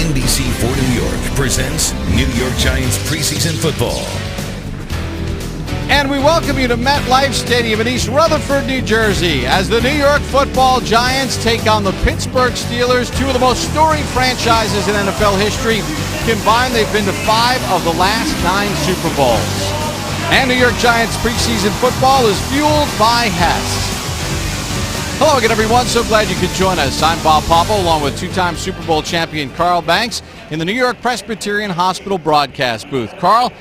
NBC4 New York presents New York Giants preseason football. And we welcome you to MetLife Stadium in East Rutherford, New Jersey, as the New York Football Giants take on the Pittsburgh Steelers, two of the most storied franchises in NFL history. Combined, they've been to 5 of the last 9 Super Bowls. And New York Giants preseason football is fueled by Hess. Hello again, everyone. So glad you could join us. I'm Bob Papa, along with two-time Super Bowl champion Carl Banks in the New York Presbyterian Hospital broadcast booth. Carl,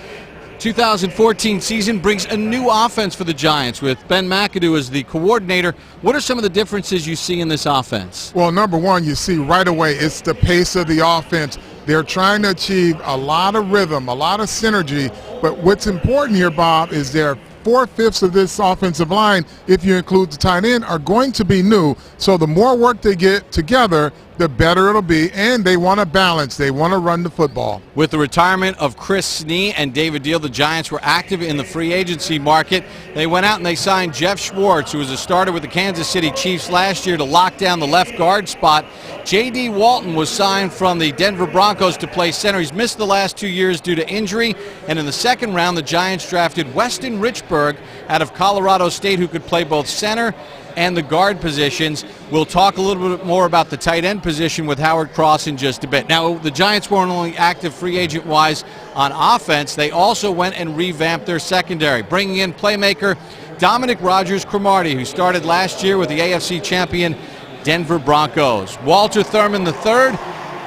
2014 season brings a new offense for the Giants with Ben McAdoo as the coordinator. What are some of the differences you see in this offense? Well, number one, you see right away it's the pace of the offense. They're trying to achieve a lot of rhythm, a lot of synergy. But what's important here, Bob, is they're 4/5 of this offensive line, if you include the tight end, are going to be new. So the more work they get together, the better it'll be. And they want to balance. They want to run the football. With the retirement of Chris Snee and David Deal, the Giants were active in the free agency market. They went out and they signed Jeff Schwartz, who was a starter with the Kansas City Chiefs last year, to lock down the left guard spot. J.D. Walton was signed from the Denver Broncos to play center. He's missed the last 2 years due to injury. And in the second round, the Giants drafted Weston Richburg out of Colorado State, who could play both center and the guard positions. We'll talk a little bit more about the tight end position with Howard Cross in just a bit. Now, the Giants weren't only active free agent-wise on offense, they also went and revamped their secondary, bringing in playmaker Dominic Rodgers-Cromartie, who started last year with the AFC champion Denver Broncos. Walter Thurman III,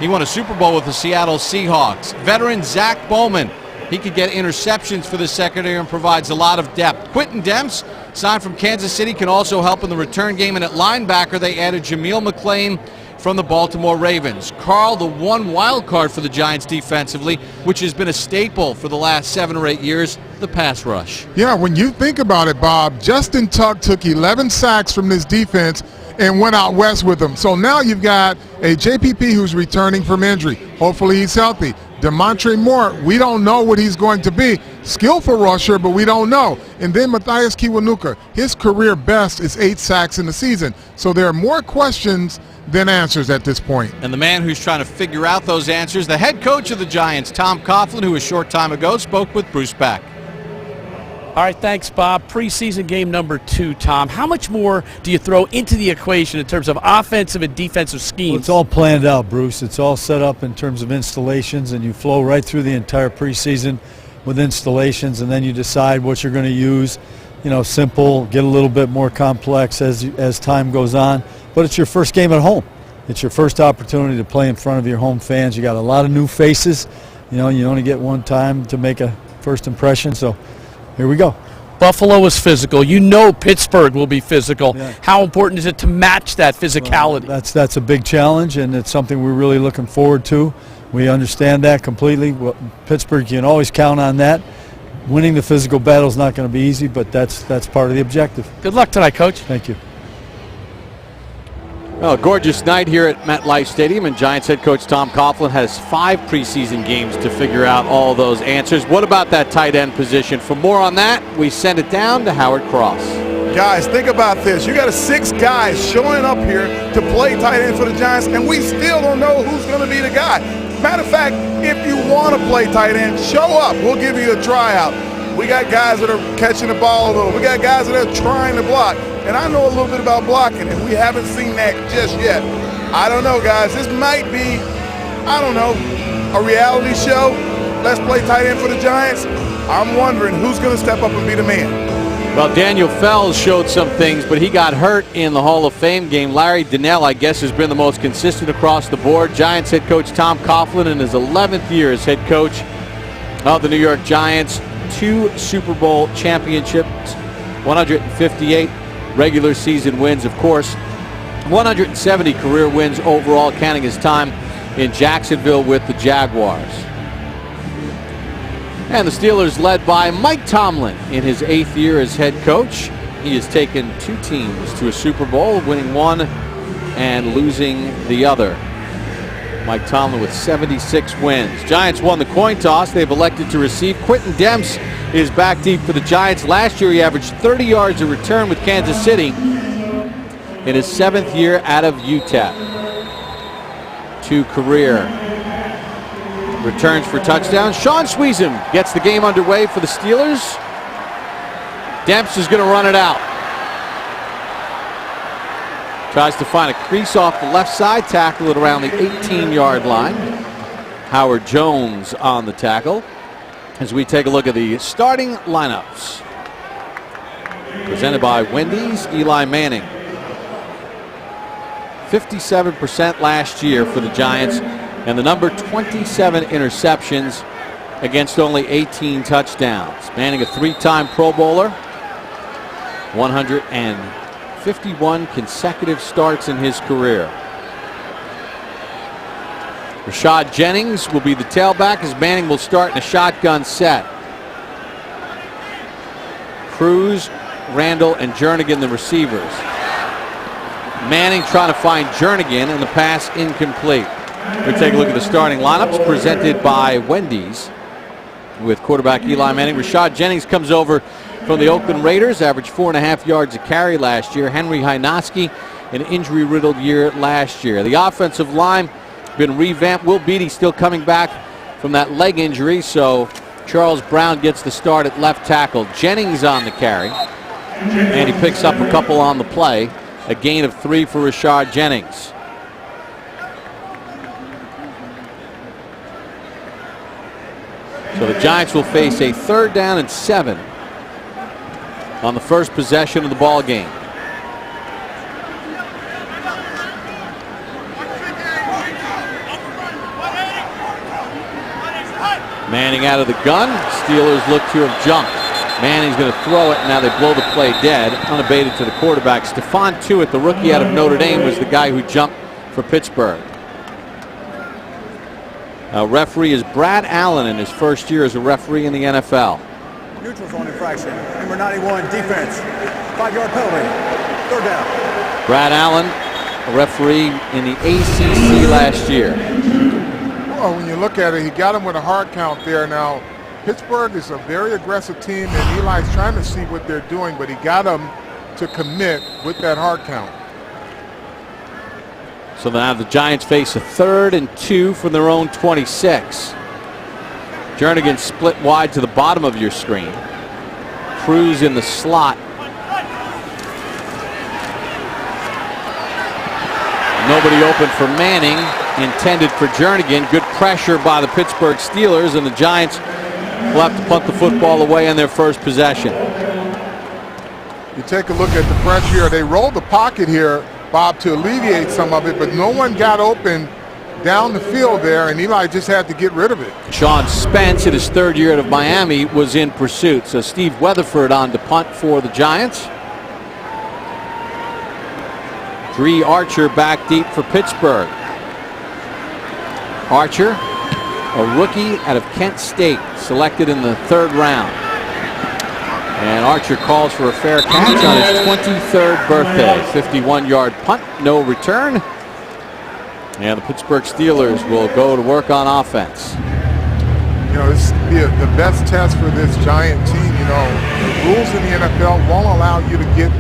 he won a Super Bowl with the Seattle Seahawks. Veteran Zach Bowman, he could get interceptions for the secondary and provides a lot of depth. Quentin Demps, signed from Kansas City, can also help in the return game. And at linebacker, they added Jameel McClain from the Baltimore Ravens. Carl, the one wild card for the Giants defensively, which has been a staple for the last 7 or 8 years, the pass rush. Yeah, when you think about it, Bob, Justin Tuck took 11 sacks from this defense and went out west with them. So now you've got a JPP who's returning from injury. Hopefully he's healthy. Demontre Moore, we don't know what he's going to be. Skillful rusher, but we don't know. And then Matthias Kiwanuka, his career best is 8 sacks in the season. So there are more questions than answers at this point. And the man who's trying to figure out those answers, the head coach of the Giants, Tom Coughlin, who a short time ago spoke with Bruce Beck. All right, thanks, Bob. Preseason game number 2, Tom. How much more do you throw into the equation in terms of offensive and defensive schemes? Well, it's all planned out, Bruce. It's all set up in terms of installations, and you flow right through the entire preseason with installations, and then you decide what you're going to use. You know, simple, get a little bit more complex as time goes on. But it's your first game at home. It's your first opportunity to play in front of your home fans. You got a lot of new faces. You know, you only get one time to make a first impression, so here we go. Buffalo is physical. You know Pittsburgh will be physical. Yeah. How important is it to match that physicality? Well, that's a big challenge, and it's something we're really looking forward to. We understand that completely. Well, Pittsburgh, you can always count on that. Winning the physical battle is not going to be easy, but that's part of the objective. Good luck tonight, Coach. Thank you. Well, a gorgeous night here at MetLife Stadium, and Giants head coach Tom Coughlin has 5 preseason games to figure out all those answers. What about that tight end position? For more on that, we send it down to Howard Cross. Guys, think about this. You got 6 guys showing up here to play tight end for the Giants, and we still don't know who's going to be the guy. Matter of fact, if you want to play tight end, show up. We'll give you a tryout. We got guys that are catching the ball a little. We got guys that are trying to block. And I know a little bit about blocking, and we haven't seen that just yet. I don't know, guys. This might be, I don't know, a reality show. Let's play tight end for the Giants. I'm wondering who's going to step up and be the man. Well, Daniel Fells showed some things, but he got hurt in the Hall of Fame game. Larry Donnell, I guess, has been the most consistent across the board. Giants head coach Tom Coughlin in his 11th year as head coach of the New York Giants. 2 Super Bowl championships, 158 regular season wins, of course, 170 career wins overall, counting his time in Jacksonville with the Jaguars. And the Steelers led by Mike Tomlin in his 8th year as head coach. He has taken 2 teams to a Super Bowl, winning one and losing the other. Mike Tomlin with 76 wins. Giants won the coin toss. They've elected to receive. Quentin Demps is back deep for the Giants. Last year he averaged 30 yards a return with Kansas City in his 7th year out of UTEP. To career returns for touchdown. Sean Sweezum gets the game underway for the Steelers. Demps is going to run it out. Tries to find a crease off the left side, tackle it around the 18-yard line. Howard Jones on the tackle. As we take a look at the starting lineups. Presented by Wendy's, Eli Manning. 57% last year for the Giants, and the number 27 interceptions against only 18 touchdowns. Manning, a three-time Pro Bowler, 151 consecutive starts in his career. Rashad Jennings will be the tailback as Manning will start in a shotgun set. Cruz, Randall, and Jernigan the receivers. Manning trying to find Jernigan, and the pass incomplete. We take a look at the starting lineups presented by Wendy's with quarterback Eli Manning. Rashad Jennings comes over from the Oakland Raiders, averaged 4.5 yards a carry last year. Henry Hynoski, an injury-riddled year last year. The offensive line been revamped. Will Beatty still coming back from that leg injury, so Charles Brown gets the start at left tackle. Jennings on the carry, and he picks up a couple on the play. A gain of 3 for Rashad Jennings. So the Giants will face a 3rd down and 7 on the first possession of the ball game. Manning out of the gun. Steelers look to have jumped. Manning's going to throw it, and now they blow the play dead, unabated to the quarterback. Stephon Tuitt, the rookie out of Notre Dame, was the guy who jumped for Pittsburgh. Referee is Brad Allen in his first year as a referee in the NFL. Neutral zone infraction. Number 91, defense. 5-yard penalty. 3rd down. Brad Allen, a referee in the ACC last year. Well, when you look at it, he got him with a hard count there. Now, Pittsburgh is a very aggressive team, and Eli's trying to see what they're doing, but he got him to commit with that hard count. So now the Giants face a 3rd and 2 from their own 26. Jernigan split wide to the bottom of your screen. Cruz in the slot. Nobody open for Manning, intended for Jernigan. Good pressure by the Pittsburgh Steelers, and the Giants will have to punt the football away on their first possession. You take a look at the pressure here. They rolled the pocket here, Bob, to alleviate some of it, but no one got open down the field there, and Eli just had to get rid of it. Sean Spence, in his 3rd year out of Miami, was in pursuit. So Steve Weatherford on to punt for the Giants. Dree Archer back deep for Pittsburgh. Archer, a rookie out of Kent State, selected in the 3rd round. And Archer calls for a fair catch on his 23rd birthday. 51-yard punt, no return. And the Pittsburgh Steelers will go to work on offense. You know, this will be the best test for this Giant team. You know, the rules in the NFL won't allow you to get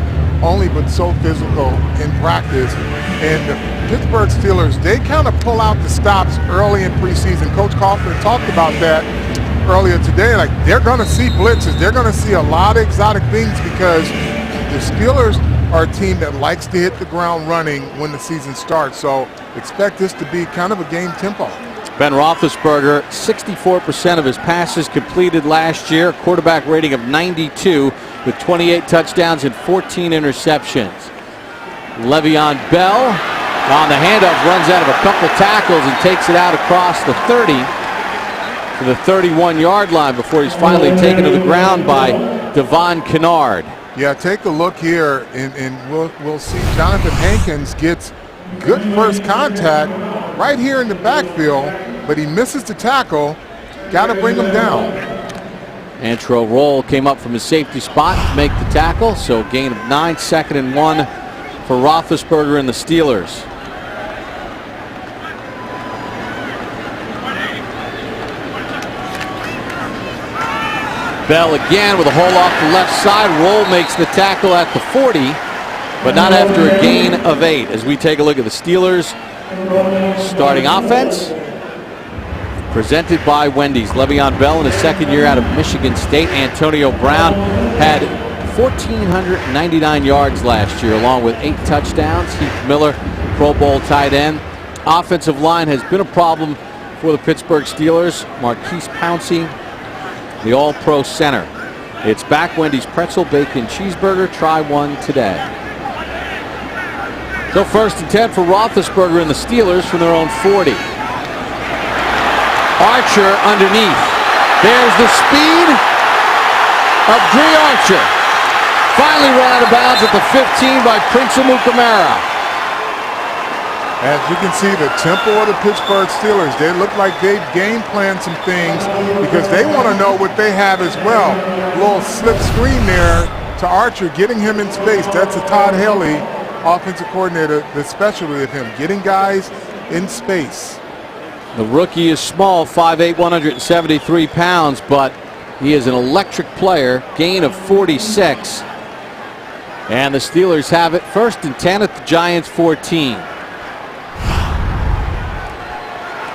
only but so physical in practice. And the Pittsburgh Steelers, they kind of pull out the stops early in preseason. Coach Kaufman talked about that earlier today. Like, they're going to see blitzes. They're going to see a lot of exotic things because the Steelers are a team that likes to hit the ground running when the season starts. So expect this to be kind of a game tempo. Ben Roethlisberger, 64% of his passes completed last year, quarterback rating of 92 with 28 touchdowns and 14 interceptions. Le'Veon Bell on the handoff, runs out of a couple tackles and takes it out across the 30 to the 31-yard line before he's finally taken to the ground by Devon Kennard. Yeah, take a look here, and we'll see Jonathan Hankins gets good first contact right here in the backfield, but he misses the tackle. Got to bring him down. Antro Roll came up from his safety spot to make the tackle, so gain of 9, 2nd and 1 for Roethlisberger and the Steelers. Bell again with a hole off the left side. Roll makes the tackle at the 40, but not after a gain of 8. As we take a look at the Steelers starting offense, presented by Wendy's. Le'Veon Bell in his second year out of Michigan State. Antonio Brown had 1,499 yards last year, along with 8 touchdowns. Heath Miller, Pro Bowl tight end. Offensive line has been a problem for the Pittsburgh Steelers. Marquise Pouncey, the All-Pro center. It's back Wendy's pretzel bacon cheeseburger. Try one today. So 1st and 10 for Roethlisberger and the Steelers from their own 40. Archer underneath. There's the speed of Dre Archer. Finally run out of bounds at the 15 by Prince Amukamara. As you can see, the tempo of the Pittsburgh Steelers, they look like they've game planned some things because they want to know what they have as well. A little slip screen there to Archer, getting him in space. That's a Todd Haley, offensive coordinator, the specialty of him, getting guys in space. The rookie is small, 5'8", 173 pounds, but he is an electric player. Gain of 46. And the Steelers have it 1st and 10 at the Giants 14.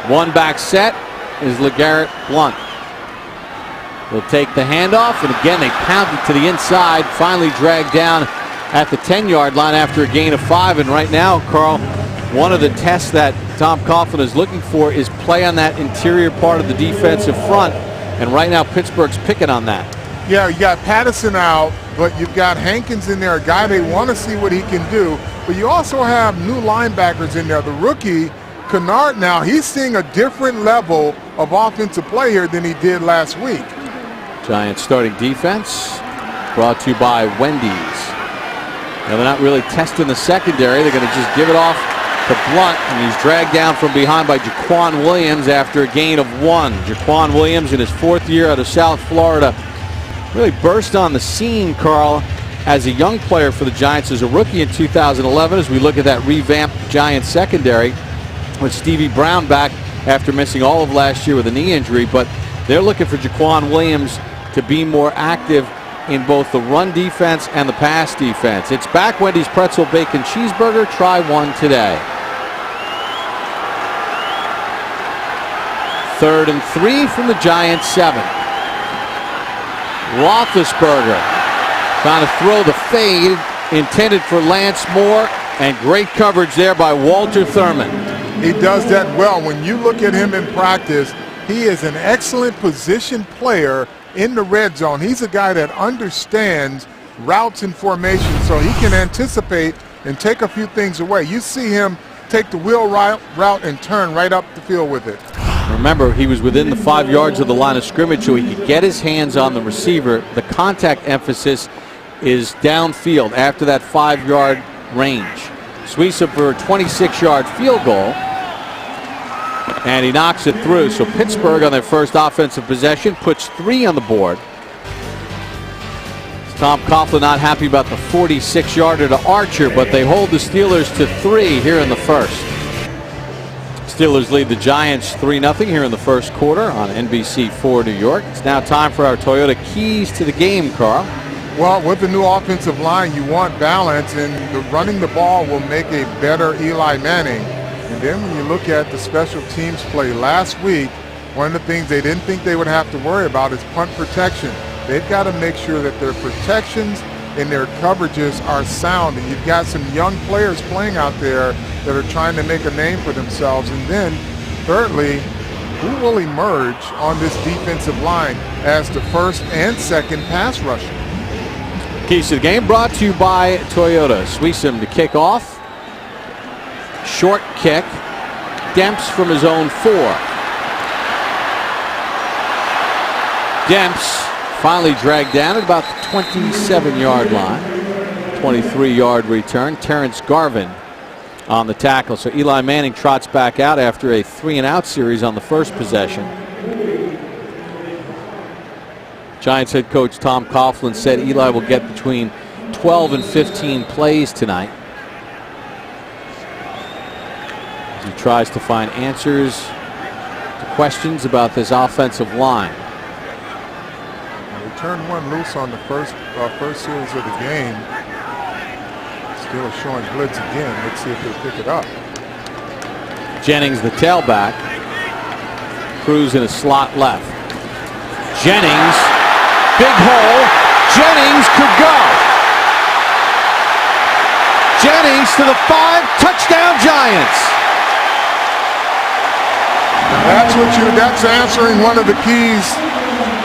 One back set is LeGarrette Blount. He'll take the handoff, and again they pound it to the inside, finally dragged down at the 10-yard line after a gain of 5. And right now, Carl, one of the tests that Tom Coughlin is looking for is play on that interior part of the defensive front. And right now, Pittsburgh's picking on that. Yeah, you got Patterson out, but you've got Hankins in there, a guy they want to see what he can do. But you also have new linebackers in there. The rookie, Kennard, now he's seeing a different level of offensive play here than he did last week. Giants starting defense brought to you by Wendy's. Now they're not really testing the secondary. They're going to just give it off to Blount, and he's dragged down from behind by Jaquan Williams after a gain of 1. Jaquan Williams in his 4th year out of South Florida really burst on the scene, Carl, as a young player for the Giants as a rookie in 2011 as we look at that revamped Giants secondary with Stevie Brown back after missing all of last year with a knee injury. But they're looking for Jaquan Williams to be more active in both the run defense and the pass defense. It's back Wendy's pretzel bacon cheeseburger. Try one today. 3rd and 3 from the Giants 7. Roethlisberger trying to throw the fade intended for Lance Moore, and great coverage there by Walter Thurman. He does that well. When you look at him in practice, he is an excellent position player in the red zone. He's a guy that understands routes and formation, so he can anticipate and take a few things away. You see him take the wheel route and turn right up the field with it. Remember, he was within the 5 yards of the line of scrimmage, so he could get his hands on the receiver. The contact emphasis is downfield after that 5-yard range. Sweeps up for a 26-yard field goal, and he knocks it through. So Pittsburgh on their first offensive possession puts 3 on the board. Tom Coughlin not happy about the 46-yarder to Archer, but they hold the Steelers to 3 here in the first. Steelers lead the Giants 3-0 here in the first quarter on NBC4 New York. It's now time for our Toyota keys to the game, Carl. Well, with the new offensive line, you want balance, and running the ball will make a better Eli Manning. And then when you look at the special teams play last week, one of the things they didn't think they would have to worry about is punt protection. They've got to make sure that their protections and their coverages are sound. And you've got some young players playing out there that are trying to make a name for themselves. And then, thirdly, who will emerge on this defensive line as the first and second pass rusher? Keys to the game brought to you by Toyota. Sweesom to kick off. Short kick. Demps from his own 4. Demps finally dragged down at about the 27-yard line. 23-yard return. Terrence Garvin on the tackle. So Eli Manning trots back out after a 3-and-out series on the first possession. Giants head coach Tom Coughlin said Eli will get between 12 and 15 plays tonight. He tries to find answers to questions about this offensive line. They turned one loose on the first series of the game. Still showing blitz again. Let's see if they'll pick it up. Jennings, the tailback. Cruz in a slot left. Jennings, big hole. Jennings could go. Jennings to the 5, touchdown Giants. That's answering one of the keys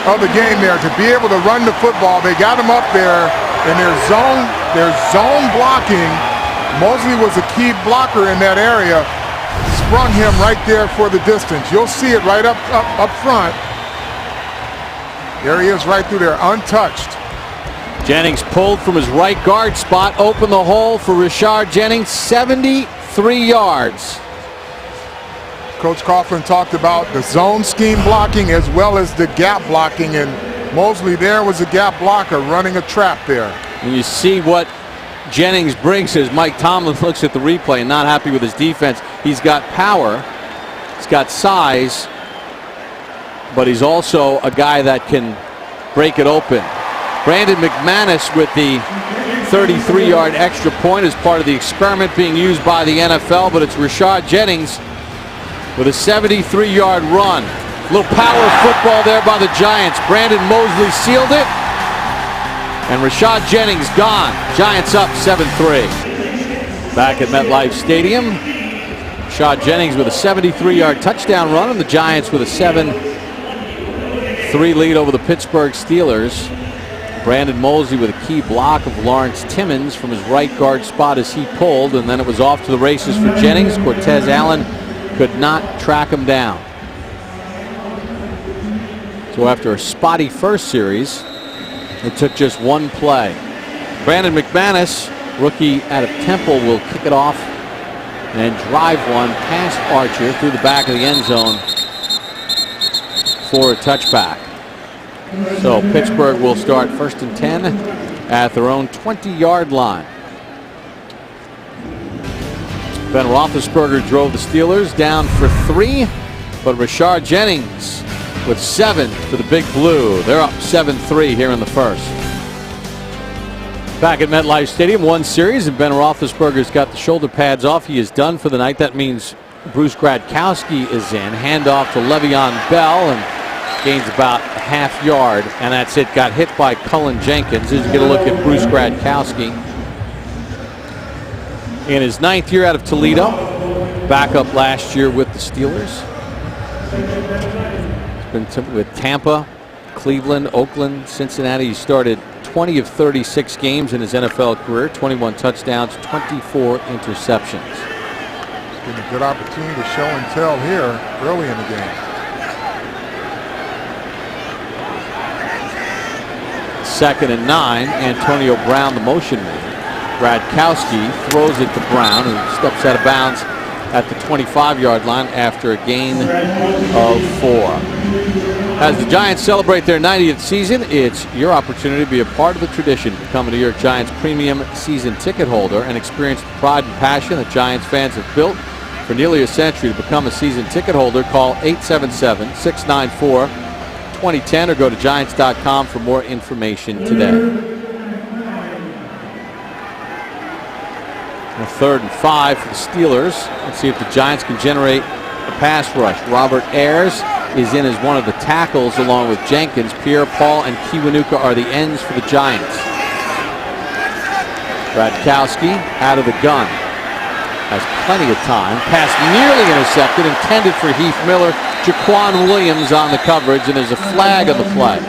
of the game there, to be able to run the football. They got him up there in their zone blocking. Mosley was a key blocker in that area. Sprung him right there for the distance. You'll see it right up front. There he is right through there, untouched. Jennings pulled from his right guard spot, opened the hole for Rashard Jennings, 73 yards. Coach Coughlin talked about the zone scheme blocking as well as the gap blocking, and Mosley there was a gap blocker running a trap there. And you see what Jennings brings as Mike Tomlin looks at the replay and not happy with his defense. He's got power, he's got size, but he's also a guy that can break it open. Brandon McManus with the 33-yard extra point as part of the experiment being used by the NFL, but it's Rashard Jennings with a 73-yard run. A little power football there by the Giants. Brandon Mosley sealed it, and Rashard Jennings gone. Giants up 7-3. Back at MetLife Stadium, Rashard Jennings with a 73-yard touchdown run, and the Giants with a 7-3 lead over the Pittsburgh Steelers. Brandon Mosley with a key block of Lawrence Timmons from his right guard spot as he pulled, and then it was off to the races for Jennings. Cortez Allen could not track him down. So after a spotty first series, it took just one play. Brandon McManus, rookie out of Temple, will kick it off and drive one past Archer through the back of the end zone for a touchback. So Pittsburgh will start 1st and 10 at their own 20-yard line. Ben Roethlisberger drove the Steelers down for 3, but Rashard Jennings with 7 for the Big Blue. They're up 7-3 here in the first. Back at MetLife Stadium, one series, and Ben Roethlisberger's got the shoulder pads off. He is done for the night. That means Bruce Gradkowski is in. Handoff to Le'Veon Bell, and gains about a half yard, and that's it. Got hit by Cullen Jenkins. As you get a look at Bruce Gradkowski. In his 9th year out of Toledo, backup last year with the Steelers. He's been with Tampa, Cleveland, Oakland, Cincinnati. He started 20 of 36 games in his NFL career, 21 touchdowns, 24 interceptions. It's been a good opportunity to show and tell here early in the game. 2nd and 9, Antonio Brown, the motion man. Gradkowski throws it to Brown, who steps out of bounds at the 25-yard line after a gain of 4. As the Giants celebrate their 90th season, it's your opportunity to be a part of the tradition. Become a New York Giants premium season ticket holder and experience the pride and passion that Giants fans have built for nearly a century. To become a season ticket holder, call 877-694-2010 or go to Giants.com for more information today. A 3rd and 5 for the Steelers. Let's see if the Giants can generate a pass rush. Robert Ayers is in as one of the tackles along with Jenkins. Pierre-Paul and Kiwanuka are the ends for the Giants. Gradkowski out of the gun. Has plenty of time. Pass nearly intercepted, intended for Heath Miller. Jaquan Williams on the coverage, and there's a flag on the play.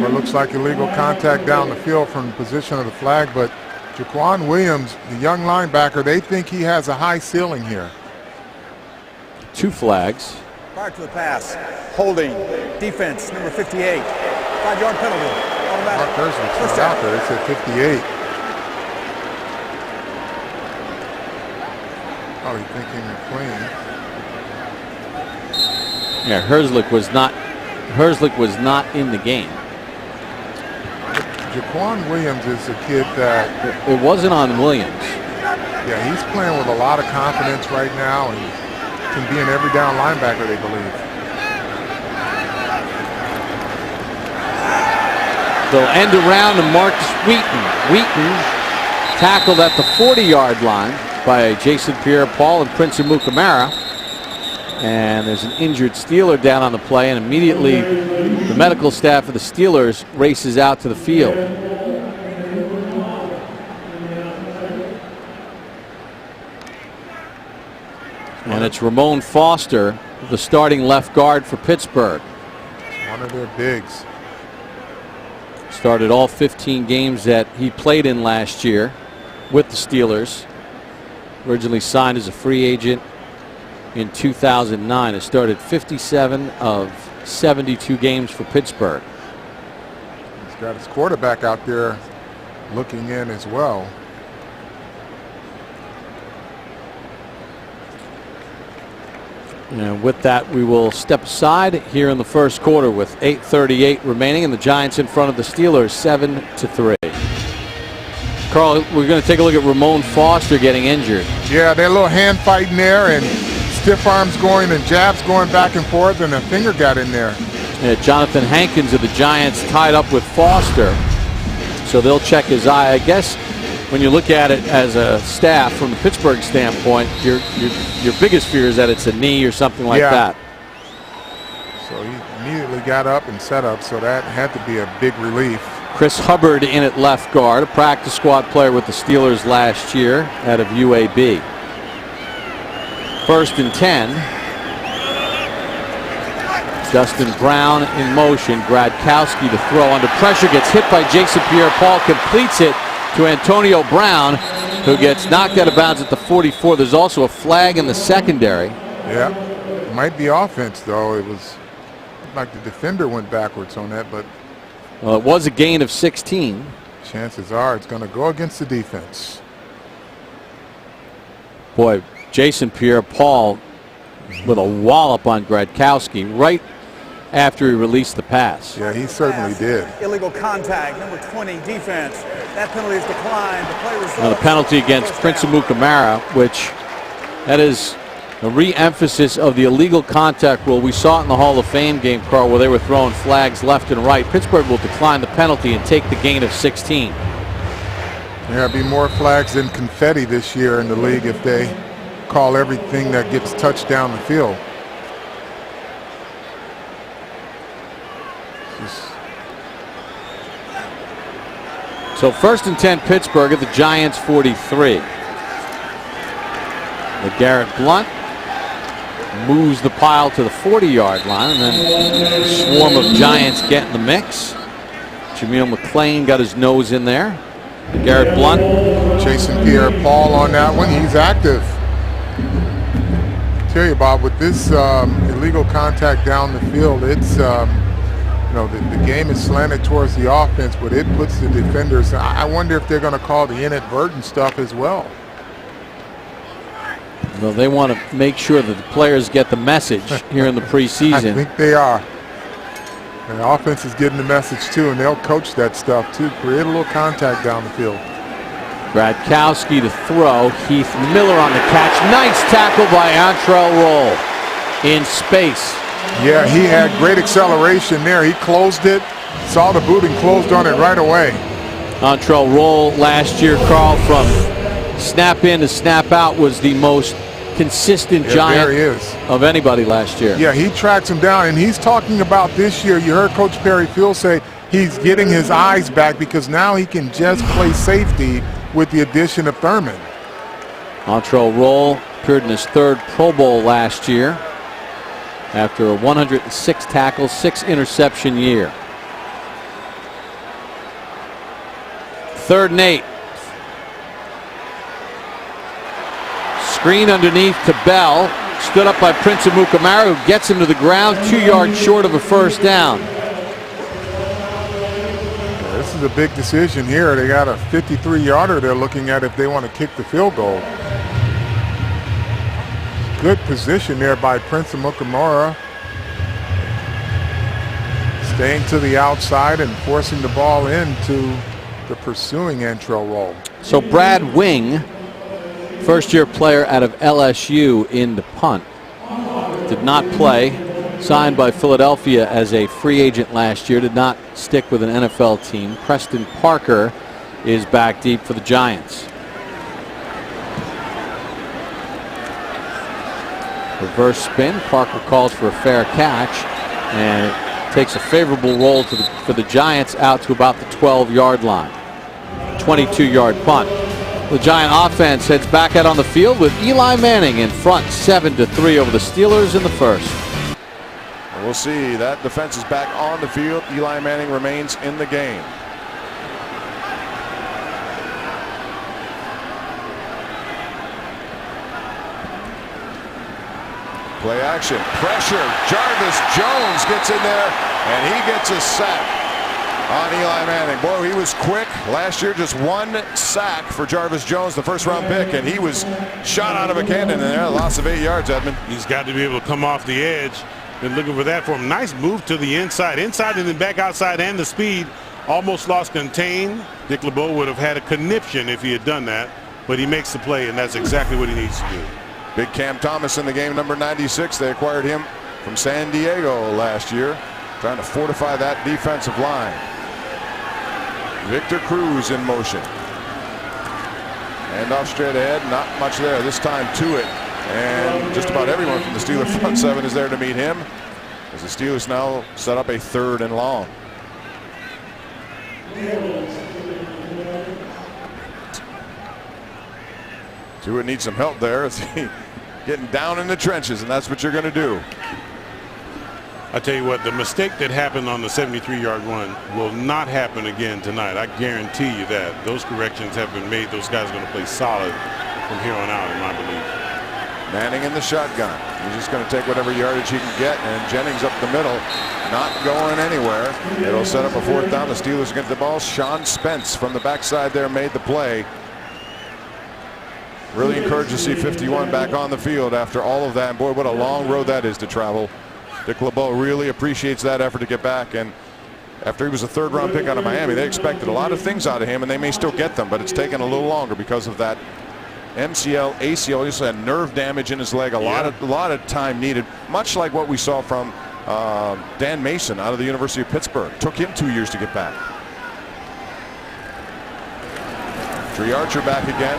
Well, it looks like illegal contact down the field from the position of the flag, but Jaquan Williams, the young linebacker, they think he has a high ceiling here. 2 flags. Prior to the pass, holding, defense, number 58. 5-yard penalty. Mark Herzlick's not out there. They said 58. Probably thinking clean. Yeah, Herzlick was not in the game. Jaquan Williams is a kid that... It wasn't on Williams. Yeah, he's playing with a lot of confidence right now and can be an every down linebacker, they believe. They'll end around to Marcus Wheaton. Wheaton tackled at the 40-yard line by Jason Pierre-Paul and Prince Amukamara. And there's an injured Steeler down on the play, and immediately the medical staff of the Steelers races out to the field. And it's Ramon Foster, the starting left guard for Pittsburgh. One of their bigs. Started all 15 games that he played in last year with the Steelers. Originally signed as a free agent in 2009. Has started 57 of 72 games for Pittsburgh. He's got his quarterback out there looking in as well. And with that, we will step aside here in the first quarter with 8:38 remaining, and the Giants in front of the Steelers 7-3. Carl, we're going to take a look at Ramon Foster getting injured. Yeah, they're a little hand fighting there, and stiff arms going and jabs going back and forth, and a finger got in there. Yeah, Jonathan Hankins of the Giants tied up with Foster, so they'll check his eye. I guess when you look at it as a staff from the Pittsburgh standpoint, your biggest fear is that it's a knee or something like that. So he immediately got up and set up, so that had to be a big relief. Chris Hubbard in at left guard, a practice squad player with the Steelers last year out of UAB. 1st and 10. Justin Brown in motion. Gradkowski to throw under pressure, gets hit by Jason Pierre-Paul, completes it to Antonio Brown, who gets knocked out of bounds at the 44. There's also a flag in the secondary. Yeah, it might be offense though. It was like the defender went backwards on that, but well, it was a gain of 16. Chances are it's going to go against the defense. Boy, Jason Pierre-Paul with a wallop on Gradkowski right after he released the pass. Yeah, he certainly did. Illegal contact, number 20, defense. That penalty is declined. The play results. Now the penalty against Prince Amukamara, which that is a re-emphasis of the illegal contact rule. We saw it in the Hall of Fame game, Carl, where they were throwing flags left and right. Pittsburgh will decline the penalty and take the gain of 16. There'll be more flags than confetti this year in the league if they call everything that gets touched down the field. So 1st and 10 Pittsburgh at the Giants 43. Garrett Blunt moves the pile to the 40-yard line, and then a swarm of Giants get in the mix. Jameel McClain got his nose in there. Garrett Blunt. Jason Pierre-Paul on that one. He's active. I tell you, Bob, with this illegal contact down the field, it's you know, the game is slanted towards the offense, but it puts the defenders. I wonder if they're going to call the inadvertent stuff as well. Well, they want to make sure that the players get the message here in the preseason. I think they are. And the offense is getting the message too, and they'll coach that stuff too. Create a little contact down the field. Gradkowski to throw. Heath Miller on the catch. Nice tackle by Antrell Roll in space. Yeah, he had great acceleration there. He closed it, saw the boot, and closed on it right away. Antrell Roll last year, Carl, from snap in to snap out was the most consistent Giant of anybody last year. Yeah, he tracks him down, and he's talking about this year. You heard Coach Perry Field say he's getting his eyes back because now he can just play safety with the addition of Thurman. Antrell Roll appeared in his 3rd Pro Bowl last year after a 106 tackle, 6 interception year. 3rd and 8. Screen underneath to Bell. Stood up by Prince Amukamara, who gets him to the ground 2 yards short of a first down. Yeah, this is a big decision here. They got a 53-yarder they're looking at if they want to kick the field goal. Good position there by Prince Amukamara. Staying to the outside and forcing the ball into the pursuing Antrell Roll. So Brad Wing, first-year player out of LSU in the punt, did not play. Signed by Philadelphia as a free agent last year. Did not stick with an NFL team. Preston Parker is back deep for the Giants. Reverse spin. Parker calls for a fair catch, and it takes a favorable roll for the Giants out to about the 12-yard line. 22-yard punt. The Giant offense heads back out on the field with Eli Manning in front 7-3 over the Steelers in the first. We'll see. That defense is back on the field. Eli Manning remains in the game. Play action. Pressure. Jarvis Jones gets in there, and he gets a sack on Eli Manning. Boy, he was quick. Last year, just one sack for Jarvis Jones, the first-round pick, and he was shot out of a cannon in there. Loss of 8 yards, Edmund. He's got to be able to come off the edge. Been looking for that for him. Nice move to the inside and then back outside, and the speed. Almost lost contain. Dick LeBeau would have had a conniption if he had done that, but he makes the play, and that's exactly what he needs to do. Big Cam Thomas in the game, number 96. They acquired him from San Diego last year, trying to fortify that defensive line. Victor Cruz in motion. And off straight ahead, not much there this time to it. And just about everyone from the Steelers front seven is there to meet him, as the Steelers now set up a 3rd and long. Tua needs some help there as he getting down in the trenches, and that's what you're going to do. I tell you what, the mistake that happened on the 73-yard run will not happen again tonight. I guarantee you that. Those corrections have been made. Those guys are going to play solid from here on out, in my belief. Manning in the shotgun. He's just going to take whatever yardage he can get, and Jennings up the middle, not going anywhere. It'll set up a 4th down. The Steelers get the ball. Sean Spence from the backside there made the play. Really encouraged to see 51 back on the field after all of that. And boy, what a long road that is to travel. Dick LeBeau really appreciates that effort to get back, and after he was a 3rd-round pick out of Miami, they expected a lot of things out of him, and they may still get them, but it's taken a little longer because of that MCL, ACL. He also had nerve damage in his leg. A lot of time needed, much like what we saw from Dan Mason out of the University of Pittsburgh. Took him 2 years to get back. Tree Archer back again,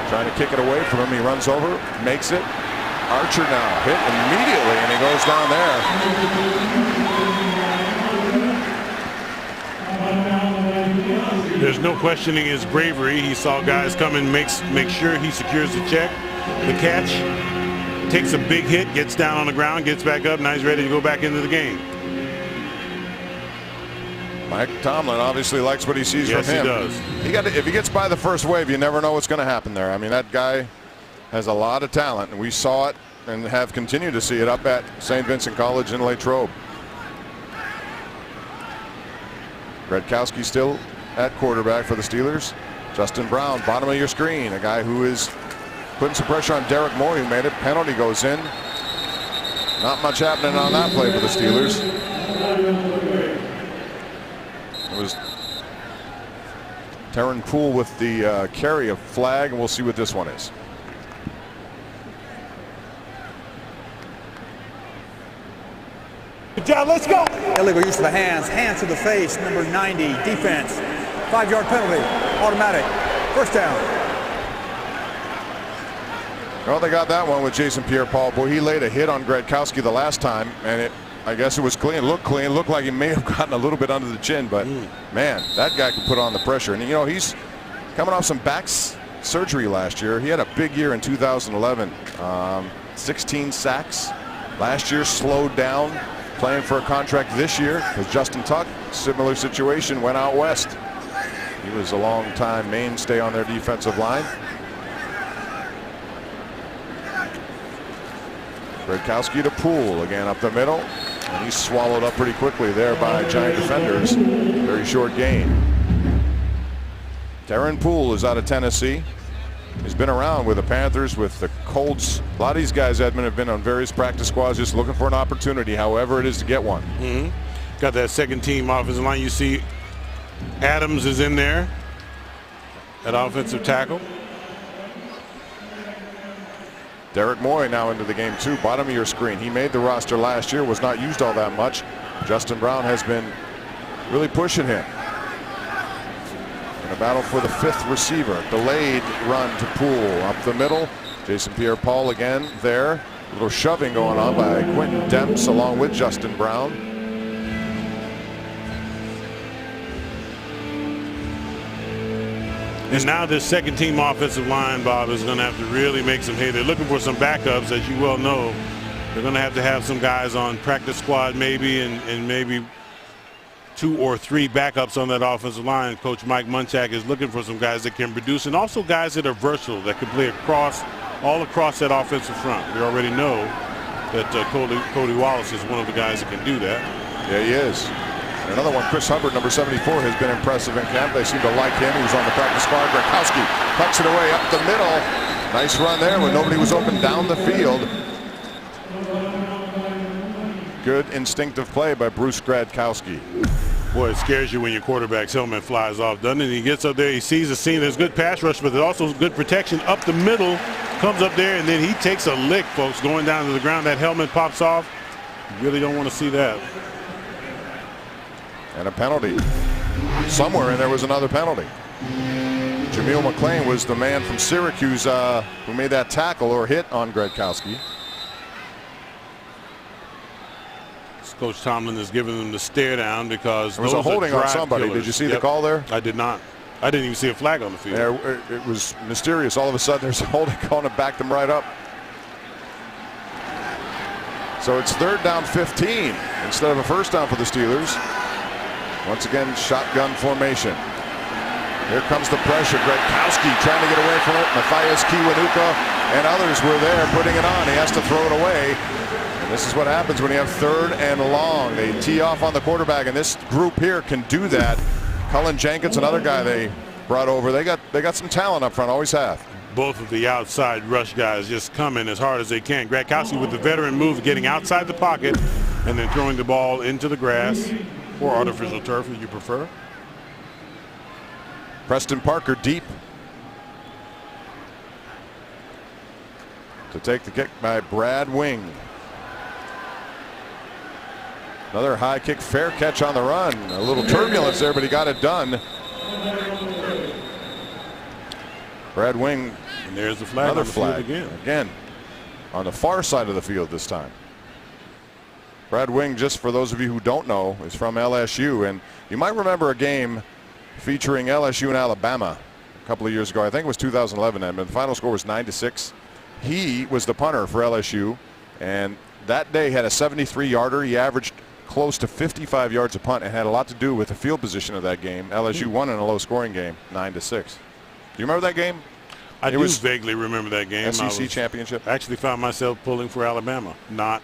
trying to kick it away from him. He runs over, makes it. Archer now hit immediately, and he goes down there. There's no questioning his bravery. He saw guys come and make sure he secures the check, the catch, takes a big hit, gets down on the ground, gets back up. Now he's ready to go back into the game. Mike Tomlin obviously likes what he sees from him. Yes, he does. If he gets by the first wave, you never know what's going to happen there. I mean, that guy has a lot of talent, and we saw it and have continued to see it up at St. Vincent College in Latrobe. Gradkowski still at quarterback for the Steelers. Justin Brown, bottom of your screen, a guy who is putting some pressure on Derek Moore, who made it. Penalty goes in. Not much happening on that play for the Steelers. It was Terran Poole with the carry of flag, and we'll see what this one is. Good job, let's go. Illegal use of the hands, hands to the face, number 90, defense. 5-yard penalty, automatic, 1st down. Well, they got that one with Jason Pierre-Paul. Boy, he laid a hit on Gradkowski the last time, and I guess it was clean, looked like he may have gotten a little bit under the chin, but man, that guy can put on the pressure. And you know, he's coming off some back surgery last year. He had a big year in 2011, 16 sacks. Last year slowed down, playing for a contract this year because Justin Tuck, similar situation, went out west. He was a long-time mainstay on their defensive line. Gradkowski to Poole again up the middle, and he's swallowed up pretty quickly there by Giant defenders. Very short gain. Terran Poole is out of Tennessee. He's been around with the Panthers, with the Colts. A lot of these guys, Edmund, have been on various practice squads just looking for an opportunity, however it is to get one. Got that second team offensive line. You see Adams is in there at offensive tackle. Derek Moy now into the game too, bottom of your screen. He made the roster last year, was not used all that much. Justin Brown has been really pushing him. In a battle for the 5th receiver. Delayed run to Poole up the middle. Jason Pierre-Paul again there. A little shoving going on by Quentin Demps along with Justin Brown. And now this second team offensive line, Bob, is going to have to really make some hay. They're looking for some backups, as you well know. They're going to have some guys on practice squad maybe, and maybe 2 or 3 backups on that offensive line. Coach Mike Munchak is looking for some guys that can produce, and also guys that are versatile, that can play all across that offensive front. We already know that Cody Wallace is one of the guys that can do that. Yeah, he is. Another one, Chris Hubbard, number 74, has been impressive in camp. They seem to like him. He was on the practice squad. Grakowski tucks it away up the middle. Nice run there when nobody was open down the field. Good instinctive play by Bruce Gradkowski. Boy, it scares you when your quarterback's helmet flies off, doesn't it? He gets up there, he sees the scene. There's good pass rush, but there's also good protection up the middle. Comes up there, and then he takes a lick, folks, going down to the ground. That helmet pops off. You really don't want to see that. And a penalty. Somewhere in there was another penalty. Jameel McClain was the man from Syracuse who made that tackle or hit on Gradkowski. Coach Tomlin is giving them the stare down because there was a holding on somebody. Killers. Did you see the call there? I did not. I didn't even see a flag on the field. Yeah, it was mysterious. All of a sudden there's a holding call and it backed them right up. So it's 3rd down 15 instead of a 1st down for the Steelers. Once again, shotgun formation. Here comes the pressure. Gradkowski trying to get away from it. Matthias Kiwanuka and others were there putting it on. He has to throw it away. And this is what happens when you have 3rd and long. They tee off on the quarterback, and this group here can do that. Cullen Jenkins, another guy they brought over. They got some talent up front, always have. Both of the outside rush guys just coming as hard as they can. Gradkowski with the veteran move, getting outside the pocket and then throwing the ball into the grass or artificial turf, if you prefer. Preston Parker deep to take the kick by Brad Wing. Another high kick, fair catch on the run. A little turbulence there, but he got it done. Brad Wing. And there's the flag. Another flag again on the far side of the field this time. Brad Wing, just for those of you who don't know, is from LSU, and you might remember a game featuring LSU and Alabama a couple of years ago. I think it was 2011, and the final score was 9-6. He was the punter for LSU, and that day had a 73-yarder. He averaged close to 55 yards a punt, and had a lot to do with the field position of that game. LSU won in a low-scoring game, 9-6. Do you remember that game? I do vaguely remember that game. SEC championship. I actually found myself pulling for Alabama. Not.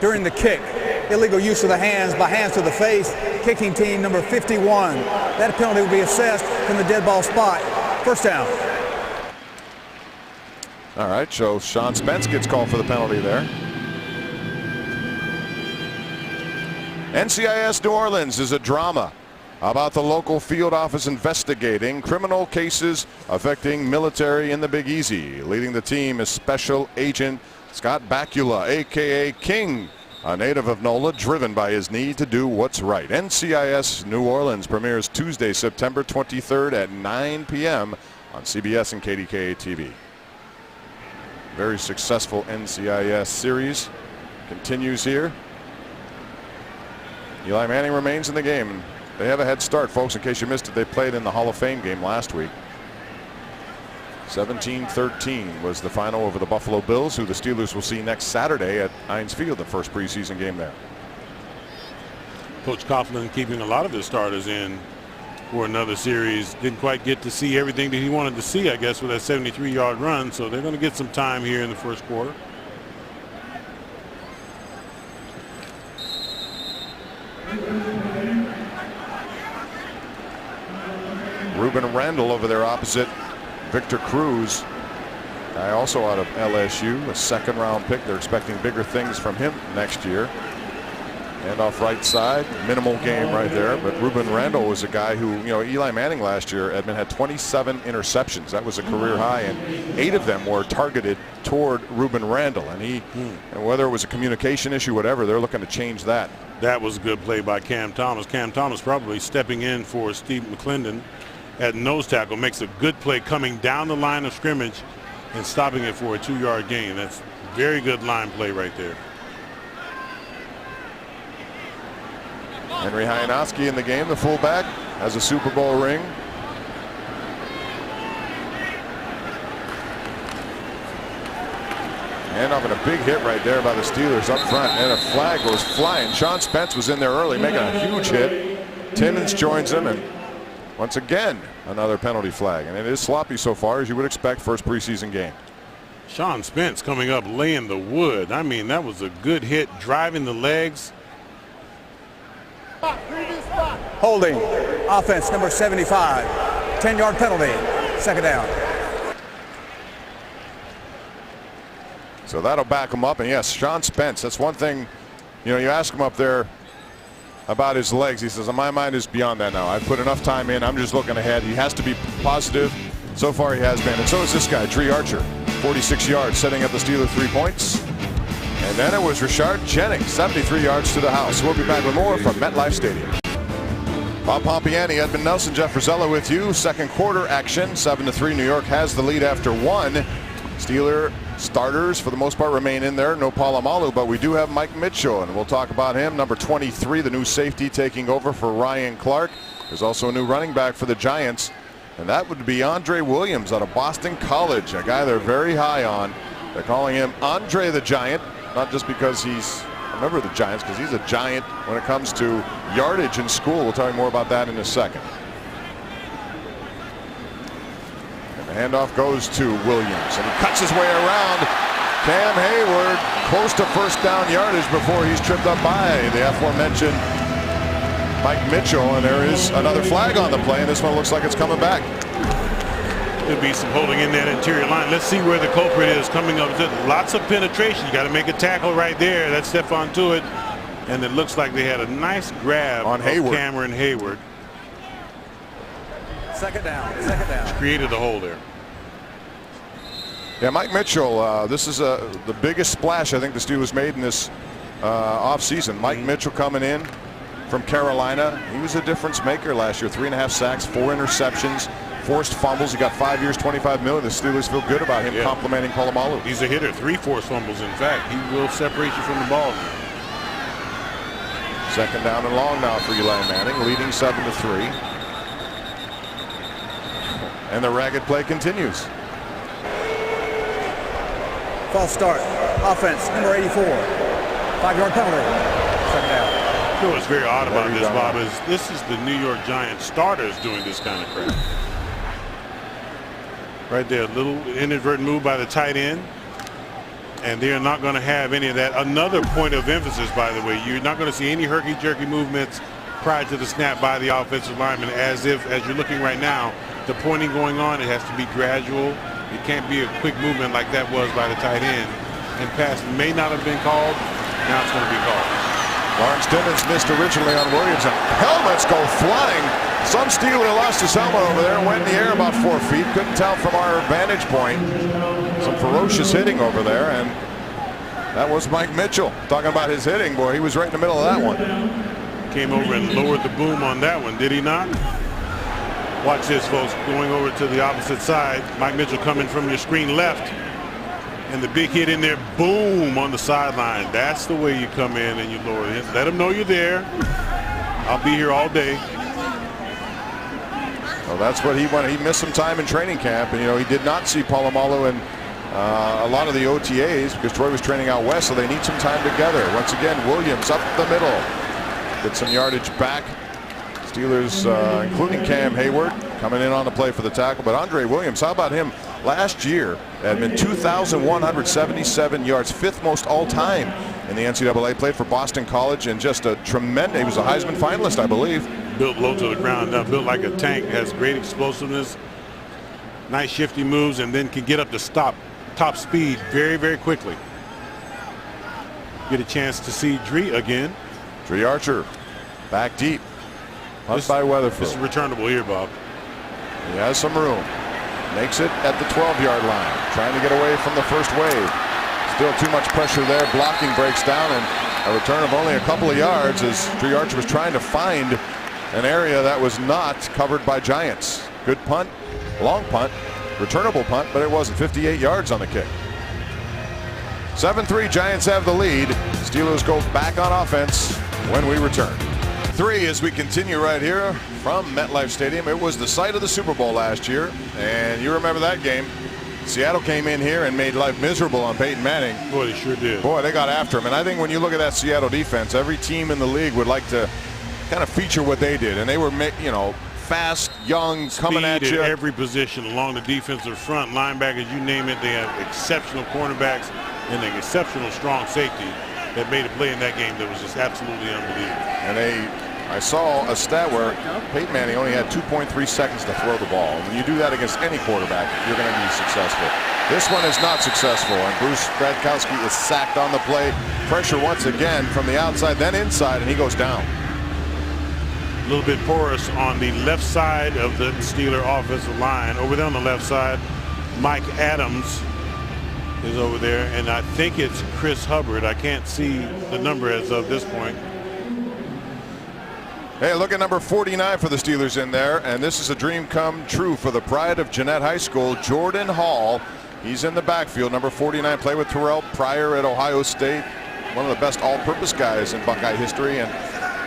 During the kick, illegal use of the hands by hands to the face, kicking team number 51. That penalty will be assessed from the dead ball spot. 1st down. All right, so Sean Spence gets called for the penalty there. NCIS New Orleans is a drama about the local field office investigating criminal cases affecting military in the Big Easy. Leading the team is Special Agent Scott Bakula, a.k.a. King, a native of NOLA, driven by his need to do what's right. NCIS New Orleans premieres Tuesday, September 23rd at 9 p.m. on CBS and KDKA TV. Very successful NCIS series continues here. Eli Manning remains in the game. They have a head start, folks. In case you missed it, they played in the Hall of Fame game last week. 17-13 was the final over the Buffalo Bills, who the Steelers will see next Saturday at Heinz Field, the first preseason game there. Coach Coughlin keeping a lot of his starters in for another series. Didn't quite get to see everything that he wanted to see, I guess, with that 73-yard run. So they're going to get some time here in the first quarter. Ruben Randall over there opposite Victor Cruz, guy also out of LSU, a 2nd-round pick. They're expecting bigger things from him next year. And off right side, minimal game right there. But Ruben Randall was a guy who, you know, Eli Manning last year, Edmund, had 27 interceptions. That was a career high, and 8 of them were targeted toward Ruben Randall. And and whether it was a communication issue, whatever, they're looking to change that. That was a good play by Cam Thomas. Cam Thomas probably stepping in for Steve McClendon at nose tackle makes a good play coming down the line of scrimmage and stopping it for a 2-yard gain. That's very good line play right there. Henry Hajnowski in the game, the fullback, has a Super Bowl ring. And off a big hit right there by the Steelers up front, and a flag goes flying. Sean Spence was in there early, making a huge hit. Timmons joins him, and once again another penalty flag. And it is sloppy so far, as you would expect, first preseason game. Sean Spence coming up, laying the wood. I mean, that was a good hit, driving the legs. Holding. Offense number 75. 10-yard penalty. Second down. So that'll back him up. And yes, Sean Spence, that's one thing, you ask him up there about his legs. He says, my mind is beyond that now. I've put enough time in. I'm just looking ahead. He has to be positive. So far he has been. And so is this guy, Dree Archer, 46 yards, setting up the Steelers 3 points. And then it was Rashard Jennings, 73 yards to the house. We'll be back with more from MetLife Stadium. Bob Pompiani, Edmund Nelson, Jeff Rosella with you. Second quarter action, 7-3. New York has the lead after 1. Steeler starters for the most part remain in there. No Polamalu, but we do have Mike Mitchell, and we'll talk about him. Number 23, the new safety, taking over for Ryan Clark. There's also a new running back for the Giants, and that would be Andre Williams out of Boston College, a guy they're very high on. They're calling him Andre the Giant, not just because he's a member of the Giants, because he's a giant when it comes to yardage in school. We'll talk more about that in a second. Handoff goes to Williams, and he cuts his way around Cam Hayward, close to first down yardage before he's tripped up by the aforementioned Mike Mitchell. And there is another flag on the play, and this one looks like it's coming back. There'll be some holding in that interior line. Let's see where the culprit is coming up. Lots of penetration. You got to make a tackle right there. That's Stephon Tuitt, and it looks like they had a nice grab on Hayward. Cameron Hayward. Second down. Second down. Created a hole there. Yeah, Mike Mitchell, this is the biggest splash I think the Steelers made in this offseason. Mike Mitchell coming in from Carolina. He was a difference maker last year. 3.5 sacks, 4 interceptions, forced fumbles. He got 5 years, $25 million. The Steelers feel good about him complimenting Polamalu. He's a hitter. 3 forced fumbles. In fact, he will separate you from the ball. Second down and long now for Eli Manning, leading 7-3. And the ragged play continues. False start. Offense, number 84. 5-yard penalty. Second down. You know what's very odd about this, Bob, is this is the New York Giants starters doing this kind of crap. Right there, a little inadvertent move by the tight end. And they're not going to have any of that. Another point of emphasis, by the way, you're not going to see any herky-jerky movements prior to the snap by the offensive lineman, as you're looking right now, the pointing going on, it has to be gradual. It can't be a quick movement like that was by the tight end. And pass may not have been called. Now it's going to be called. Lawrence Timmons missed originally on Williams. Helmets go flying. Some Steeler lost his helmet over there and went in the air about 4 feet. Couldn't tell from our vantage point. Some ferocious hitting over there, and that was Mike Mitchell. Talking about his hitting, boy, he was right in the middle of that one. Came over and lowered the boom on that one, did he not? Watch this, folks, going over to the opposite side. Mike Mitchell coming from your screen left. And the big hit in there, boom, on the sideline. That's the way you come in and you lower it. Let them know you're there. I'll be here all day. Well, that's what he wanted. He missed some time in training camp, and he did not see Polamalu and a lot of the OTAs because Troy was training out west, so they need some time together. Once again, Williams up the middle. Get some yardage back. Steelers, including Cam Hayward, coming in on the play for the tackle. But Andre Williams, how about him? Last year, Edmund, 2,177 yards, 5th most all time in the NCAA. Played for Boston College, and just a tremendous, he was a Heisman finalist, I believe. Built low to the ground, now built like a tank, has great explosiveness, nice shifty moves, and then can get up to top speed very, very quickly. Get a chance to see Dree again. Dree Archer back deep. Punt by Weatherford. This is returnable here, Bob. He has some room. Makes it at the 12-yard line. Trying to get away from the first wave. Still too much pressure there. Blocking breaks down, and a return of only a couple of yards as Dree Archer was trying to find an area that was not covered by Giants. Good punt, long punt, returnable punt, but it wasn't. 58 yards on the kick. 7-3, Giants have the lead. Steelers go back on offense when we return. 3 as we continue right here from MetLife Stadium. It was the site of the Super Bowl last year, and you remember that game. Seattle came in here and made life miserable on Peyton Manning. Boy, they sure did. Boy, they got after him. And I think when you look at that Seattle defense, every team in the league would like to kind of feature what they did. And they were, you know, fast, young, coming at you. At every position along the defensive front, linebackers, you name it. They have exceptional cornerbacks and an exceptional strong safety that made a play in that game that was just absolutely unbelievable. And I saw a stat where Peyton Manning only had 2.3 seconds to throw the ball. When you do that against any quarterback, you're going to be successful. This one is not successful, and Bruce Gradkowski is sacked on the play. Pressure once again from the outside, then inside, and he goes down. A little bit porous on the left side of the Steeler offensive line. Over there on the left side, Mike Adams is over there, and I think it's Chris Hubbard. I can't see the number as of this point. Hey, look at number 49 for the Steelers in there, and this is a dream come true for the pride of Jeanette High School, Jordan Hall. He's in the backfield. Number 49 played with Terrell Pryor at Ohio State, one of the best all-purpose guys in Buckeye history, and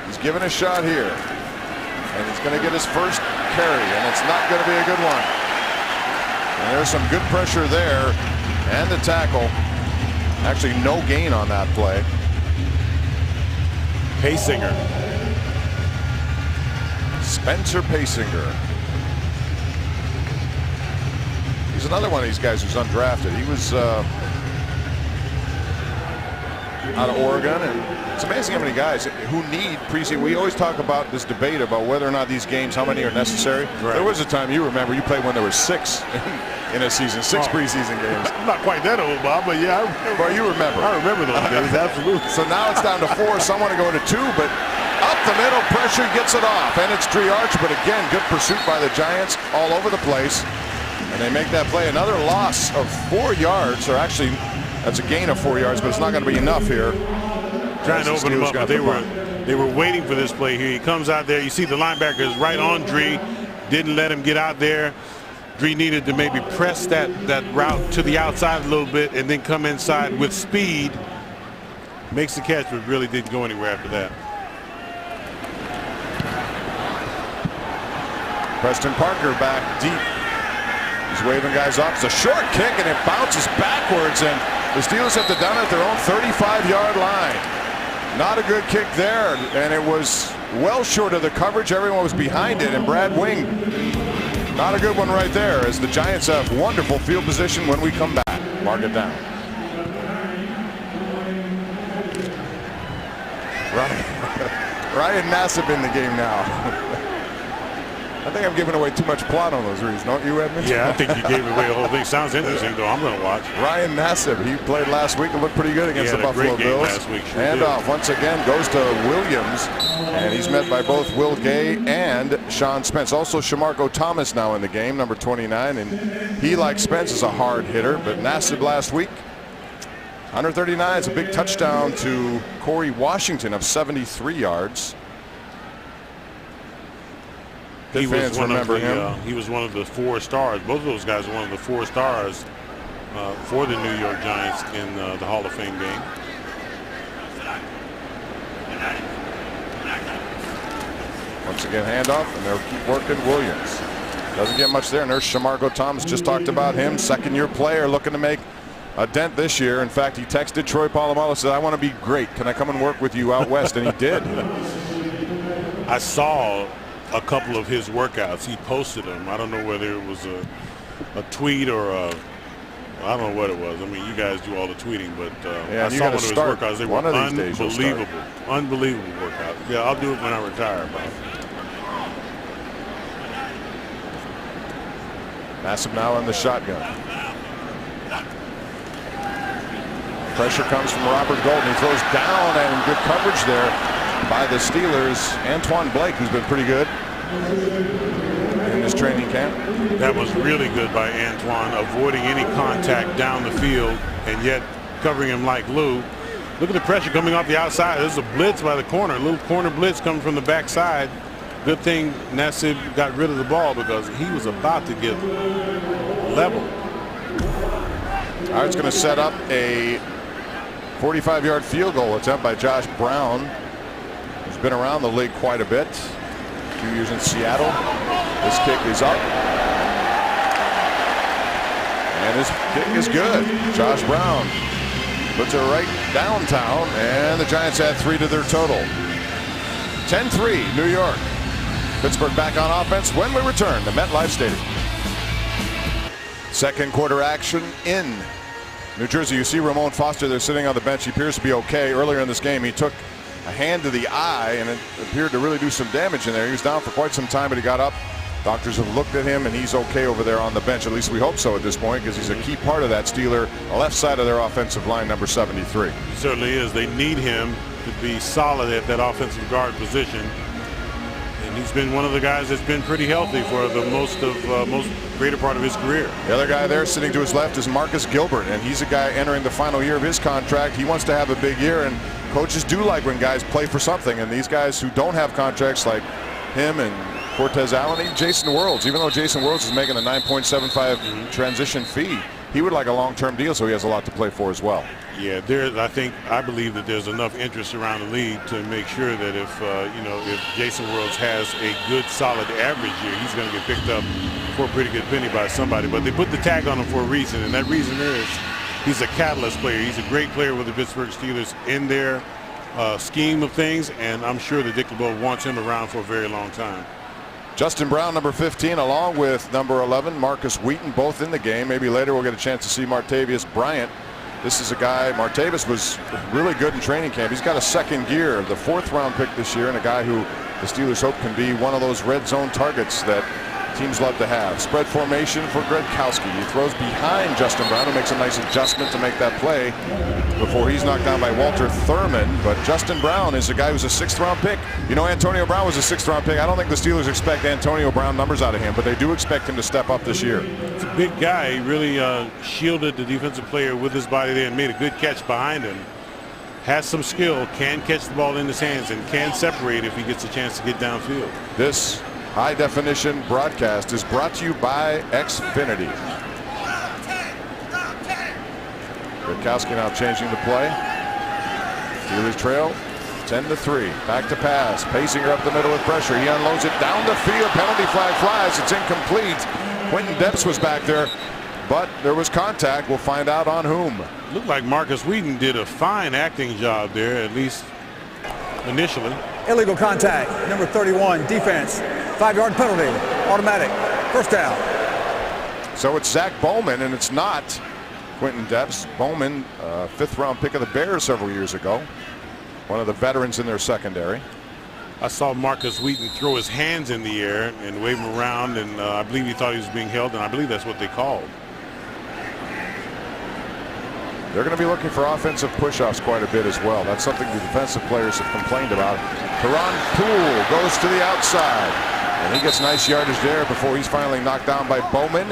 he's given a shot here. And he's going to get his first carry, and it's not going to be a good one. And there's some good pressure there, and the tackle. Actually, no gain on that play. Paysinger. Spencer Paysinger. He's another one of these guys who's undrafted. He was out of Oregon, and it's amazing how many guys who need preseason. We always talk about this debate about whether or not these games, how many are necessary. Right. There was a time, you remember, you played when there were 6 in a season, 6 preseason games. I'm not quite that old, Bob, but yeah, I remember. Well, you remember. I remember those days, absolutely. So now it's down to 4. Some want to go to 2, but up the middle, pressure gets it off, and it's Driarch, but again, good pursuit by the Giants all over the place, and they make that play. Another loss of 4 yards, or actually, that's a gain of 4 yards, but it's not going to be enough here. Trying to open him up, but they were waiting for this play here. He comes out there. You see the linebacker is right on Dree. Didn't let him get out there. Dree needed to maybe press that route to the outside a little bit and then come inside with speed. Makes the catch, but really didn't go anywhere after that. Preston Parker back deep. He's waving guys off. It's a short kick, and it bounces backwards, and the Steelers have to down at their own 35-yard line. Not a good kick there, and it was well short of the coverage. Everyone was behind it, and Brad Wing, not a good one right there, as the Giants have wonderful field position when we come back. Mark it down. Ryan Nassib in the game now. I think I'm giving away too much plot on those reads, don't you, Edmonds? Yeah, I think you gave away the whole thing. Sounds interesting, though. I'm going to watch. Ryan Nassib, he played last week and looked pretty good against the Buffalo Bills. Last week, sure Handoff once again goes to Williams, and he's met by both Will Gay and Sean Spence. Also, Shamarko Thomas now in the game, number 29, and he, like Spence, is a hard hitter. But Nassib last week, 139 is a big touchdown to Corey Washington of 73 yards. He was one of the, he was one of the 4 stars. Both of those guys are one of the 4 stars for the New York Giants in the Hall of Fame game. Once again, handoff, and they'll keep working Williams. Doesn't get much there. And there's Shamarko Thomas. Just talked about him. Second-year player looking to make a dent this year. In fact, he texted Troy Polamalu, said, "I want to be great. Can I come and work with you out west?" And he did. I saw a couple of his workouts. He posted them. I don't know whether it was a tweet or I don't know what it was. I mean, you guys do all the tweeting, but yeah, I saw one of his workouts. They were unbelievable, unbelievable workouts. Yeah, I'll do it when I retire, Bob. Nassib now in the shotgun. Pressure comes from Robert Golden. He throws down, and good coverage there by the Steelers. Antoine Blake, who's been pretty good in this training camp. That was really good by Antoine, avoiding any contact down the field and yet covering him like glue. Look at the pressure coming off the outside. There's a blitz by the corner, a little corner blitz coming from the backside. Good thing Nassib got rid of the ball because he was about to get leveled. All right, it's going to set up a 45-yard field goal attempt by Josh Brown, who's been around the league quite a bit. 2 years in Seattle. This kick is up. And this kick is good. Josh Brown puts it right downtown, and the Giants add 3 to their total. 10-3, New York. Pittsburgh back on offense when we return to MetLife Stadium. Second quarter action in New Jersey. You see Ramon Foster there sitting on the bench. He appears to be okay. Earlier in this game, he took a hand to the eye, and it appeared to really do some damage in there. He was down for quite some time, but he got up. Doctors have looked at him, and he's okay over there on the bench. At least we hope so at this point, because he's a key part of that Steeler, the left side of their offensive line, number 73. He certainly is. They need him to be solid at that offensive guard position. And he's been one of the guys that's been pretty healthy for the most greater part of his career. The other guy there sitting to his left is Marcus Gilbert, and he's a guy entering the final year of his contract. He wants to have a big year, and coaches do like when guys play for something. And these guys who don't have contracts like him and Cortez Allen, even Jason Worlds, even though Jason Worlds is making a 9.75 transition fee, he would like a long-term deal, so he has a lot to play for as well. Yeah, I believe that there's enough interest around the league to make sure that if Jason Worlds has a good, solid average year, he's going to get picked up for a pretty good penny by somebody. But they put the tag on him for a reason, and that reason is he's a catalyst player. He's a great player with the Pittsburgh Steelers in their scheme of things, and I'm sure that Dick LeBeau wants him around for a very long time. Justin Brown, number 15, along with number 11, Marcus Wheaton, both in the game. Maybe later we'll get a chance to see Martavius Bryant. This is a guy, Martavis was really good in training camp. He's got a second gear, the 4th round pick this year, and a guy who the Steelers hope can be one of those red zone targets that teams love to have. Spread formation for Gradkowski. He throws behind Justin Brown, who makes a nice adjustment to make that play before he's knocked down by Walter Thurman. But Justin Brown is a guy who's a 6th round pick. You know, Antonio Brown was a 6th round pick. I don't think the Steelers expect Antonio Brown numbers out of him, but they do expect him to step up this year. It's a big guy. He really shielded the defensive player with his body there and made a good catch behind him. Has some skill, can catch the ball in his hands, and can separate if he gets a chance to get downfield. This high-definition broadcast is brought to you by Xfinity. Gradkowski now changing the play. Steelers trail 10-3. Back to pass. Pacing her up the middle with pressure. He unloads it down the field. Penalty flag flies. It's incomplete. Quentin Depps was back there, but there was contact. We'll find out on whom. Looked like Marcus Wheaton did a fine acting job there, at least initially. Illegal contact, number 31, defense. 5-yard penalty, automatic, first down. So it's Zach Bowman, and it's not Quentin Depps. Bowman, 5th round pick of the Bears several years ago. One of the veterans in their secondary. I saw Marcus Wheaton throw his hands in the air and wave them around, and I believe he thought he was being held, and I believe that's what they called. They're going to be looking for offensive push-offs quite a bit as well. That's something the defensive players have complained about. Teron Poole goes to the outside. And he gets nice yardage there before he's finally knocked down by Bowman.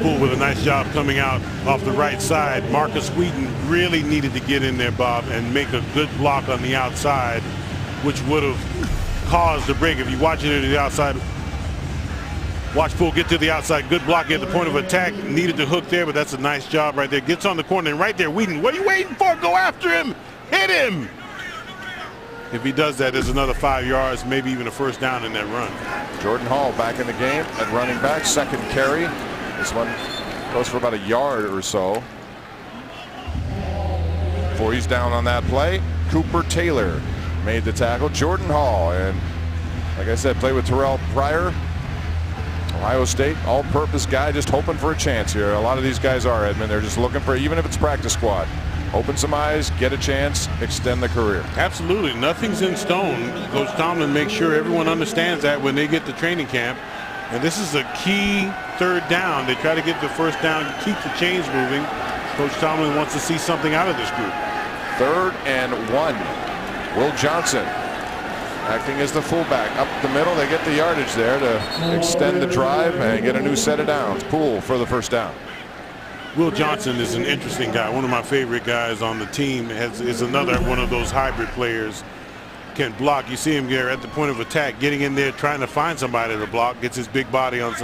Poole with a nice job coming out off the right side. Marcus Wheaton really needed to get in there, Bob, and make a good block on the outside, which would have caused the break. If you watch it to the outside, watch Poole get to the outside. Good block at the point of attack. Needed to hook there, but that's a nice job right there. Gets on the corner, and right there, Wheaton, what are you waiting for? Go after him. Hit him. If he does that, there's another 5 yards, maybe even a first down in that run. Jordan Hall back in the game at running back, second carry. This one goes for about a yard or so before he's down on that play. Cooper Taylor made the tackle. Jordan Hall, and like I said, played with Terrell Pryor, Ohio State, all-purpose guy, just hoping for a chance here. A lot of these guys are, Edmund. They're just looking for, even if it's practice squad, open some eyes, get a chance, extend the career. Absolutely. Nothing's in stone. Coach Tomlin makes sure everyone understands that when they get to training camp. And this is a key 3rd down. They try to get the first down, keep the chains moving. Coach Tomlin wants to see something out of this group. 3rd and 1. Will Johnson acting as the fullback. Up the middle, they get the yardage there to extend the drive and get a new set of downs. Poole for the first down. Will Johnson is an interesting guy. One of my favorite guys on the team. Is another one of those hybrid players. can block. You see him there at the point of attack, getting in there, trying to find somebody to block, gets his big body on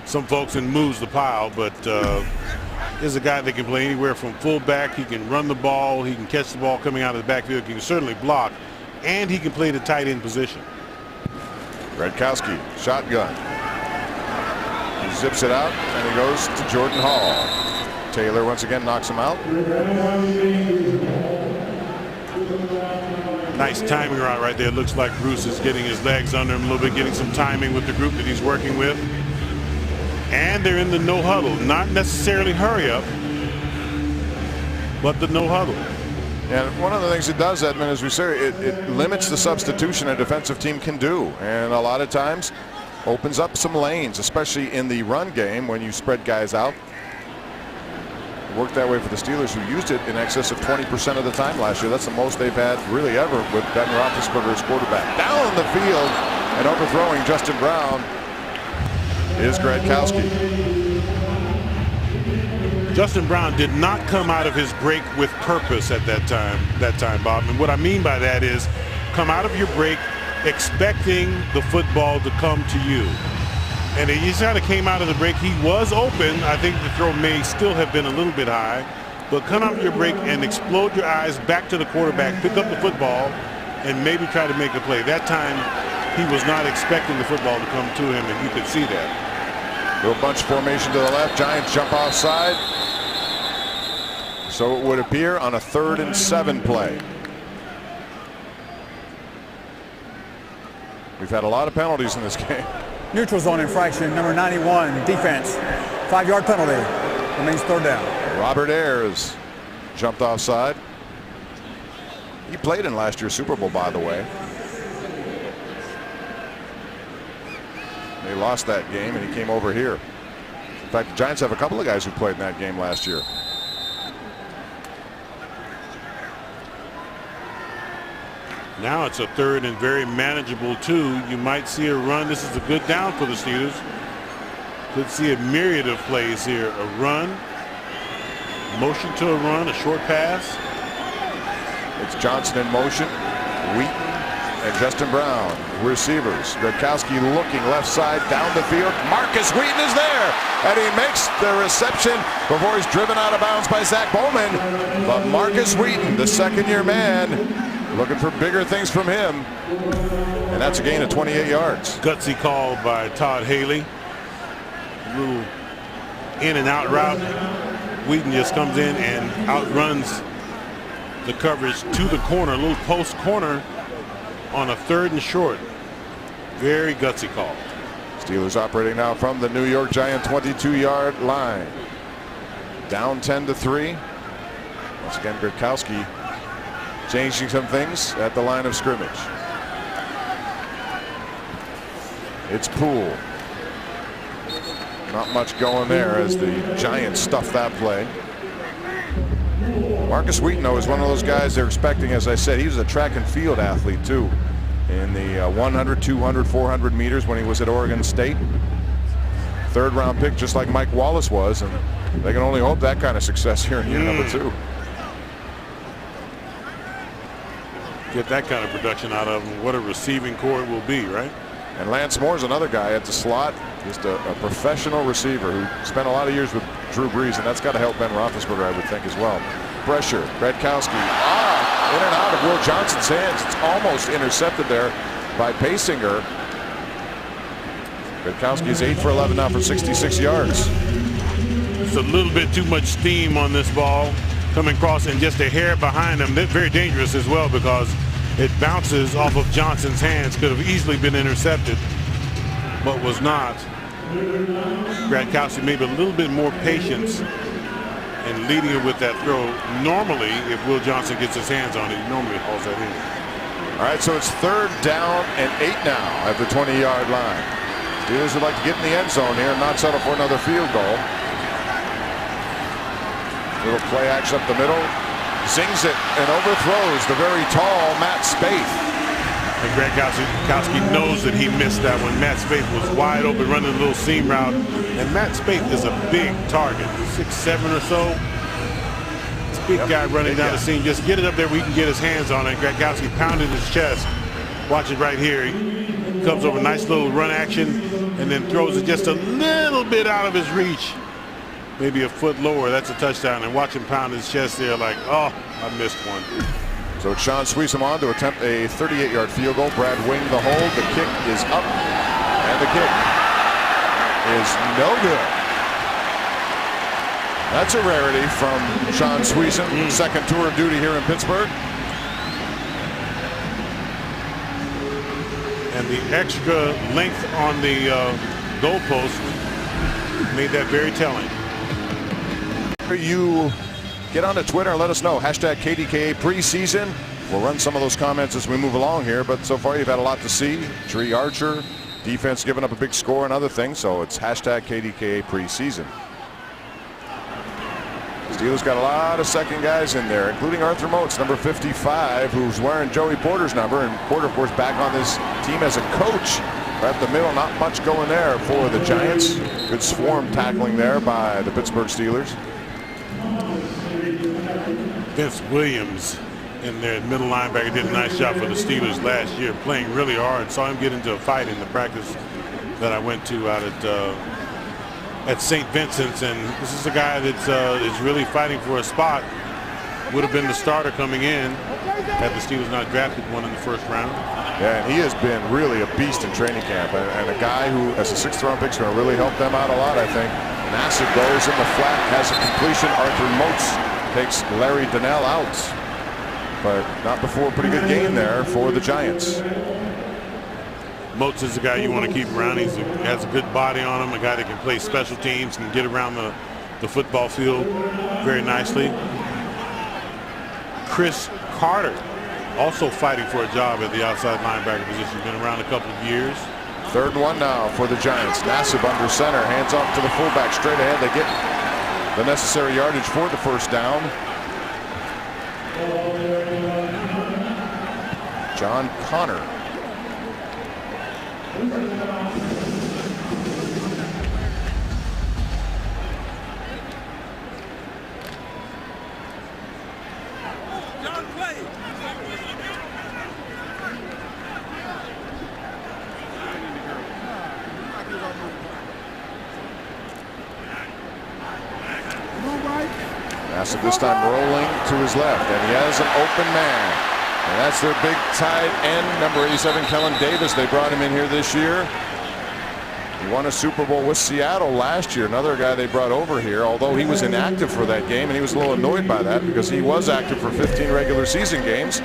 some folks and moves the pile. But is a guy that can play anywhere from fullback. He can run the ball. He can catch the ball coming out of the backfield. He can certainly block, and he can play the tight end position. Gradkowski, shotgun. He zips it out, and he goes to Jordan Hall. Taylor once again knocks him out. Nice timing route right there. Looks like Bruce is getting his legs under him a little bit, getting some timing with the group that he's working with. And they're in the no huddle. Not necessarily hurry up, but the no huddle. And one of the things it does, Edmund, as we say, it limits the substitution a defensive team can do. And a lot of times opens up some lanes, especially in the run game when you spread guys out. It worked that way for the Steelers, who used it in excess of 20% of the time last year. That's the most they've had really ever with Ben Roethlisberger as quarterback. Down the field and overthrowing Justin Brown is Gradkowski. Justin Brown did not come out of his break with purpose at that time, Bob. And what I mean by that is come out of your break expecting the football to come to you. And he just kind of came out of the break. He was open. I think the throw may still have been a little bit high. But come out of your break and explode your eyes back to the quarterback, pick up the football, and maybe try to make a play. That time he was not expecting the football to come to him, and you could see that. Little bunch formation to the left. Giants jump offside. So it would appear on a 3rd and 7 play. We've had a lot of penalties in this game. Neutral zone infraction, number 91, defense. 5-yard penalty. Remains 3rd down. Robert Ayers jumped offside. He played in last year's Super Bowl, by the way. They lost that game, and he came over here. In fact, the Giants have a couple of guys who played in that game last year. Now it's a 3rd and very manageable 2. You might see a run. This is a good down for the Steelers. Could see a myriad of plays here. A run, motion to a run, a short pass. It's Johnson in motion, Wheaton and Justin Brown, receivers. Gradkowski looking left side down the field. Marcus Wheaton is there, and he makes the reception before he's driven out of bounds by Zach Bowman. But Marcus Wheaton, the 2nd-year man, looking for bigger things from him, and that's a gain of 28 yards. Gutsy call by Todd Haley. A little in and out route. Wheaton just comes in and outruns the coverage to the corner, a little post corner on a 3rd and short. Very gutsy call. Steelers operating now from the New York Giant 22-yard line. Down 10-3. Once again, Gradkowski changing some things at the line of scrimmage. It's Poole. Not much going there as the Giants stuff that play. Marcus Wheaton, though, is one of those guys they're expecting. As I said, he was a track and field athlete too in the 100, 200, 400 meters when he was at Oregon State. 3rd round pick, just like Mike Wallace was, and they can only hope that kind of success here in year number 2. Get that kind of production out of him. What a receiving core it will be, right? And Lance Moore's another guy at the slot, just a professional receiver who spent a lot of years with Drew Brees, and that's got to help Ben Roethlisberger, I would think, as well. Pressure, Gradkowski, in and out of Will Johnson's hands. It's almost intercepted there by Pasinger. Gradkowski is 8 for 11 now for 66 yards. It's a little bit too much steam on this ball coming across, and just a hair behind him. That's very dangerous as well because it bounces off of Johnson's hands. Could have easily been intercepted, but was not. Gradkowski maybe a little bit more patience and leading it with that throw. Normally, if Will Johnson gets his hands on it, he normally hauls that in. All right, so it's 3rd down and 8 now at the 20-yard line. Steelers would like to get in the end zone here and not settle for another field goal. Little play action up the middle. Zings it and overthrows the very tall Matt Spaeth. And Gradkowski knows that he missed that one. Matt Spaeth was wide open running a little seam route. And Matt Spaeth is a big target, 6'7" or so. It's Big guy running down the seam. Just get it up there where he can get his hands on it. Gradkowski pounded his chest. Watch it right here. He comes over, nice little run action, and then throws it just a little bit out of his reach. Maybe a foot lower. That's a touchdown. And watch him pound his chest there like, oh, I missed one. So it's Sean Sweesamon to attempt a 38-yard field goal. Brad Wing the hold. The kick is up, and the kick is no good. That's a rarity from Sean Sweesom. Second tour of duty here in Pittsburgh. And the extra length on the goalpost made that very telling. You get onto Twitter and let us know. Hashtag KDKA preseason. We'll run some of those comments as we move along here, but so far you've had a lot to see. Tree Archer, defense giving up a big score and other things, so it's hashtag KDKA preseason. Steelers got a lot of second guys in there, including Arthur Moats, number 55, who's wearing Joey Porter's number. And Porter, of course, back on this team as a coach. Right up the middle, not much going there for the Giants. Good swarm tackling there by the Pittsburgh Steelers. Vince Williams in there, middle linebacker, did a nice job for the Steelers last year, playing really hard. Saw him get into a fight in the practice that I went to out at St. Vincent's, and this is a guy that's is really fighting for a spot. Would have been the starter coming in had the Steelers not drafted one in the first round. Yeah, and he has been really a beast in training camp, and a guy who, as a 6th round pick, is going to really help them out a lot, I think. Nassib goes in the flat, has a completion. Arthur Moats takes Larry Donnell out, but not before a pretty good game there for the Giants. Moats is the guy you want to keep around. He has a good body on him, a guy that can play special teams, can get around the football field very nicely. Chris Carter, also fighting for a job at the outside linebacker position, been around a couple of years. 3rd and 1 now for the Giants. Nassib under center, hands off to the fullback, straight ahead. They get the necessary yardage for the first down. John Connor. Nassib this time rolling to his left, and he has an open man. And that's their big tight end, number 87, Kellen Davis. They brought him in here this year. He won a Super Bowl with Seattle last year. Another guy they brought over here, although he was inactive for that game, and he was a little annoyed by that because he was active for 15 regular season games.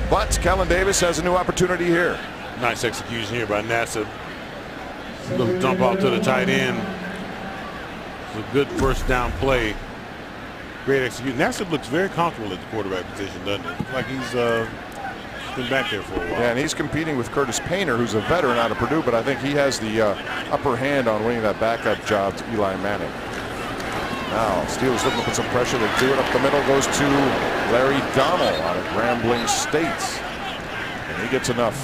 But Kellen Davis has a new opportunity here. Nice execution here by Nassib. A little dump off to the tight end. It's a good first down play. Great execution. Nassib looks very comfortable at the quarterback position, doesn't it? Like he's been back there for a while. Yeah, and he's competing with Curtis Painter, who's a veteran out of Purdue, but I think he has the upper hand on winning that backup job to Eli Manning. Now, Steelers looking to put some pressure. They do it up the middle, goes to Larry Donnell out of Grambling State. And he gets enough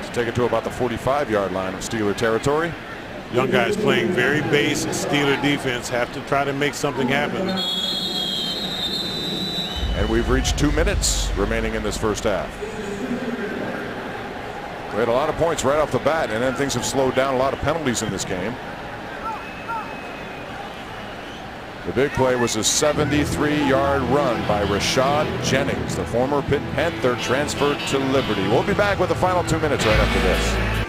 to take it to about the 45-yard line of Steeler territory. Young guys playing very base Steeler defense have to try to make something happen. And we've reached 2 minutes remaining in this first half. We had a lot of points right off the bat, and then things have slowed down. A lot of penalties in this game. The big play was a 73-yard run by Rashad Jennings, the former Pitt Panther transferred to Liberty. We'll be back with the final 2 minutes right after this.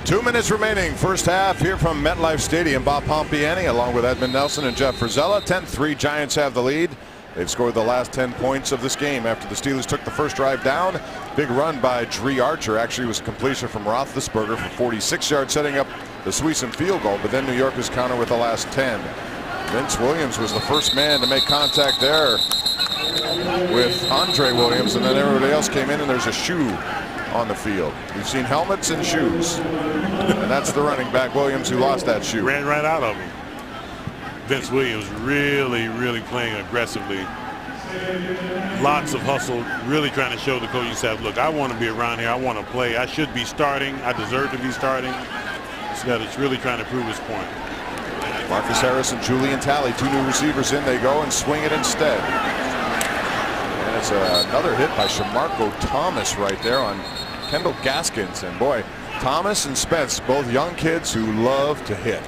2 minutes remaining, first half here from MetLife Stadium. Bob Pompiani along with Edmund Nelson and Jeff Frizella. 10-3, Giants have the lead. They've scored the last 10 points of this game after the Steelers took the first drive down. Big run by Tree Archer. Actually was a completion from Roethlisberger for 46 yards, setting up the Sweesom field goal, but then New York is countered with the last 10. Vince Williams was the first man to make contact there with Andre Williams, and then everybody else came in, and there's a shoe on the field. We've seen helmets and shoes, and that's the running back Williams who lost that shoe. Ran right out of him. Vince Williams really playing aggressively. Lots of hustle, really trying to show the coaching staff, look, I want to be around here. I want to play. I should be starting. I deserve to be starting. This guy is really trying to prove his point. Marcus Harris and Julian Talley, 2 new receivers in. They go and swing it instead. And it's another hit by Shamarko Thomas right there on Kendall Gaskins. And boy, Thomas and Spence, both young kids who love to hit.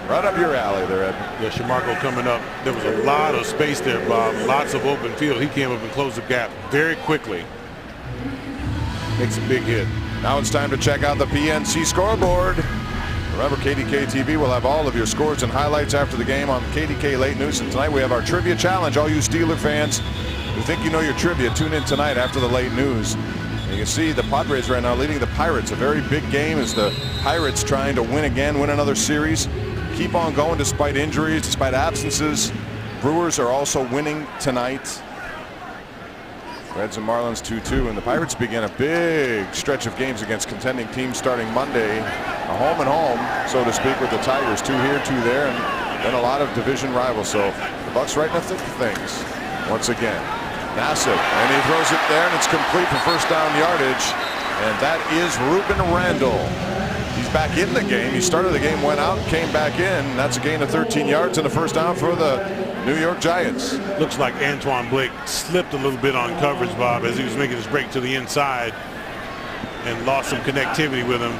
Right up your alley there, Ed. Yeah, Shamarko coming up. There was a lot of space there, Bob. Lots of open field. He came up and closed the gap very quickly. Makes a big hit. Now it's time to check out the PNC scoreboard. Remember, KDK TV will have all of your scores and highlights after the game on KDK Late News. And tonight we have our trivia challenge. All you Steeler fans who think you know your trivia, tune in tonight after the late news. And you can see the Padres right now leading the Pirates. A very big game as the Pirates trying to win again, win another series. Keep on going despite injuries, despite absences. Brewers are also winning tonight. Reds and Marlins 2-2, and the Pirates begin a big stretch of games against contending teams starting Monday. A home and home, so to speak, with the Tigers. 2 here, 2 there, and then a lot of division rivals. So the Bucks right in the thick of things once again. Nassib, and he throws it there, and it's complete for first down yardage. And that is Ruben Randall. He's back in the game. He started the game, went out, came back in. That's a gain of 13 yards and a first down for the New York Giants. Looks like Antoine Blake slipped a little bit on coverage, Bob, as he was making his break to the inside and lost some connectivity with him.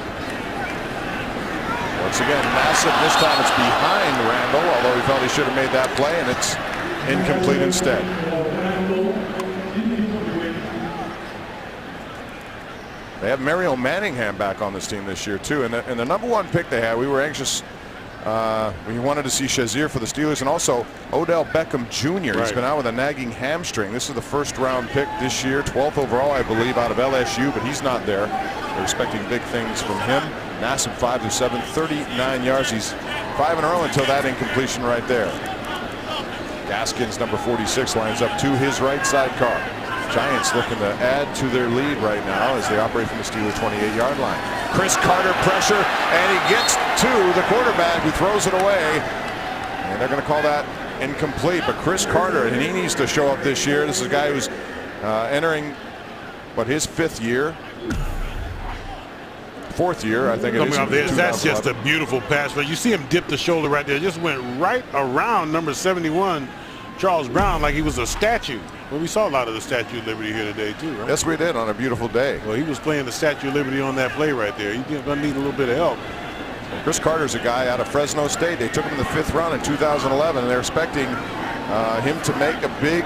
Once again, Nassib. This time it's behind Randall, although he felt he should have made that play, and it's incomplete instead. They have Mario Manningham back on this team this year too, and the number 1 pick they had, we were anxious. We wanted to see Shazier for the Steelers, and also Odell Beckham Jr. He's been out with a nagging hamstring. This is the first-round pick this year, 12th overall, I believe, out of LSU, but he's not there. They're expecting big things from him. Nassib 5-7, 39 yards. He's 5-0 until that incompletion right there. Gaskins, number 46, lines up to his right sidecar. Giants looking to add to their lead right now as they operate from the Steelers' 28-yard line. Chris Carter pressure, and he gets to the quarterback who throws it away. And they're going to call that incomplete. But Chris Carter, and he needs to show up this year. This is a guy who's entering, his 5th year. 4th year, I think it is. Coming up there, that's just a beautiful pass. But you see him dip the shoulder right there. Just went right around number 71, Charles Brown, like he was a statue. Well, we saw a lot of the Statue of Liberty here today, too, right? Yes, we did, on a beautiful day. Well, he was playing the Statue of Liberty on that play right there. He's going to need a little bit of help. Well, Chris Carter's a guy out of Fresno State. They took him in the 5th round in 2011, and they're expecting him to make a big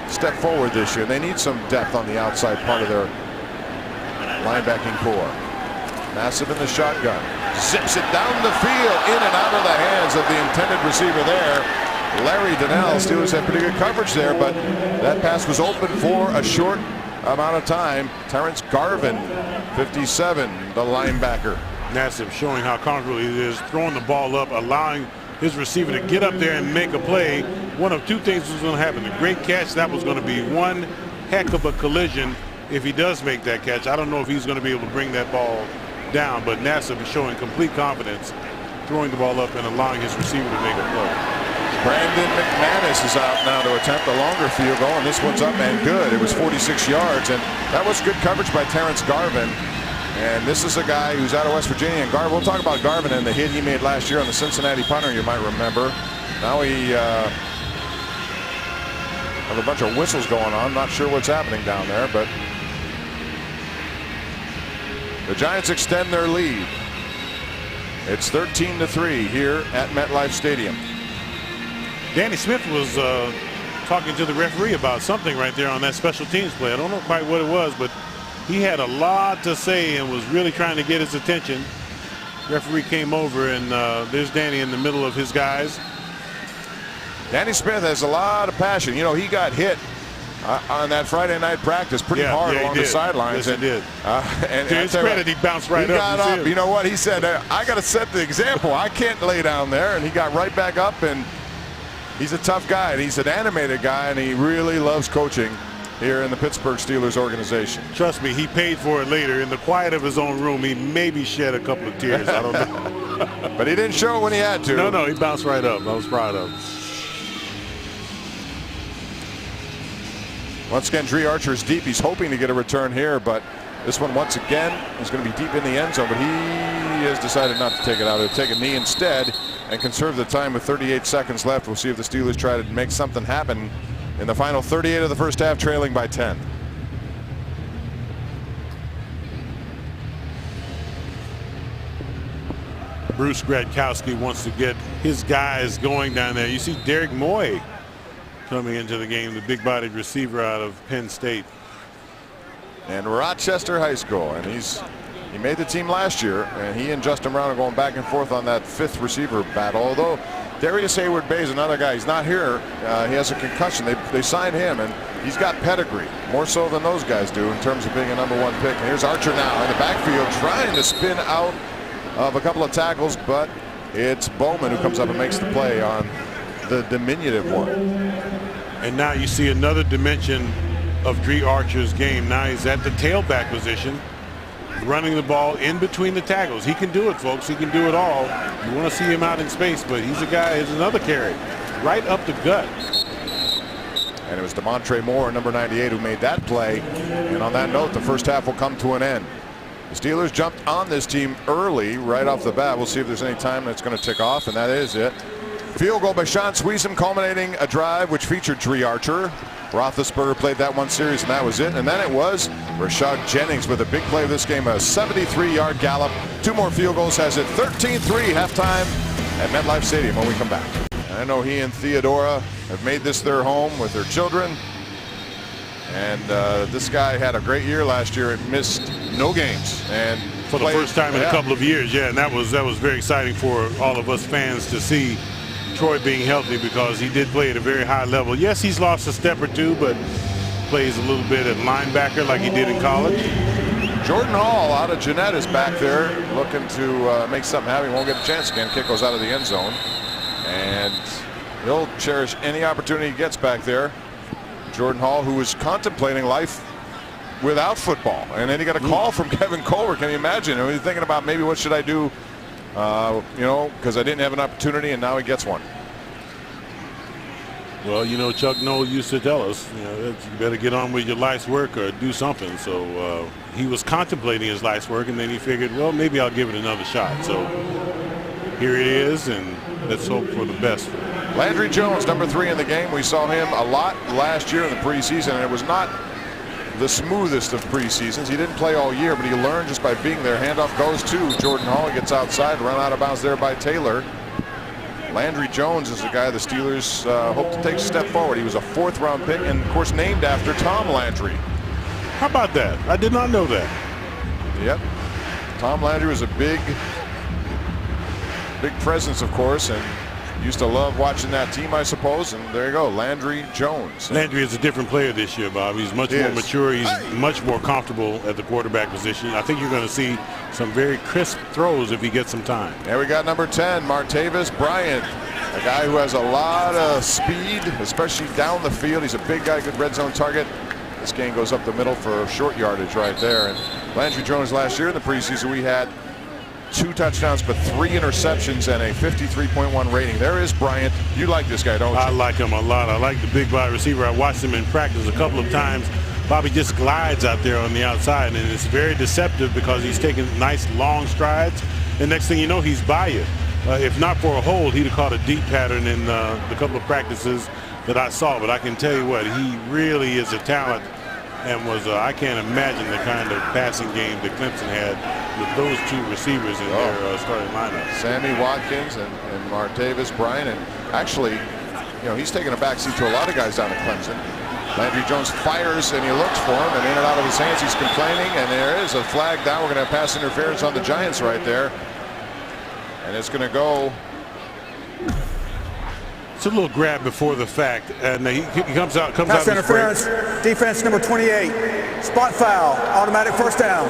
step forward this year. They need some depth on the outside part of their linebacking core. Nassib in the shotgun. Zips it down the field, in and out of the hands of the intended receiver there. Larry Donnell. Steelers had pretty good coverage there, but that pass was open for a short amount of time. Terrence Garvin, 57, the linebacker. Nassib showing how comfortable he is, throwing the ball up, allowing his receiver to get up there and make a play. One of 2 things was going to happen. A great catch, that was going to be one heck of a collision if he does make that catch. I don't know if he's going to be able to bring that ball down, but Nassib is showing complete confidence, throwing the ball up and allowing his receiver to make a play. Brandon McManus is out now to attempt a longer field goal, and this one's up and good. It was 46 yards, and that was good coverage by Terrence Garvin. And this is a guy who's out of West Virginia. And Garvin, we'll talk about Garvin and the hit he made last year on the Cincinnati punter, you might remember. Now he have a bunch of whistles going on. Not sure what's happening down there, but the Giants extend their lead. It's 13-3 here at MetLife Stadium. Danny Smith was talking to the referee about something right there on that special teams play. I don't know quite what it was, but he had a lot to say and was really trying to get his attention. Referee came over, and there's Danny in the middle of his guys. Danny Smith has a lot of passion. You know, he got hit on that Friday night practice pretty hard along the sidelines. Yes, he did. And to his credit, he bounced right up. He got up. You know what? He said, I got to set the example. I can't lay down there. And he got right back up, and he's a tough guy, and he's an animated guy, and he really loves coaching here in the Pittsburgh Steelers organization. Trust me, he paid for it later. In the quiet of his own room, he maybe shed a couple of tears. I don't know. But he didn't show it when he had to. No, he bounced right up. I was proud of him. Once again, Dre Archer's deep. He's hoping to get a return here, but this one once again is going to be deep in the end zone, but he has decided not to take it out. He'll take a knee instead. and conserve the time with 38 seconds left. We'll see if the Steelers try to make something happen in the final 38 of the first half, trailing by 10. Bruce Gradkowski wants to get his guys going down there. You see Derek Moy coming into the game, the big-bodied receiver out of Penn State. And Rochester High School, and he made the team last year, and he and Justin Brown are going back and forth on that 5th receiver battle. Although Darius Hayward-Bay is another guy. He's not here. He has a concussion. They signed him, and he's got pedigree, more so than those guys do in terms of being a #1 pick. And here's Archer now in the backfield trying to spin out of a couple of tackles, but it's Bowman who comes up and makes the play on the diminutive one. And now you see another dimension of Dree Archer's game. Now he's at the tailback position, running the ball in between the tackles. He can do it, folks. He can do it all. You want to see him out in space, but he's a guy, he's another carry right up the gut. And it was Demontre Moore, number 98, who made that play. And on that note, the first half will come to an end. The Steelers jumped on this team early right off the bat. We'll see if there's any time that's going to tick off, and that is it. Field goal by Sean Sweezum, culminating a drive which featured Dree Archer. Roethlisberger played that one series, and that was it. And then it was Rashad Jennings with a big play of this game, a 73-yard gallop. 2 more field goals, has it 13-3 halftime at MetLife Stadium when we come back. And I know he and Theodora have made this their home with their children. And this guy had a great year last year. It missed no games, and for the first time in a couple of years, yeah. And that was very exciting for all of us fans to see Troy being healthy, because he did play at a very high level. Yes, he's lost a step or two, but plays a little bit at linebacker like he did in college. Jordan Hall out of Jeanette is back there looking to make something happen. He won't get a chance again. Kick goes out of the end zone, and he'll cherish any opportunity he gets back there. Jordan Hall, who was contemplating life without football, and then he got a call from Kevin Colbert. Can you imagine? He was thinking about maybe what should I do, because I didn't have an opportunity, and now he gets one. Well, Chuck Noll used to tell us, you better get on with your life's work or do something. So he was contemplating his life's work, and then he figured, well, maybe I'll give it another shot. So here it is, and let's hope for the best. Landry Jones, number 3 in the game. We saw him a lot last year in the preseason, and it was not the smoothest of preseasons. He didn't play all year, but he learned just by being there. Handoff goes to Jordan Hall. He gets outside, run out of bounds there by Taylor. Landry Jones is the guy the Steelers hope to take a step forward. He was a 4th-round pick, and of course named after Tom Landry. How about that? I did not know that. Yep. Tom Landry was a big presence, of course, and used to love watching that team, I suppose. And there you go, Landry Jones. Landry is a different player this year, Bob. He's much more mature. He's much more comfortable at the quarterback position. I think you're going to see some very crisp throws if he gets some time. And we got number 10, Martavis Bryant, a guy who has a lot of speed, especially down the field. He's a big guy, good red zone target. This game goes up the middle for short yardage right there. And Landry Jones last year in the preseason, we had 2 touchdowns, but 3 interceptions and a 53.1 rating. There is Bryant. You like this guy, don't you? I like him a lot. I like the big wide receiver. I watched him in practice a couple of times. Bobby just glides out there on the outside, and it's very deceptive because he's taking nice long strides. And next thing you know, he's by you. If not for a hold, he'd have caught a deep pattern in the couple of practices that I saw. But I can tell you what, he really is a talent, and was I can't imagine the kind of passing game that Clemson had with those 2 receivers in their starting lineup. Sammy Watkins and Martavis Bryant, and actually, he's taking a backseat to a lot of guys down at Clemson. Landry Jones fires, and he looks for him, and in and out of his hands, he's complaining, and there is a flag down. We're going to have pass interference on the Giants right there, and it's going to go. It's a little grab before the fact, and he comes out. Pass interference. Defense number 28. Spot foul. Automatic first down.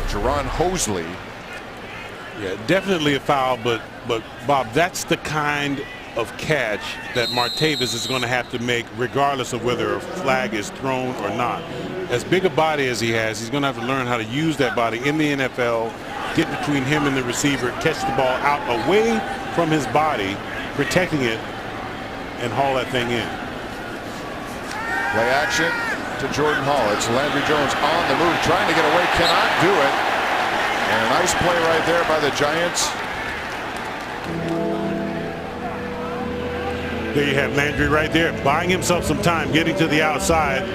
Jerron Hosley. Yeah, definitely a foul, but Bob, that's the kind of catch that Martavis is going to have to make, regardless of whether a flag is thrown or not. As big a body as he has, he's going to have to learn how to use that body in the NFL, get between him and the receiver, catch the ball out away from his body, protecting it, and haul that thing in. Play action to Jordan Hall. It's Landry Jones on the move, trying to get away, cannot do it. And a nice play right there by the Giants. There you have Landry right there, buying himself some time, getting to the outside.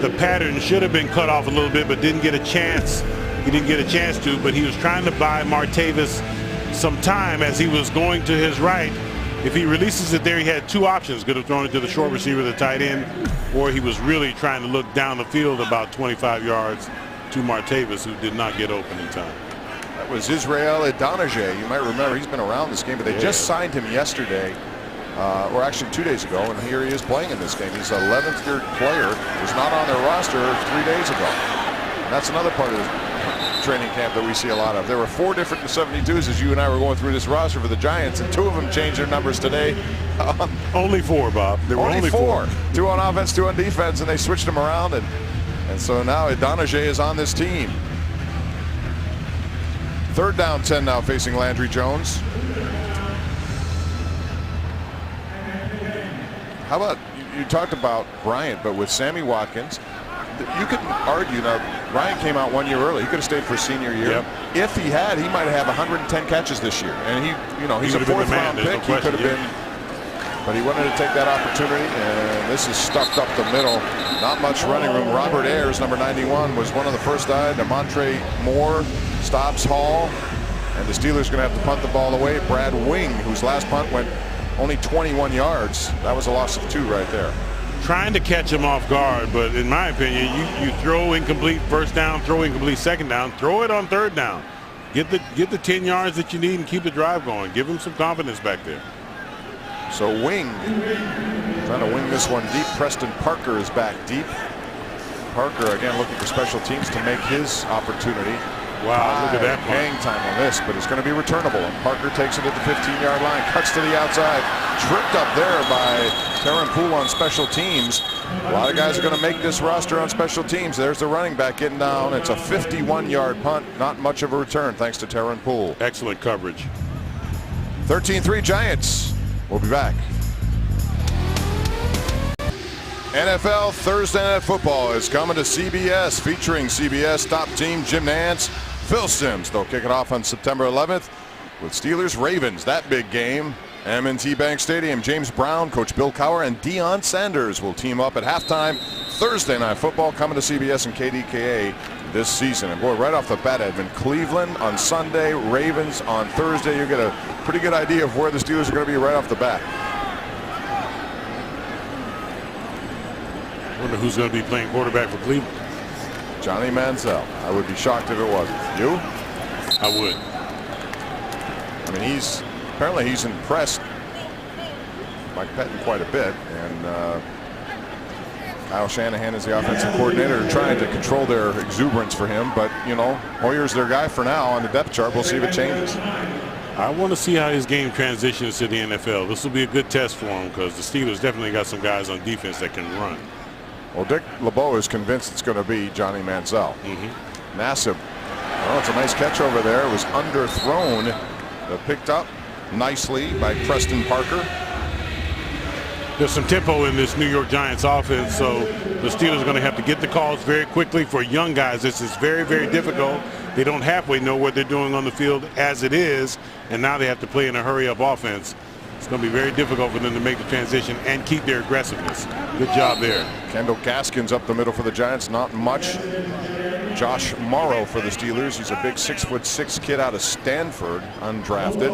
The pattern should have been cut off a little bit, but didn't get a chance. He didn't get a chance to, but he was trying to buy Martavis some time as he was going to his right. If he releases it there, he had two options. Could have thrown it to the short receiver, the tight end, or he was really trying to look down the field about 25 yards to Martavis, who did not get open in time. That was Israel Idonije. You might remember he's been around this game, but they just signed him yesterday, or actually 2 days ago, and here he is playing in this game. He's an 11th year player. Was not on their roster 3 days ago. And that's another part of the training camp that we see a lot of. There were 4 different 72s as you and I were going through this roster for the Giants, and 2 of them changed their numbers today. Only 4, Bob. There were only 4. 2 on offense, 2 on defense, and they switched them around, and so now Idonije is on this team. 3rd down 10 now facing Landry Jones. How about, you talked about Bryant, but with Sammy Watkins, you could argue now Ryan came out 1 year early. He could have stayed for senior year. Yep. If he had, he might have 110 catches this year. And he's a 4th round pick. He could have been, but he wanted to take that opportunity. And this is stuffed up the middle. Not much running room. Robert Ayers, number 91, was one of the first dive. Demontre Moore stops Hall, and the Steelers are going to have to punt the ball away. Brad Wing, whose last punt went only 21 yards. That was a loss of 2 right there. Trying to catch him off guard, but in my opinion, you throw incomplete 1st down, throw incomplete 2nd down, throw it on 3rd down. Get the 10 yards that you need and keep the drive going. Give him some confidence back there. So Wing trying to wing this one deep. Preston Parker is back deep. Parker again looking for special teams to make his opportunity. Wow, look at that punt. Hang time on this, but it's going to be returnable. And Parker takes it at the 15-yard line, cuts to the outside, tripped up there by Terran Poole on special teams. A lot of guys are going to make this roster on special teams. There's the running back getting down. It's a 51-yard punt, not much of a return thanks to Terran Poole. Excellent coverage. 13-3 Giants. We'll be back. NFL Thursday Night Football is coming to CBS, featuring CBS top team Jim Nantz, Phil Simms. They'll kick it off on September 11th with Steelers-Ravens. That big game. M&T Bank Stadium. James Brown, Coach Bill Cowher, and Deion Sanders will team up at halftime. Thursday Night Football coming to CBS and KDKA this season. And boy, right off the bat, Edmund, Cleveland on Sunday, Ravens on Thursday. You get a pretty good idea of where the Steelers are going to be right off the bat. I wonder who's going to be playing quarterback for Cleveland. Johnny Manziel. I would be shocked if it wasn't. You? I would. I mean, apparently he's impressed Mike Pettin quite a bit, and Kyle Shanahan is the offensive coordinator, trying to control their exuberance for him. But Hoyer's their guy for now on the depth chart. We'll see if it changes. I want to see how his game transitions to the NFL. This will be a good test for him because the Steelers definitely got some guys on defense that can run. Well, Dick LeBeau is convinced it's going to be Johnny Manziel. Nassib. Oh, it's a nice catch over there. It was underthrown, but picked up nicely by Preston Parker. There's some tempo in this New York Giants offense, so the Steelers are going to have to get the calls very quickly. For young guys, this is very, very difficult. They don't halfway know what they're doing on the field as it is, and now they have to play in a hurry-up offense. It's going to be very difficult for them to make the transition and keep their aggressiveness. Good job there. Kendall Gaskins up the middle for the Giants. Not much. Josh Morrow for the Steelers. He's a big 6'6" kid out of Stanford, undrafted,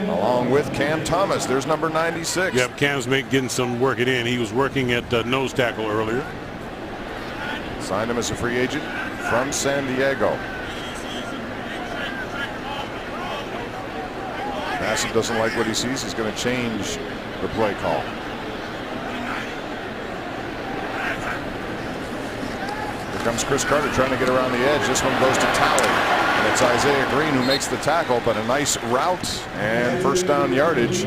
along with Cam Thomas. There's number 96. Yep, Cam's getting some work it in. He was working at nose tackle earlier. Signed him as a free agent from San Diego. Nassib doesn't like what he sees. He's going to change the play call. Here comes Chris Carter trying to get around the edge. This one goes to Talley. And it's Isaiah Green who makes the tackle, but a nice route and first down yardage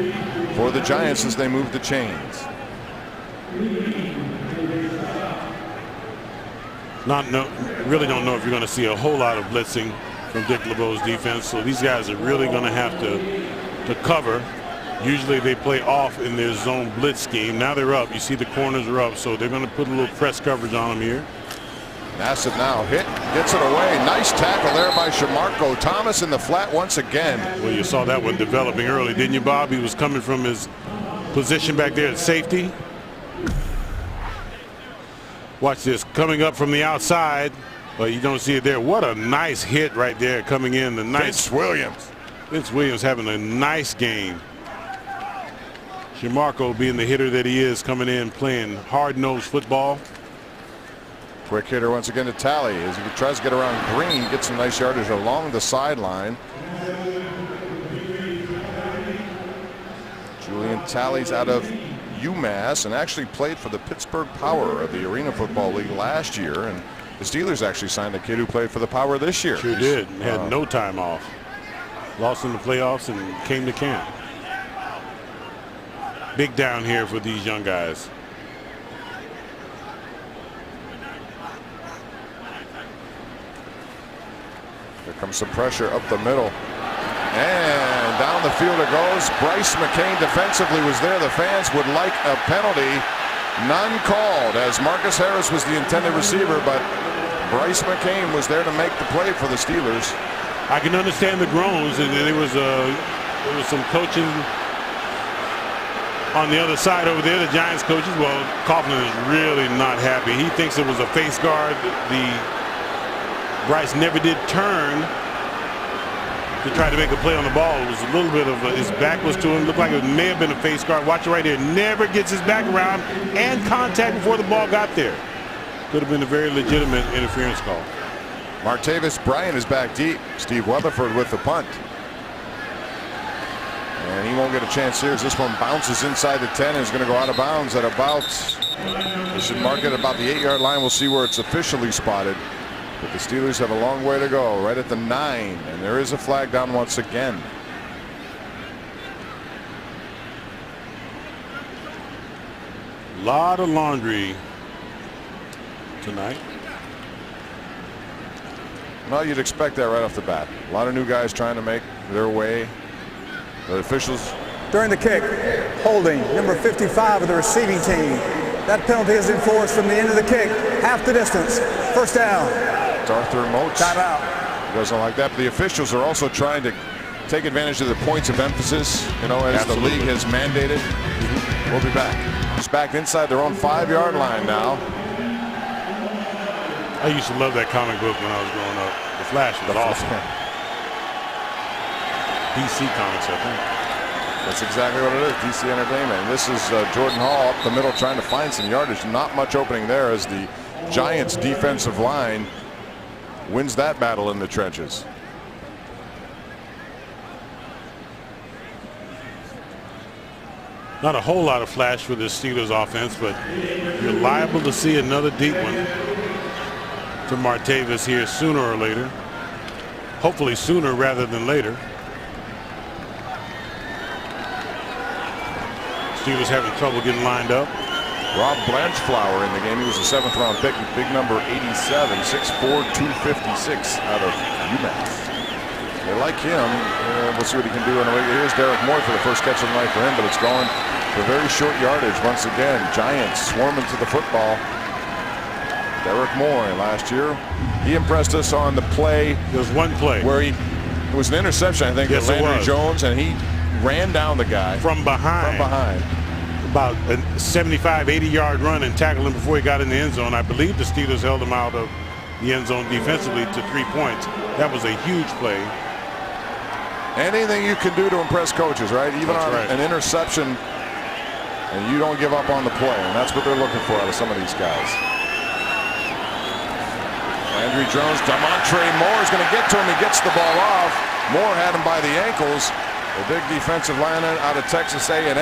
for the Giants as they move the chains. Really don't know if you're going to see a whole lot of blitzing from Dick LeBeau's defense. So these guys are really going to have to cover. Usually they play off in their zone blitz scheme. Now they're up. You see the corners are up, so they're going to put a little press coverage on them here. Nassib now gets it away. Nice tackle there by Shamarko Thomas in the flat once again. Well, you saw that one developing early, didn't you, Bob? He was coming from his position back there at safety. Watch this, coming up from the outside, but you don't see it there. What a nice hit right there coming in. The nice Vince Williams having a nice game. Shamarko being the hitter that he is, coming in playing hard-nosed football. Quick hitter once again to Talley as he tries to get around Green, gets some nice yardage along the sideline. Julian Talley's out of UMass and actually played for the Pittsburgh Power of the Arena Football League last year, and the Steelers actually signed a kid who played for the Power this year. Sure did. Had no time off. Lost in the playoffs and came to camp. Big down here for these young guys. Here comes some pressure up the middle. And down the field it goes. Bryce McCain defensively was there. The fans would like a penalty. None called, as Marcus Harris was the intended receiver, but Bryce McCain was there to make the play for the Steelers. I can understand the groans, and there was some coaching on the other side over there. The Giants coaches, well, Coughlin is really not happy. He thinks it was a face guard. Bryce never did turn to try to make a play on the ball. It was a little bit of his back was to him. Looked like it may have been a face guard. Watch it right there. Never gets his back around and contact before the ball got there. Could have been a very legitimate interference call. Martavis Bryant is back deep. Steve Weatherford with the punt. And he won't get a chance here as this one bounces inside the 10 and is going to go out of bounds at about, they should mark it about the 8-yard line. We'll see where it's officially spotted. But the Steelers have a long way to go, right at the 9, and there is a flag down once again. A lot of laundry tonight. Well, you'd expect that right off the bat. A lot of new guys trying to make their way. The officials. During the kick, holding number 55 of the receiving team. That penalty is enforced from the end of the kick, half the distance. First down. It's Arthur Moats. Timeout. Doesn't like that, but the officials are also trying to take advantage of the points of emphasis, you know, as Absolutely. the league has mandated. We'll be back. It's back inside their own 5-yard line now. I used to love that comic book when I was growing up. The Flash was awesome. DC Comics, I think. That's exactly what it is, DC Entertainment. And this is Jordan Hall up the middle trying to find some yardage. Not much opening there as the Giants defensive line wins that battle in the trenches. Not a whole lot of flash for the Steelers offense, but you're liable to see another deep one to Martavis here sooner or later. Hopefully sooner rather than later. Steelers having trouble getting lined up. Rob Blanchflower in the game. He was a 7th-round pick, big number 87, 6'4", 256 out of UMass. They like him. We'll see what he can do. Here's Derek Moore for the first catch of the night for him, but it's going for very short yardage once again. Giants swarming to the football. Derek Moore last year, he impressed us on the play. There was one play where it was an interception, I think, yes, of Landry Jones, and he ran down the guy from behind. About a 75, 80-yard run and tackled him before he got in the end zone. I believe the Steelers held him out of the end zone defensively to 3 points. That was a huge play. Anything you can do to impress coaches, right? Even on an interception, and you don't give up on the play, and that's what they're looking for out of some of these guys. Landry Jones, Damontre Moore is going to get to him. He gets the ball off. Moore had him by the ankles. The big defensive lineman out of Texas A&M.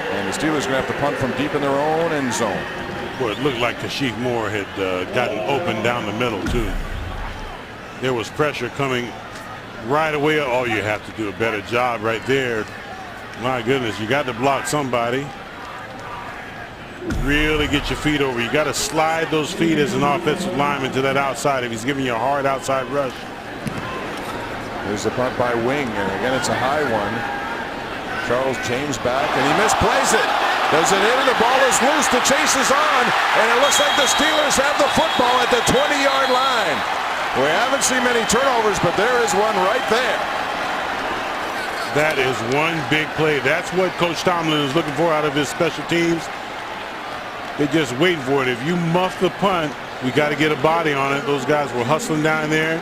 And the Steelers are going to have to punt from deep in their own end zone. Well, it looked like Kashif Moore had gotten open down the middle, too. There was pressure coming right away. Oh, you have to do a better job right there. My goodness, you got to block somebody. Really get your feet over. You got to slide those feet as an offensive lineman to that outside if he's giving you a hard outside rush. There's the punt by Wing, and again, it's a high one. Charles James back, and he misplays it. Does it in? The ball is loose. The chase is on, and it looks like the Steelers have the football at the 20-yard line. We haven't seen many turnovers, but there is one right there. That is one big play. That's what Coach Tomlin is looking for out of his special teams. They're just waiting for it. If you muff the punt, we got to get a body on it. Those guys were hustling down there.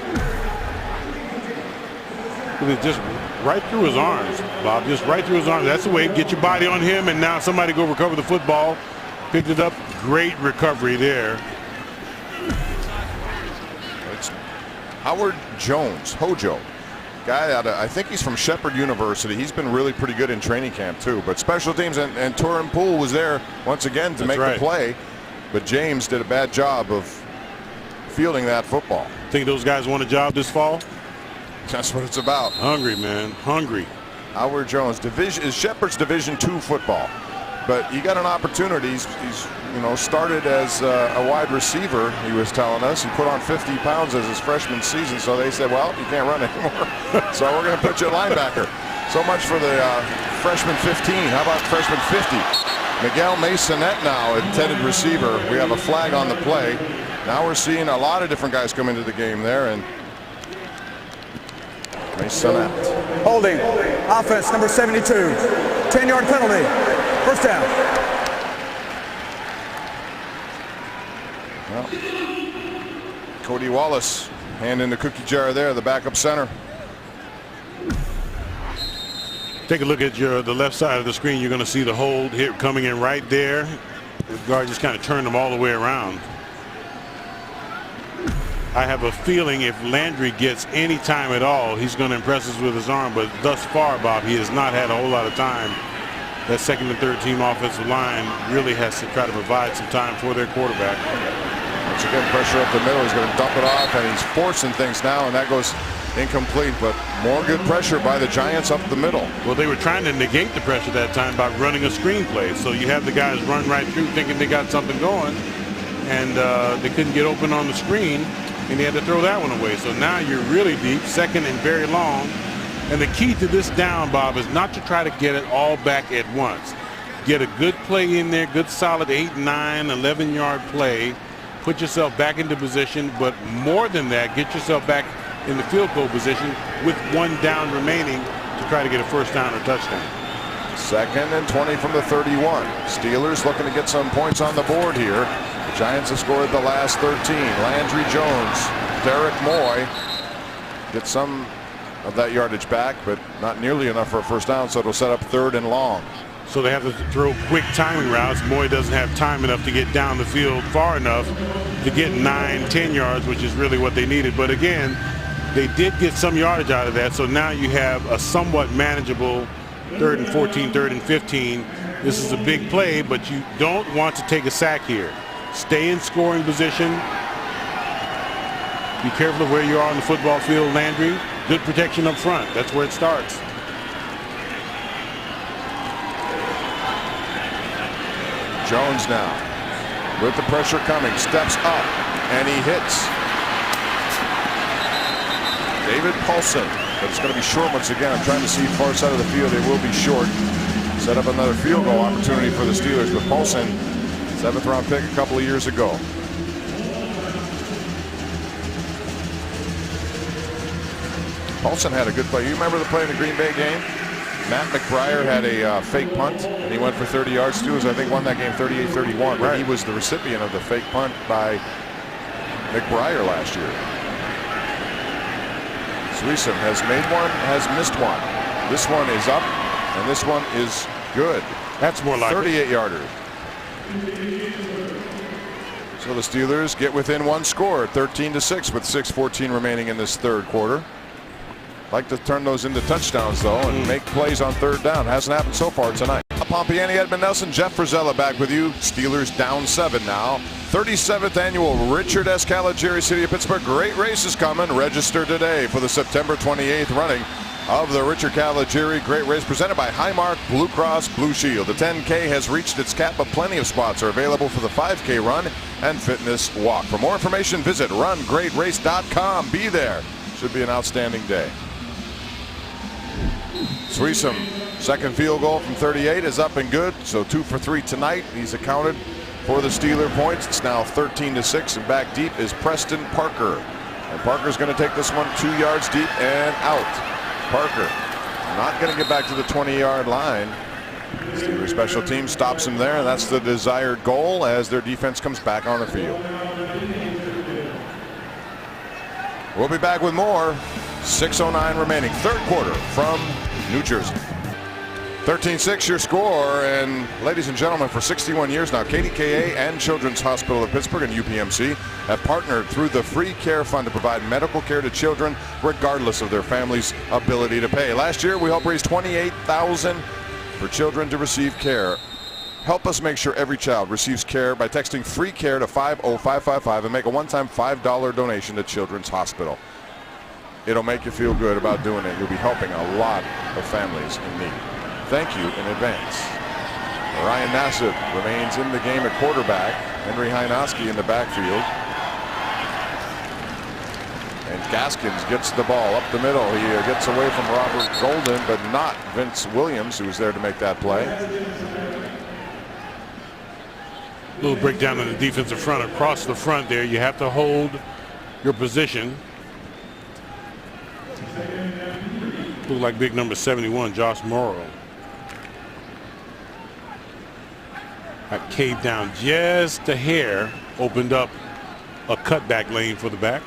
Just right through his arms, Bob. Just right through his arms. That's the way. Get your body on him, and now somebody go recover the football. Picked it up. Great recovery there. It's Howard Jones, Hojo. Guy out of, I think he's from Shepherd University. He's been really pretty good in training camp too. But special teams and Turin Poole was there once again to make the play. But James did a bad job of fielding that football. Think those guys want a job this fall? That's what it's about. Hungry, man. Hungry. Howard Jones is Shepherd's Division II football. But he got an opportunity. He's started as a wide receiver, he was telling us. He put on 50 pounds as his freshman season, so they said, well, you can't run anymore. So we're going to put you at linebacker. So much for the freshman 15. How about freshman 50? Miguel Masonette now, intended receiver. We have a flag on the play. Now we're seeing a lot of different guys come into the game there. And Masonette. Holding. Offense number 72. 10-yard penalty. First down. Well, Cody Wallace, hand in the cookie jar there, the backup center. Take a look at the left side of the screen. You're going to see the hold here coming in right there. The guard just kind of turned them all the way around. I have a feeling if Landry gets any time at all, he's going to impress us with his arm. But thus far, Bob, he has not had a whole lot of time. That second and third team offensive line really has to try to provide some time for their quarterback. Once again, pressure up the middle. He's going to dump it off, and he's forcing things now, and that goes incomplete. But more good pressure by the Giants up the middle. Well, they were trying to negate the pressure that time by running a screen play. So you have the guys run right through thinking they got something going, and they couldn't get open on the screen, and they had to throw that one away. So now you're really deep, second and very long. And the key to this down, Bob, is not to try to get it all back at once. Get a good play in there, good solid 8, 9, 11-yard play. Put yourself back into position, but more than that, get yourself back in the field goal position with one down remaining to try to get a first down or touchdown. Second and 20 from the 31. Steelers looking to get some points on the board here. The Giants have scored the last 13. Landry Jones, Derek Moy get some of that yardage back, but not nearly enough for a first down, so it'll set up third and long. So they have to throw quick timing routes. Moy doesn't have time enough to get down the field far enough to get 9, 10 yards, which is really what they needed. But again, they did get some yardage out of that, so now you have a somewhat manageable 3rd and 14, 3rd and 15. This is a big play, but you don't want to take a sack here. Stay in scoring position. Be careful of where you are on the football field, Landry. Good protection up front. That's where it starts. Jones now with the pressure coming, steps up, and he hits David Paulson. But it's going to be short once again. I'm trying to see far side of the field. They will be short. Set up another field goal opportunity for the Steelers with Paulson, 7th round pick a couple of years ago. Paulson had a good play. You remember the play in the Green Bay game? Matt McBriar had a fake punt, and he went for 30 yards. Steelers, I think, won that game 38-31. But he was the recipient of the fake punt by McBriar last year. Preseason has made one, has missed one. This one is up, and this one is good. That's more like 38-yarder. So the Steelers get within one score, 13-6, with 6:14 remaining in this third quarter. Like to turn those into touchdowns, though, and make plays on third down. Hasn't happened so far tonight. Pompiani, Edmund Nelson, Jeff Frizella back with you. Steelers down 7 now. 37th annual Richard S. Caligiuri City of Pittsburgh Great Race is coming. Register today for the September 28th running of the Richard Caligiuri Great Race presented by Highmark Blue Cross Blue Shield. The 10K has reached its cap, but plenty of spots are available for the 5K run and fitness walk. For more information, visit rungreatrace.com. Be there. Should be an outstanding day. Sweesom, second field goal from 38 is up and good, so 2 for 3 tonight. He's accounted for the Steeler points. It's now 13-6, and back deep is Preston Parker. And Parker's going to take this one 2 yards deep and out. Parker not going to get back to the 20-yard line. Steelers special team stops him there, and that's the desired goal as their defense comes back on the field. We'll be back with more. 6:09 remaining, third quarter from New Jersey. 13-6 your score, and ladies and gentlemen, for 61 years now, KDKA and Children's Hospital of Pittsburgh and UPMC have partnered through the Free Care Fund to provide medical care to children regardless of their family's ability to pay. Last year, we helped raise $28,000 for children to receive care. Help us make sure every child receives care by texting FREE CARE to 50555 and make a one-time $5 donation to Children's Hospital. It'll make you feel good about doing it. You'll be helping a lot of families in need. Thank you in advance. Ryan Nassib remains in the game at quarterback. Henry Hynoski in the backfield. And Gaskins gets the ball up the middle. He gets away from Robert Golden, but not Vince Williams, who was there to make that play. A little breakdown in the defensive front. Across the front there, you have to hold your position. Look like big number 71, Josh Morrow. That caved down just a hair, opened up a cutback lane for the back.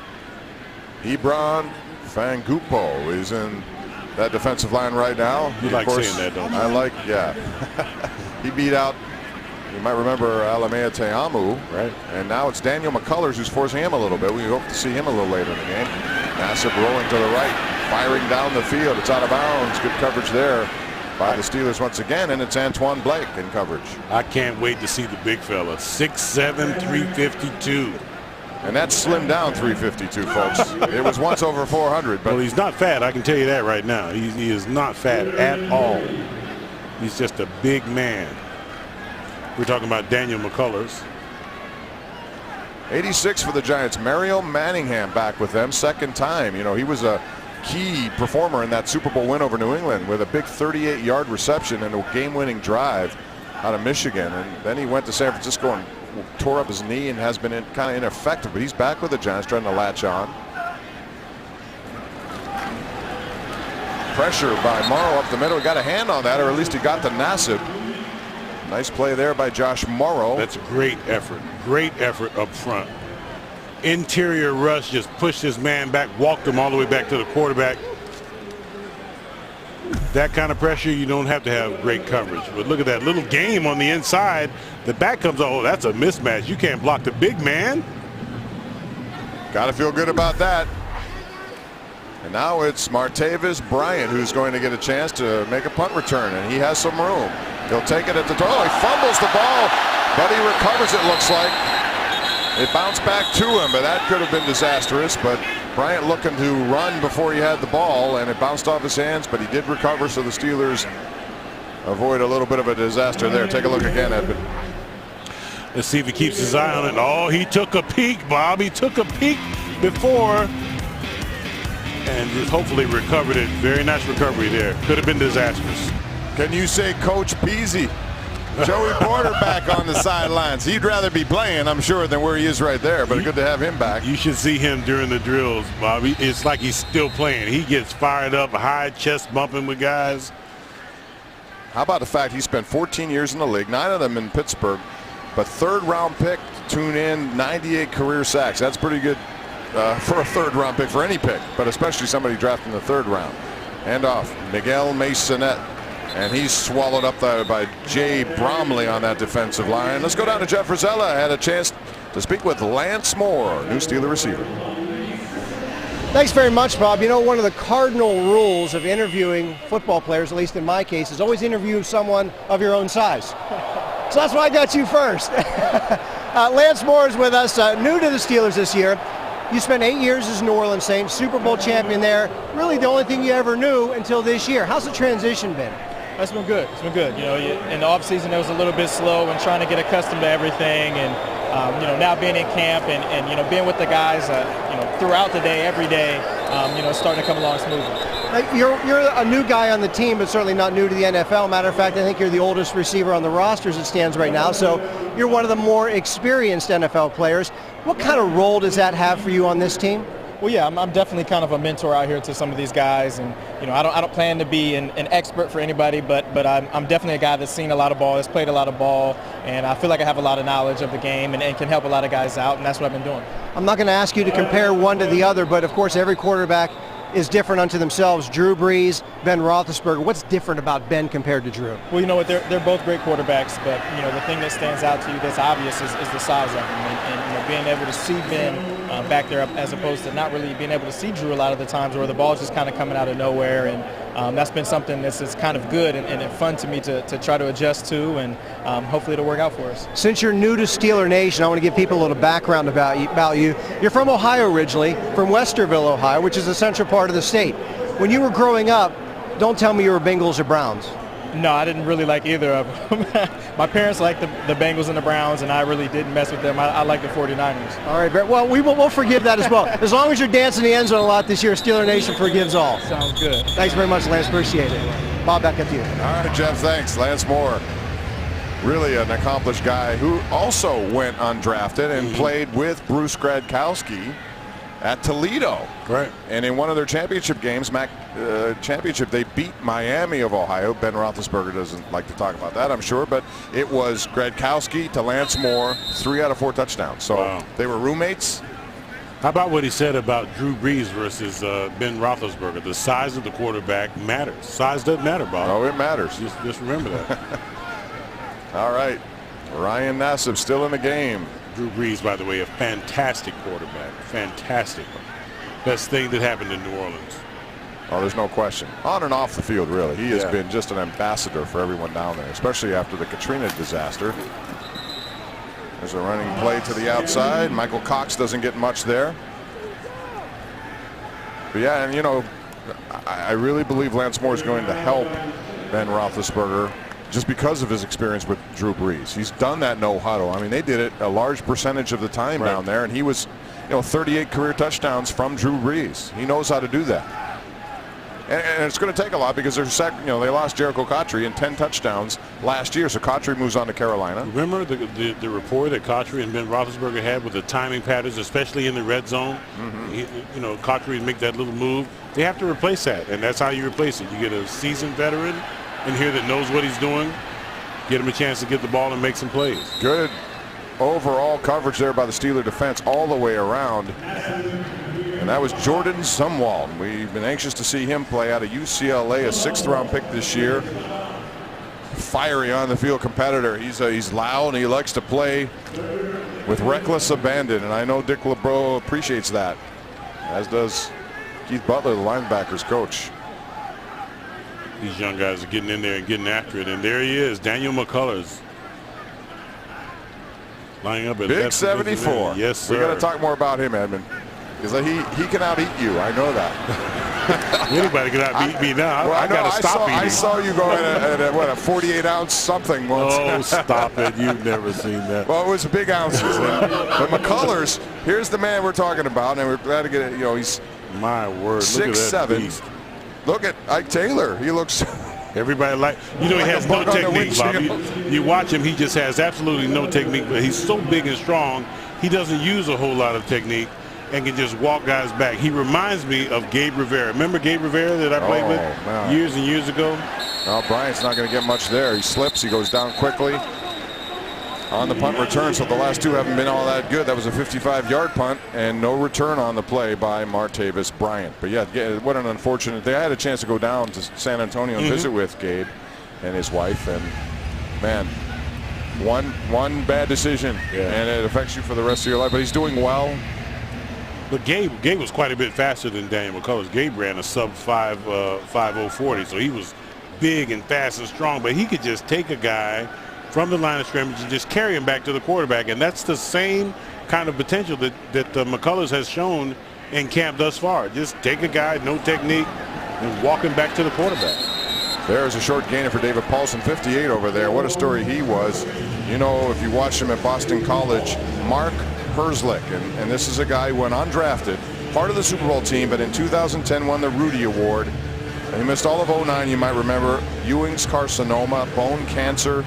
Hebron Fangupo is in that defensive line right now. You like saying that, don't you? I like, yeah. He beat out, you might remember, Alamea Teamu. Right. And now it's Daniel McCullers who's forcing him a little bit. We hope to see him a little later in the game. Nassib rolling to the right, firing down the field. It's out of bounds. Good coverage there by the Steelers once again, and it's Antoine Blake in coverage. I can't wait to see the big fella. 6'7", 352. And that's slimmed down 352, folks. It was once over 400. But well, he's not fat. I can tell you that right now. He is not fat at all. He's just a big man. We're talking about Daniel McCullers. 86 for the Giants. Mario Manningham back with them, second time. You know, he was a key performer in that Super Bowl win over New England with a big 38-yard reception and a game-winning drive out of Michigan. And then he went to San Francisco and tore up his knee and has been kind of ineffective. But he's back with the Giants, trying to latch on. Pressure by Morrow up the middle. He got a hand on that, or at least he got to Nassib. Nice play there by Josh Morrow. That's a great effort. Great effort up front. Interior rush, just pushed his man back, walked him all the way back to the quarterback. That kind of pressure, you don't have to have great coverage. But look at that little game on the inside. The back comes, oh, that's a mismatch. You can't block the big man. Got to feel good about that. And now it's Martavis Bryant who's going to get a chance to make a punt return, and he has some room. He'll take it at the toe. Oh, he fumbles the ball, but he recovers, it looks like. It bounced back to him, but that could have been disastrous. But Bryant looking to run before he had the ball, and it bounced off his hands, but he did recover, so the Steelers avoid a little bit of a disaster there. Take a look again, Edmund. Let's see if he keeps his eye on it. Oh, he took a peek, Bob. He took a peek before and just hopefully recovered it. Very nice recovery there. Could have been disastrous. Can you say Coach Peasy? Joey Porter back on the sidelines. He'd rather be playing, I'm sure, than where he is right there, but good to have him back. You should see him during the drills, Bobby. It's like he's still playing. He gets fired up, high chest bumping with guys. How about the fact he spent 14 years in the league, 9 of them in Pittsburgh, but third-round pick, tune in, 98 career sacks. That's pretty good for a third-round pick, for any pick, but especially somebody drafted in the third round. Hand off, Miguel Masonette. And he's swallowed up by Jay Bromley on that defensive line. Let's go down to Jeff Rosella. Had a chance to speak with Lance Moore, new Steeler receiver. Thanks very much, Bob. You know, one of the cardinal rules of interviewing football players, at least in my case, is always interview someone of your own size. So that's why I got you first. Lance Moore is with us, new to the Steelers this year. You spent 8 years as New Orleans Saints, Super Bowl champion there. Really the only thing you ever knew until this year. How's the transition been? It's been good. It's been good. You know, in the offseason, it was a little bit slow and trying to get accustomed to everything. And, you know, now being in camp and you know, being with the guys, you know, throughout the day, every day, you know, it's starting to come along smoothly. You're a new guy on the team, but certainly not new to the NFL. Matter of fact, I think you're the oldest receiver on the roster as it stands right now. So you're one of the more experienced NFL players. What kind of role does that have for you on this team? Well, yeah, I'm definitely kind of a mentor out here to some of these guys, and I don't plan to be an expert for anybody, but I'm definitely a guy that's seen a lot of ball, that's played a lot of ball, and I feel like I have a lot of knowledge of the game and can help a lot of guys out, and that's what I've been doing. I'm not going to ask you to compare one to the other, but of course every quarterback is different unto themselves. Drew Brees, Ben Roethlisberger. What's different about Ben compared to Drew? Well, you know what? They're both great quarterbacks, but the thing that stands out to you that's obvious is the size of them, and being able to see Ben back there as opposed to not really being able to see Drew a lot of the times where the ball's just kind of coming out of nowhere, and that's been something that's kind of good and fun to me to try to adjust to, and hopefully it'll work out for us. Since you're new to Steeler Nation, I want to give people a little background about you. You're from Ohio originally, from Westerville, Ohio, which is a central part of the state. When you were growing up, don't tell me you were Bengals or Browns. No, I didn't really like either of them. My parents liked the Bengals and the Browns, and I really didn't mess with them. I like the 49ers. All right, well, we'll forgive that as well. As long as you're dancing the end zone a lot this year, Steeler Nation forgives all. Sounds good. Thanks very much, Lance. Appreciate it. Bob, back up to you. All right, Jeff, thanks. Lance Moore, really an accomplished guy who also went undrafted and played with Bruce Gradkowski at Toledo. Right. And in one of their championship games, championship, they beat Miami of Ohio. Ben Roethlisberger doesn't like to talk about that, I'm sure, but it was Gradkowski to Lance Moore, 3 out of 4 touchdowns. So They were roommates. How about what he said about Drew Brees versus Ben Roethlisberger? The size of the quarterback matters. Size doesn't matter, Bob. Oh, it matters. Just remember that. All right. Ryan Nassib still in the game. Drew Brees, by the way, a fantastic quarterback. Fantastic. Best thing that happened in New Orleans. Oh, there's no question. On and off the field, really. He has been just an ambassador for everyone down there, especially after the Katrina disaster. There's a running play to the outside. Michael Cox doesn't get much there. But yeah, and I really believe Lance Moore is going to help Ben Roethlisberger just because of his experience with Drew Brees. He's done that no huddle. I mean, they did it a large percentage of the time down there, and he was, 38 career touchdowns from Drew Brees. He knows how to do that. And it's going to take a lot because they lost Jericho Cotchery in 10 touchdowns last year, so Cotchery moves on to Carolina. Remember the rapport that Cotchery and Ben Roethlisberger had with the timing patterns, especially in the red zone? Cotchery would make that little move. They have to replace that, and that's how you replace it. You get a seasoned veteran in here that knows what he's doing, get him a chance to get the ball and make some plays. Good overall coverage there by the Steeler defense all the way around. And that was Jordan Zumwalt. We've been anxious to see him play out of UCLA, a 6th-round pick this year. Fiery on the field competitor. He's loud and he likes to play with reckless abandon, and I know Dick LeBeau appreciates that, as does Keith Butler, the linebackers coach. These young guys are getting in there and getting after it, and there he is, Daniel McCullers, lining up at Big 74. Yes, sir. We got to talk more about him, Edmund, because he can out-eat you. I know that. Anybody can out-beat me now. I got to stop eating. I saw you go at a 48-ounce something once. Oh, stop it. You've never seen that. Well, it was big ounces. But McCullers, here's the man we're talking about, and we're glad to get it. He's my word. 6'7". Look at Ike Taylor. He looks. Everybody he has no technique, Bobby. You watch him, he just has absolutely no technique, but he's so big and strong, he doesn't use a whole lot of technique and can just walk guys back. He reminds me of Gabe Rivera. Remember Gabe Rivera that I played with years and years ago? Well, Bryant's not going to get much there. He slips, he goes down quickly on the punt return, so the last two haven't been all that good. That was a 55-yard punt and no return on the play by Martavis Bryant. But yeah, what an unfortunate. They had a chance to go down to San Antonio and visit with Gabe and his wife, and man, one bad decision and it affects you for the rest of your life. But he's doing well. But Gabe was quite a bit faster than Daniel McCullers. Gabe ran a sub 5.40, so he was big and fast and strong, but he could just take a guy from the line of scrimmage and just carry him back to the quarterback, and that's the same kind of potential that McCullers has shown in camp thus far. Just take a guy, no technique, and walk him back to the quarterback. There's a short gainer for David Paulson, 58 over there. What a story he was. If you watched him at Boston College, Mark Herzlich, and this is a guy who went undrafted, part of the Super Bowl team, but in 2010 won the Rudy Award. And he missed all of 09, you might remember. Ewing's carcinoma, bone cancer.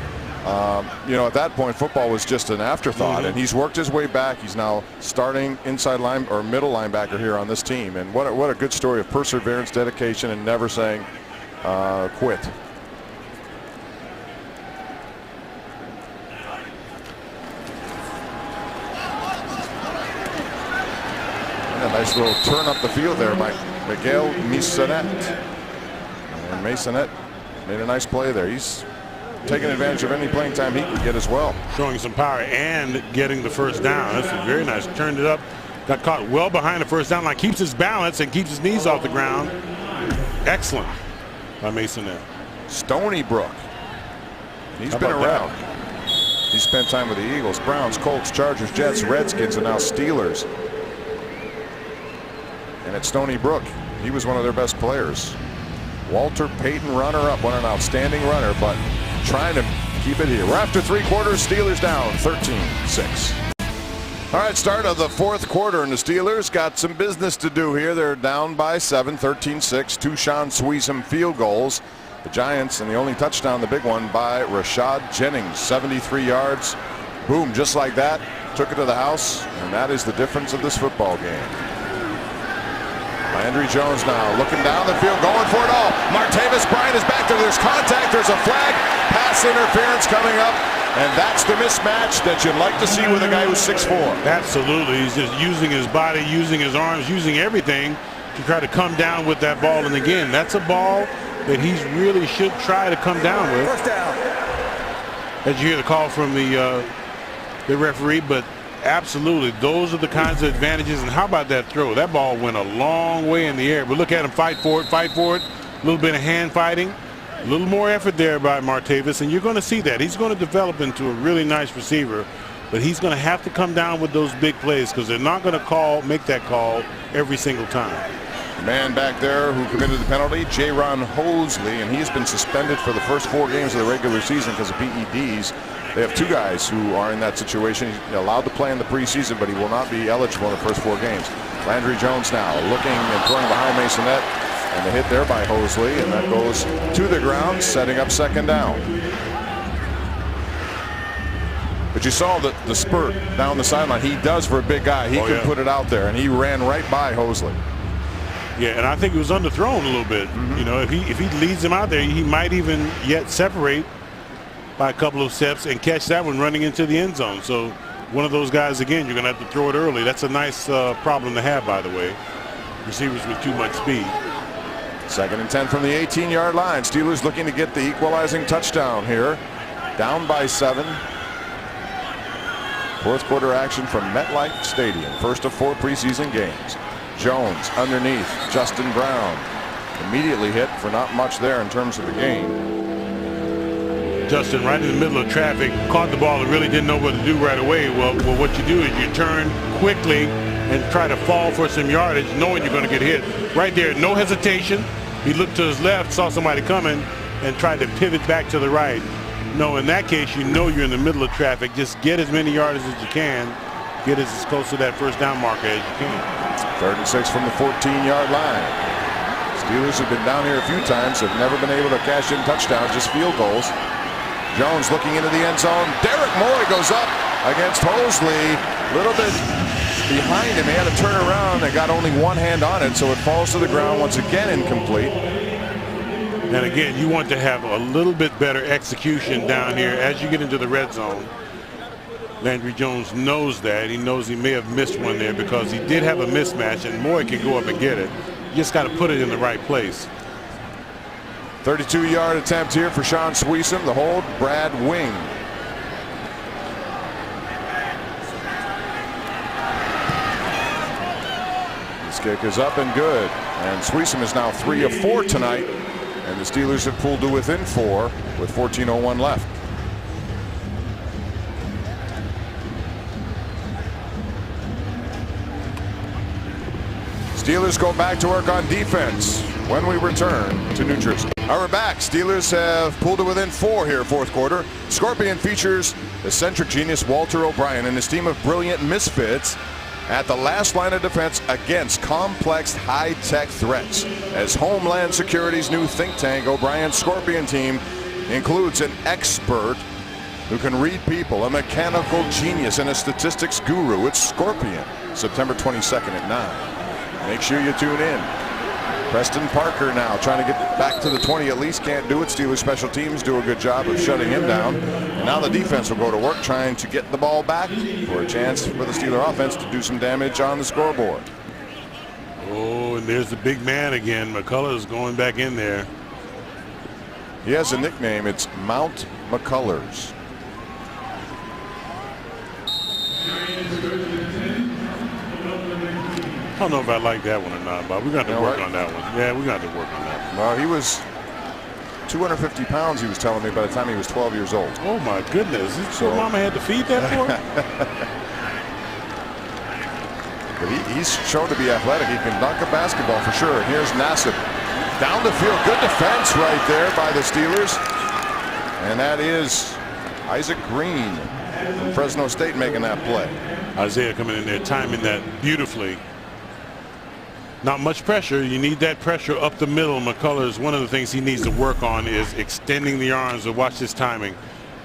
you know, at that point, football was just an afterthought, and he's worked his way back. He's now starting inside line or middle linebacker here on this team, and what a good story of perseverance, dedication, and never saying quit. And a nice little turn up the field there by Miguel Masonette. And Masonette made a nice play there. He's taking advantage of any playing time he can get as well. Showing some power and getting the first down. That's very nice. Turned it up. Got caught well behind the first down line. Keeps his balance and keeps his knees off the ground. Excellent by Masonette. Stony Brook. He's been around. He spent time with the Eagles, Browns, Colts, Chargers, Jets, Redskins, and now Steelers. And at Stony Brook, he was one of their best players. Walter Payton, runner-up, what an outstanding runner, but trying to keep it here. We're after 3 quarters. Steelers down 13-6. All right, start of the 4th quarter, and the Steelers got some business to do here. They're down by 7, 13-6. 2 Sean Sweezum field goals. The Giants, and the only touchdown, the big one by Rashad Jennings, 73 yards. Boom, just like that. Took it to the house, and that is the difference of this football game. Landry Jones now looking down the field, going for it all. Martavis Bryant is back there. There's contact. There's a flag. Pass interference coming up. And that's the mismatch that you'd like to see with a guy who's 6'4". Absolutely. He's just using his body, using his arms, using everything to try to come down with that ball. And again, that's a ball that he really should try to come down with. First down. As you hear the call from the referee, but absolutely, those are the kinds of advantages. And how about that throw? That ball went a long way in the air. But look at him fight for it, fight for it. A little bit of hand fighting. A little more effort there by Martavis, and you're going to see that. He's going to develop into a really nice receiver, but he's going to have to come down with those big plays because they're not going to make that call every single time. The man back there who committed the penalty, Jaron Hosley, and he's been suspended for the first 4 games of the regular season because of PEDs. They have 2 guys who are in that situation. He's allowed to play in the preseason, but he will not be eligible in the first 4 games. Landry Jones now looking and throwing behind Masonette. And the hit there by Hosley, and that goes to the ground, setting up 2nd down. But you saw the spurt down the sideline. He does for a big guy. He could put it out there, and he ran right by Hosley. Yeah, and I think he was underthrown a little bit. You know, if he leads him out there, he might even yet separate by a couple of steps and catch that one running into the end zone. So one of those guys, again, you're going to have to throw it early. That's a nice problem to have, by the way. Receivers with too much speed. 2nd and 10 from the 18-yard line. Steelers looking to get the equalizing touchdown here. Down by 7. 4th quarter action from MetLife Stadium. First of 4 preseason games. Jones underneath Justin Brown. Immediately hit for not much there in terms of the gain. Justin right in the middle of traffic, caught the ball and really didn't know what to do right away. Well, what you do is you turn quickly and try to fall for some yardage knowing you're going to get hit. Right there, no hesitation. He looked to his left, saw somebody coming, and tried to pivot back to the right. No, in that case, you know you're in the middle of traffic. Just get as many yardage as you can. Get as close to that first down marker as you can. 3rd and 6 from the 14-yard line. Steelers have been down here a few times, have never been able to cash in touchdowns, just field goals. Jones looking into the end zone. Derek Moore goes up against Hosley. A little bit behind him. He had to turn around and got only one hand on it, so it falls to the ground once again, incomplete. And again, you want to have a little bit better execution down here as you get into the red zone. Landry Jones knows that. He knows he may have missed one there because he did have a mismatch, and Moore can go up and get it. You just got to put it in the right place. 32-yard attempt here for Sean Sweezum. The hold, Brad Wing. This kick is up and good. And Sweezum is now 3 of 4 tonight. And the Steelers have pulled to within 4 with 14:01 left. Steelers go back to work on defense when we return to New Jersey. All right, we're back. Steelers have pulled to within 4 here, 4th quarter. Scorpion features eccentric genius Walter O'Brien and his team of brilliant misfits at the last line of defense against complex high-tech threats. As Homeland Security's new think tank, O'Brien's Scorpion team includes an expert who can read people, a mechanical genius, and a statistics guru. It's Scorpion, September 22nd at 9. Make sure you tune in. Preston Parker now trying to get back to the 20 at least. Can't do it. Steelers special teams do a good job of shutting him down. And now the defense will go to work trying to get the ball back for a chance for the Steeler offense to do some damage on the scoreboard. Oh, and there's the big man again. McCullers going back in there. He has a nickname. It's Mount McCullers. I don't know if I like that one or not, but we're going to have to work on that one. Yeah, we're going to have to work on that one. Well, he was 250 pounds, he was telling me, by the time he was 12 years old. Oh, my goodness. So Mama had to feed that for him? But he's shown to be athletic. He can dunk a basketball for sure. And here's Nassib. Down the field. Good defense right there by the Steelers. And that is Isaac Green from Fresno State making that play. Isaiah coming in there, timing that beautifully. Not much pressure. You need that pressure up the middle. McCullers, one of the things he needs to work on is extending the arms. So watch this timing.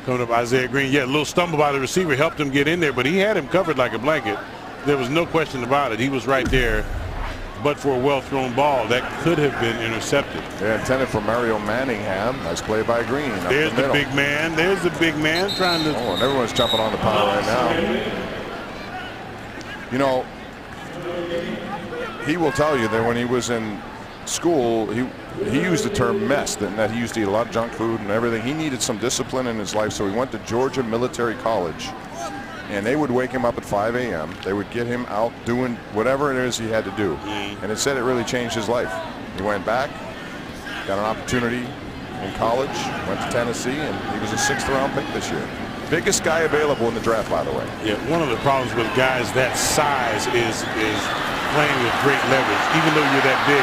Coming up, Isaiah Green. Yeah, a little stumble by the receiver helped him get in there, but he had him covered like a blanket. There was no question about it. He was right there. But for a well-thrown ball, that could have been intercepted. Yeah, intended for Mario Manningham. Nice play by Green. There's the big man. There's the big man trying to. Oh, and everyone's jumping on the pile right now. You know, he will tell you that when he was in school, he used the term mess, that he used to eat a lot of junk food and everything. He needed some discipline in his life, so he went to Georgia Military College. And they would wake him up at 5 a.m. They would get him out doing whatever it is he had to do. And it said it really changed his life. He went back, got an opportunity in college, went to Tennessee, and he was a 6th-round pick this year. Biggest guy available in the draft, by the way. Yeah, one of the problems with guys that size is playing with great leverage. Even though you're that big,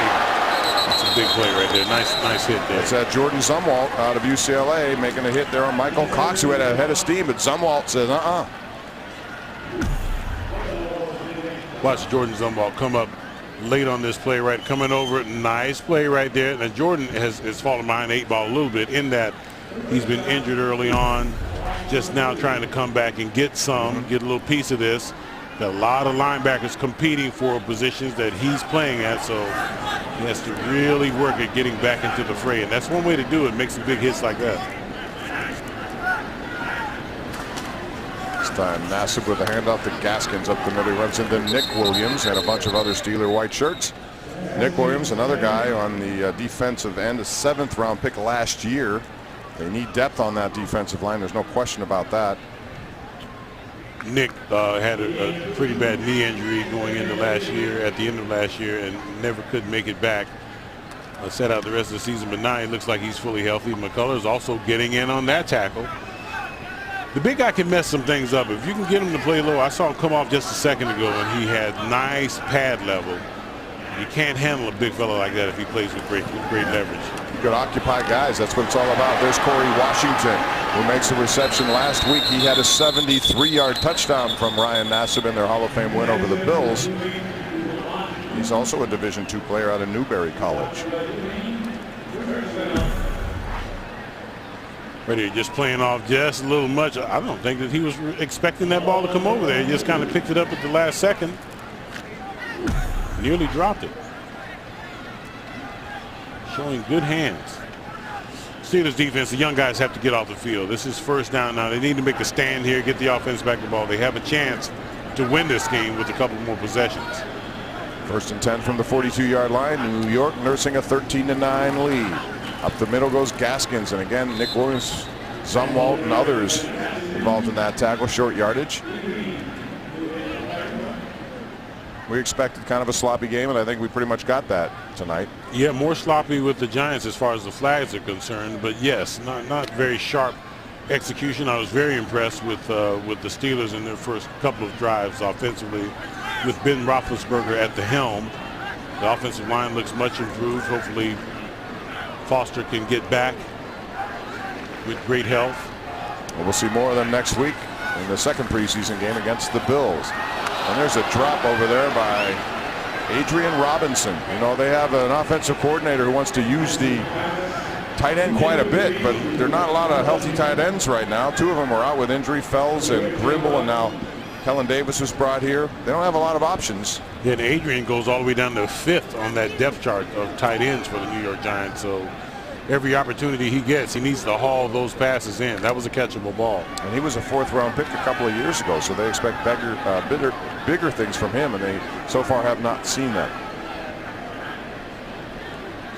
that's a big play right there. Nice hit there. It's that Jordan Zumwalt out of UCLA making a hit there on Michael Cox, who had a head of steam, but Zumwalt says, Watch Jordan Zumwalt come up late on this play, right? Coming over, nice play right there. Now Jordan has fallen behind 8 ball a little bit in that he's been injured early on. Just now trying to come back and get a little piece of this. Got a lot of linebackers competing for positions that he's playing at, so he has to really work at getting back into the fray. And that's one way to do it, make some big hits like that. Time Nassib with a handoff to Gaskins up the middle. He runs into Nick Williams and a bunch of other Steeler white shirts. Nick Williams, another guy on the defensive end, a 7th-round pick last year. They need depth on that defensive line. There's no question about that. Nick had a pretty bad knee injury going into last year, at the end of last year, and never could make it back. Set out the rest of the season, but now it looks like he's fully healthy. McCullers also getting in on that tackle. The big guy can mess some things up. If you can get him to play low, I saw him come off just a second ago, and he had nice pad level. You can't handle a big fella like that if he plays with great leverage. You could occupy guys. That's what it's all about. There's Corey Washington, who makes a reception last week. He had a 73-yard touchdown from Ryan Nassib in their Hall of Fame win over the Bills. He's also a Division II player out of Newberry College. Right here, just playing off just a little much. I don't think that he was expecting that ball to come over there. He just kind of picked it up at the last second. Nearly dropped it. Showing good hands. Steelers defense, the young guys have to get off the field. This is first down now. They need to make a stand here, get the offense back the ball. They have a chance to win this game with a couple more possessions. 1st and 10 from the 42-yard line. New York nursing a 13-9 lead. Up the middle goes Gaskins, and again Nick Williams, Zumwalt, and others involved in that tackle. Short yardage. We expected kind of a sloppy game, and I think we pretty much got that tonight. Yeah, more sloppy with the Giants as far as the flags are concerned, but yes, not very sharp execution. I was very impressed with the Steelers in their first couple of drives offensively, with Ben Roethlisberger at the helm. The offensive line looks much improved. Hopefully Foster can get back with great health. Well, we'll see more of them next week in the second preseason game against the Bills. And there's a drop over there by Adrian Robinson. You know, they have an offensive coordinator who wants to use the tight end quite a bit, but there are not a lot of healthy tight ends right now. 2 of them are out with injury, Fells and Grimble, and now Kellen Davis was brought here. They don't have a lot of options. Then Adrian goes all the way down to 5th on that depth chart of tight ends for the New York Giants. So every opportunity he gets, he needs to haul those passes in. That was a catchable ball. And he was a 4th-round pick a couple of years ago, so they expect bigger things from him, and they so far have not seen that.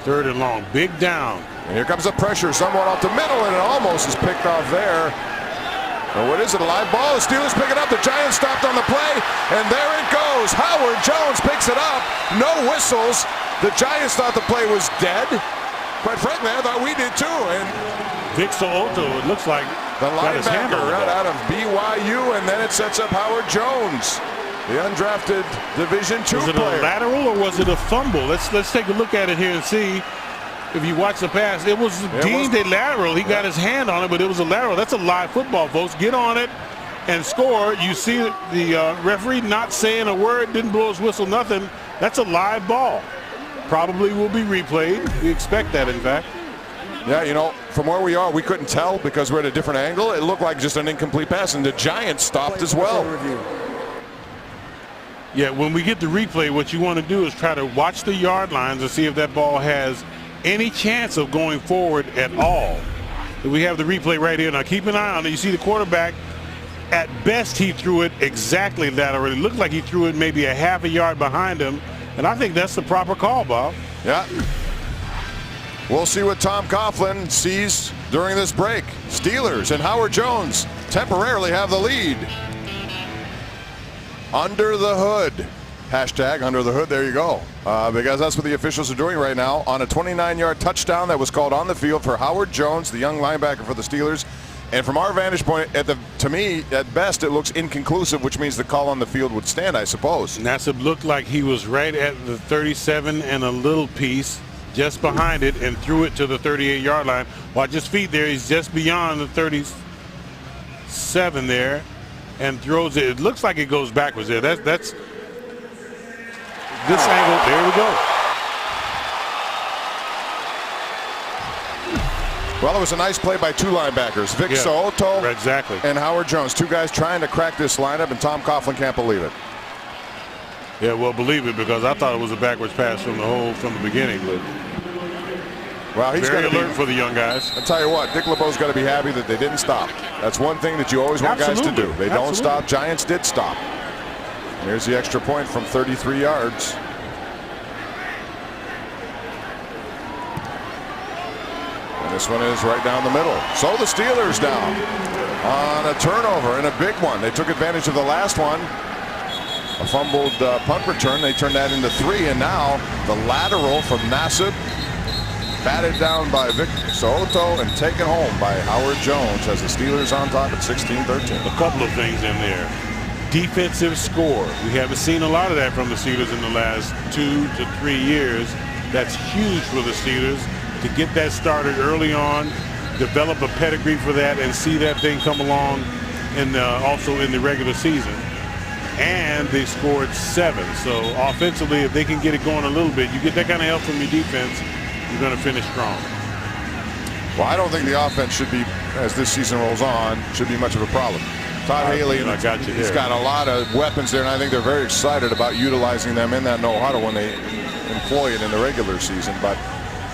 3rd and long, big down. And here comes the pressure somewhat off the middle, and it almost is picked off there. But what is it, a live ball? The Steelers pick it up. The Giants stopped on the play, and there it goes. Howard Jones picks it up. No whistles. The Giants thought the play was dead. Quite frankly, I thought we did too. And Vic So'oto, it looks like the got his hand linebacker on the right ball. out of BYU, and then it sets up Howard Jones, the undrafted Division II Was it player. a lateral or was it a fumble? Let's take a look at it here and see. If you watch the pass, it was deemed a lateral. He got his hand on it, but it was a lateral. That's a live football, folks. Get on it and score. You see the referee not saying a word, didn't blow his whistle, nothing. That's a live ball. Probably will be replayed. We expect that, in fact. Yeah, you know, from where we are, we couldn't tell because we're at a different angle. It looked like just an incomplete pass, and the Giants stopped as well. Yeah, when we get the replay, what you want to do is try to watch the yard lines and see if that ball has any chance of going forward at all. We have the replay right here. Now keep an eye on it. You see the quarterback, at best he threw it exactly lateral. It looked like he threw it maybe a half a yard behind him, and I think that's the proper call, Bob. Yeah. We'll see what Tom Coughlin sees during this break. Steelers and Howard Jones temporarily have the lead. Under the hood. Hashtag under the hood, there you go. Because that's what the officials are doing right now on a 29-yard touchdown that was called on the field for Howard Jones, the young linebacker for the Steelers. And from our vantage point, to me, at best, it looks inconclusive, which means the call on the field would stand, I suppose. Nassib looked like he was right at the 37 and a little piece, just behind it, and threw it to the 38-yard line. Watch his feet there. He's just beyond the 37 there and throws it. It looks like it goes backwards there. That's this angle. There we go. Well, it was a nice play by 2 linebackers, Vic So'oto exactly. and Howard Jones. 2 guys trying to crack this lineup, and Tom Coughlin can't believe it. Yeah, well, believe it, because I thought it was a backwards pass from the beginning. But well, he's very got to alert for the young guys. I'll tell you what, Dick LeBeau's got to be happy that they didn't stop. That's one thing that you always want guys to do. They don't stop. Giants did stop. Here's the extra point from 33 yards. And this one is right down the middle. So the Steelers down on a turnover, and a big one. They took advantage of the last one. A fumbled punt return. They turned that into 3, and now the lateral from Nassib, batted down by Vic So'oto and taken home by Howard Jones as the Steelers on top at 16-13. A couple of things in there. Defensive score. We haven't seen a lot of that from the Steelers in the last 2 to 3 years. That's huge for the Steelers to get that started early on, develop a pedigree for that, and see that thing come along, and also in the regular season. And they scored 7. So offensively, if they can get it going a little bit, you get that kind of help from your defense, you're going to finish strong. Well, I don't think the offense should be, as this season rolls on, should be much of a problem. Todd Haley, he's got a lot of weapons there, and I think they're very excited about utilizing them in that no huddle when they employ it in the regular season. But,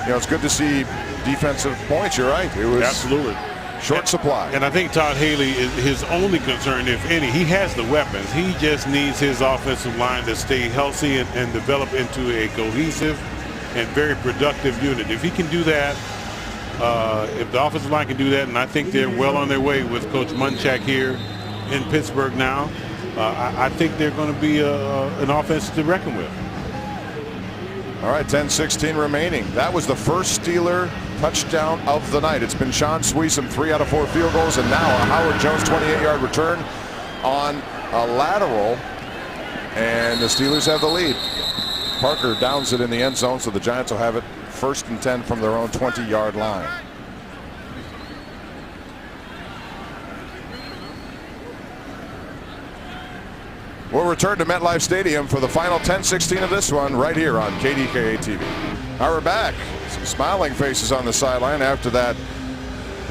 you know, it's good to see defensive points. You're right. It was absolutely short supply. And I think Todd Haley is his only concern, if any. He has the weapons. He just needs his offensive line to stay healthy and develop into a cohesive and very productive unit. If he can do that, if the offensive line can do that, and I think they're well on their way with Coach Munchak here in Pittsburgh now, I think they're going to be an offense to reckon with. All right, 10-16 remaining. That was the first Steeler touchdown of the night. It's been Sean Sweesum, 3 out of 4 field goals, and now a Howard Jones 28-yard return on a lateral, and the Steelers have the lead. Parker downs it in the end zone, so the Giants will have it 1st and 10 from their own 20-yard line. We'll return to MetLife Stadium for the final 10-16 of this one right here on KDKA TV. All right, we're back. Some smiling faces on the sideline after that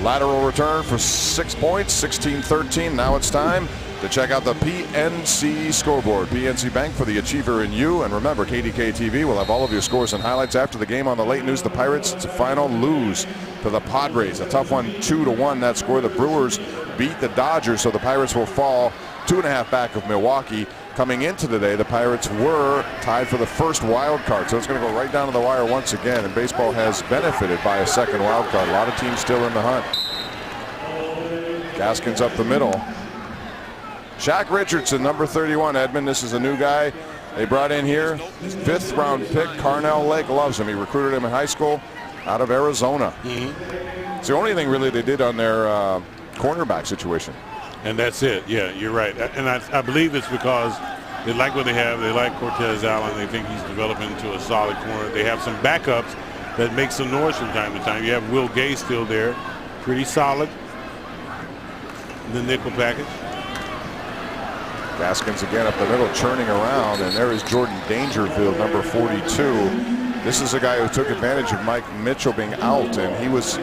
lateral return for 6 points, 16-13. Now it's time to check out the PNC scoreboard. PNC Bank for the achiever in you. And remember, KDK TV will have all of your scores and highlights after the game on the late news. The Pirates, it's a final lose to the Padres. A tough one, 2-1 that score. The Brewers beat the Dodgers, so the Pirates will fall 2.5 back of Milwaukee. Coming into today, the Pirates were tied for the first wild card, so it's going to go right down to the wire once again. And baseball has benefited by a second wild card. A lot of teams still in the hunt. Gaskins up the middle. Shaq Richardson, number 31. Edmund, this is a new guy they brought in here. 5th round pick. Carnell Lake loves him. He recruited him in high school out of Arizona. It's the only thing really they did on their cornerback situation. And that's it. Yeah, you're right. And I believe it's because they like what they have. They like Cortez Allen. They think he's developing into a solid corner. They have some backups that make some noise from time to time. You have Will Gay still there. Pretty solid. The nickel package. Gaskins again up the middle, churning around, and there is Jordan Dangerfield, number 42. This is a guy who took advantage of Mike Mitchell being out, and he was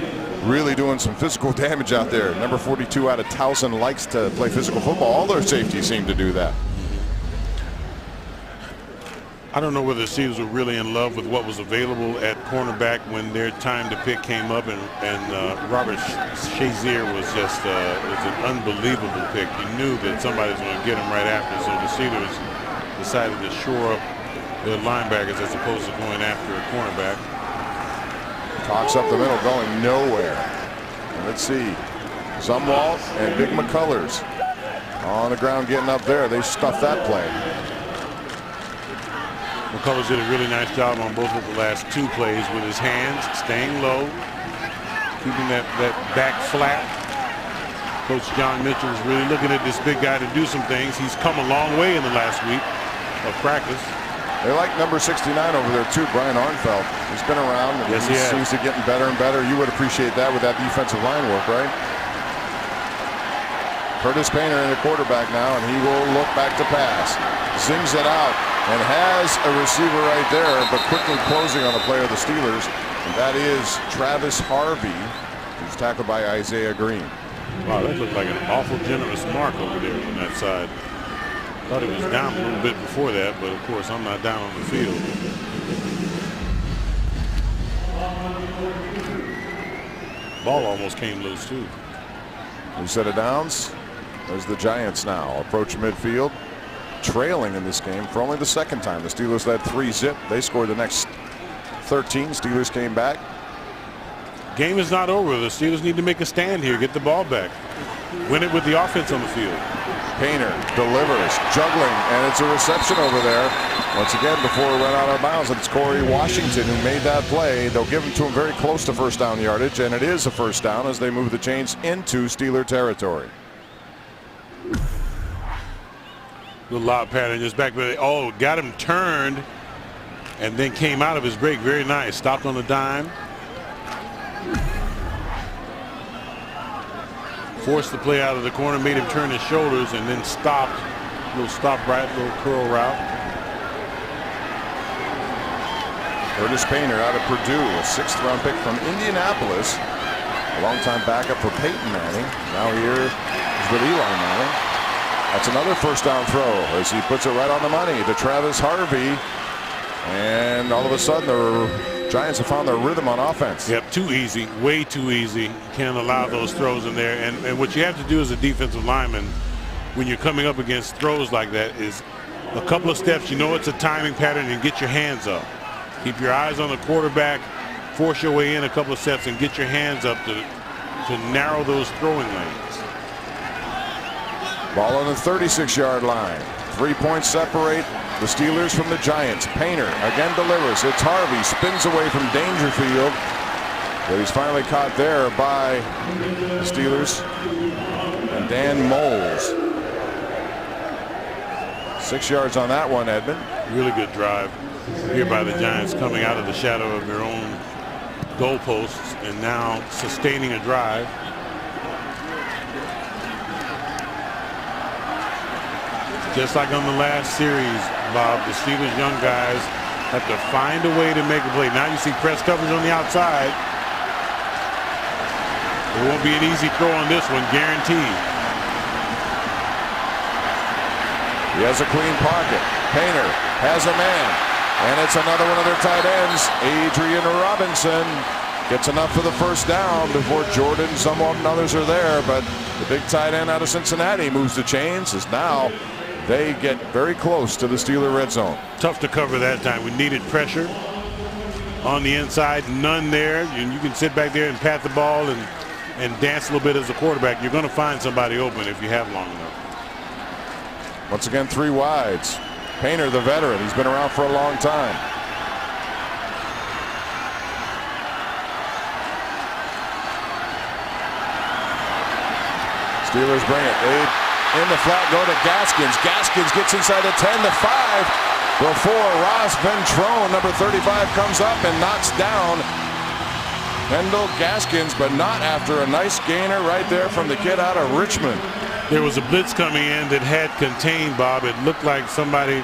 really doing some physical damage out there. Number 42 out of Towson likes to play physical football. All their safeties seem to do that. I don't know whether the Steelers were really in love with what was available at cornerback when their time to pick came up, and Robert Shazier was just was an unbelievable pick. You knew that somebody was going to get him right after, so the Steelers decided to shore up their linebackers as opposed to going after a cornerback. Cox up the middle, going nowhere. Let's see. Zumwalt and Big McCullers on the ground getting up there. They stuffed that play. McCullers did a really nice job on both of the last 2 plays with his hands, staying low, keeping that back flat. Coach John Mitchell is really looking at this big guy to do some things. He's come a long way in the last week of practice. They like number 69 over there too, Brian Arnfeld. He's been around, and yes, he seems to getting better and better. You would appreciate that with that defensive line work, right? Curtis Painter in the quarterback now, and he will look back to pass. Zings it out and has a receiver right there, but quickly closing on the player of the Steelers, and that is Travis Harvey, who's tackled by Isaiah Green. Wow, that looked like an awful generous mark over there on that side. Thought he was down a little bit before that, but of course I'm not down on the field. Ball almost came loose too. New set of downs. There's the Giants now approach midfield, trailing in this game for only the second time. The Steelers led 3-zip. They scored the next 13. Steelers came back. Game is not over. The Steelers need to make a stand here, get the ball back, win it with the offense on the field. Painter delivers, juggling, and it's a reception over there. Once again, before it went out of bounds, it's Corey Washington who made that play. They'll give him to him very close to first down yardage, and it is a first down as they move the chains into Steeler territory. The lob pattern just back there. Oh, got him turned and then came out of his break. Very nice. Stopped on the dime. Forced the play out of the corner, made him turn his shoulders, and then stopped. Little stop right, little curl route. Curtis Painter out of Purdue, a 6th round pick from Indianapolis. A longtime backup for Peyton Manning. Now here is with Eli Manning. That's another first down throw as he puts it right on the money to Travis Harvey. And all of a sudden the Giants have found their rhythm on offense. Yep, too easy, way too easy. Can't allow those throws in there. And what you have to do as a defensive lineman when you're coming up against throws like that is a couple of steps. You know it's a timing pattern, and get your hands up. Keep your eyes on the quarterback, force your way in a couple of steps, and get your hands up to narrow those throwing lanes. Ball on the 36-yard line. 3 points separate the Steelers from the Giants. Painter again delivers. It's Harvey, spins away from Dangerfield. But he's finally caught there by the Steelers and Dan Moles. 6 yards on that one, Edmund. Really good drive here by the Giants, coming out of the shadow of their own goalposts and now sustaining a drive. Just like on the last series, Bob, the Steelers young guys Have to find a way to make a play. Now you see press coverage on the outside. It won't be an easy throw on this one, guaranteed. He has a clean pocket. Painter has a man. And it's another one of their tight ends. Adrian Robinson gets enough for the first down before Jordan, someone and others are there. But the big tight end out of Cincinnati moves the chains as now they get very close to the Steeler red zone. Tough to cover that time. We needed pressure on the inside. None there. And you can sit back there and pat the ball and dance a little bit as a quarterback. You're going to find somebody open if you have long enough. Once again, 3 wides. Painter, the veteran, he's been around for a long time. Steelers bring it. They in the flat go to Gaskins. Gaskins gets inside the 10 to 5 before Ross Ventrone, number 35, comes up and knocks down Kendall Gaskins, but not after a nice gainer right there from the kid out of Richmond. There was a blitz coming in that had contained, Bob. It looked like somebody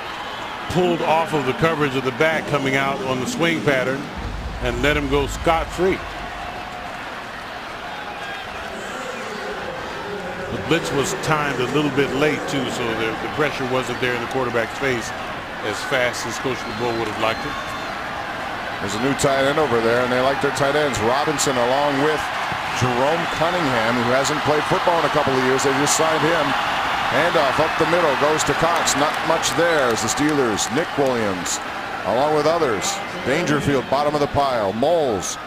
pulled off of the coverage of the back coming out on the swing pattern and let him go scot-free. The blitz was timed a little bit late too, so the pressure wasn't there in the quarterback's face as fast as Coach LeBeau would have liked it. There's a new tight end over there, and they like their tight ends. Robinson along with Jerome Cunningham, who hasn't played football in a couple of years. They just signed him. Handoff up the middle goes to Cox. Not much there as the Steelers. Nick Williams along with others. Dangerfield bottom of the pile. Moles.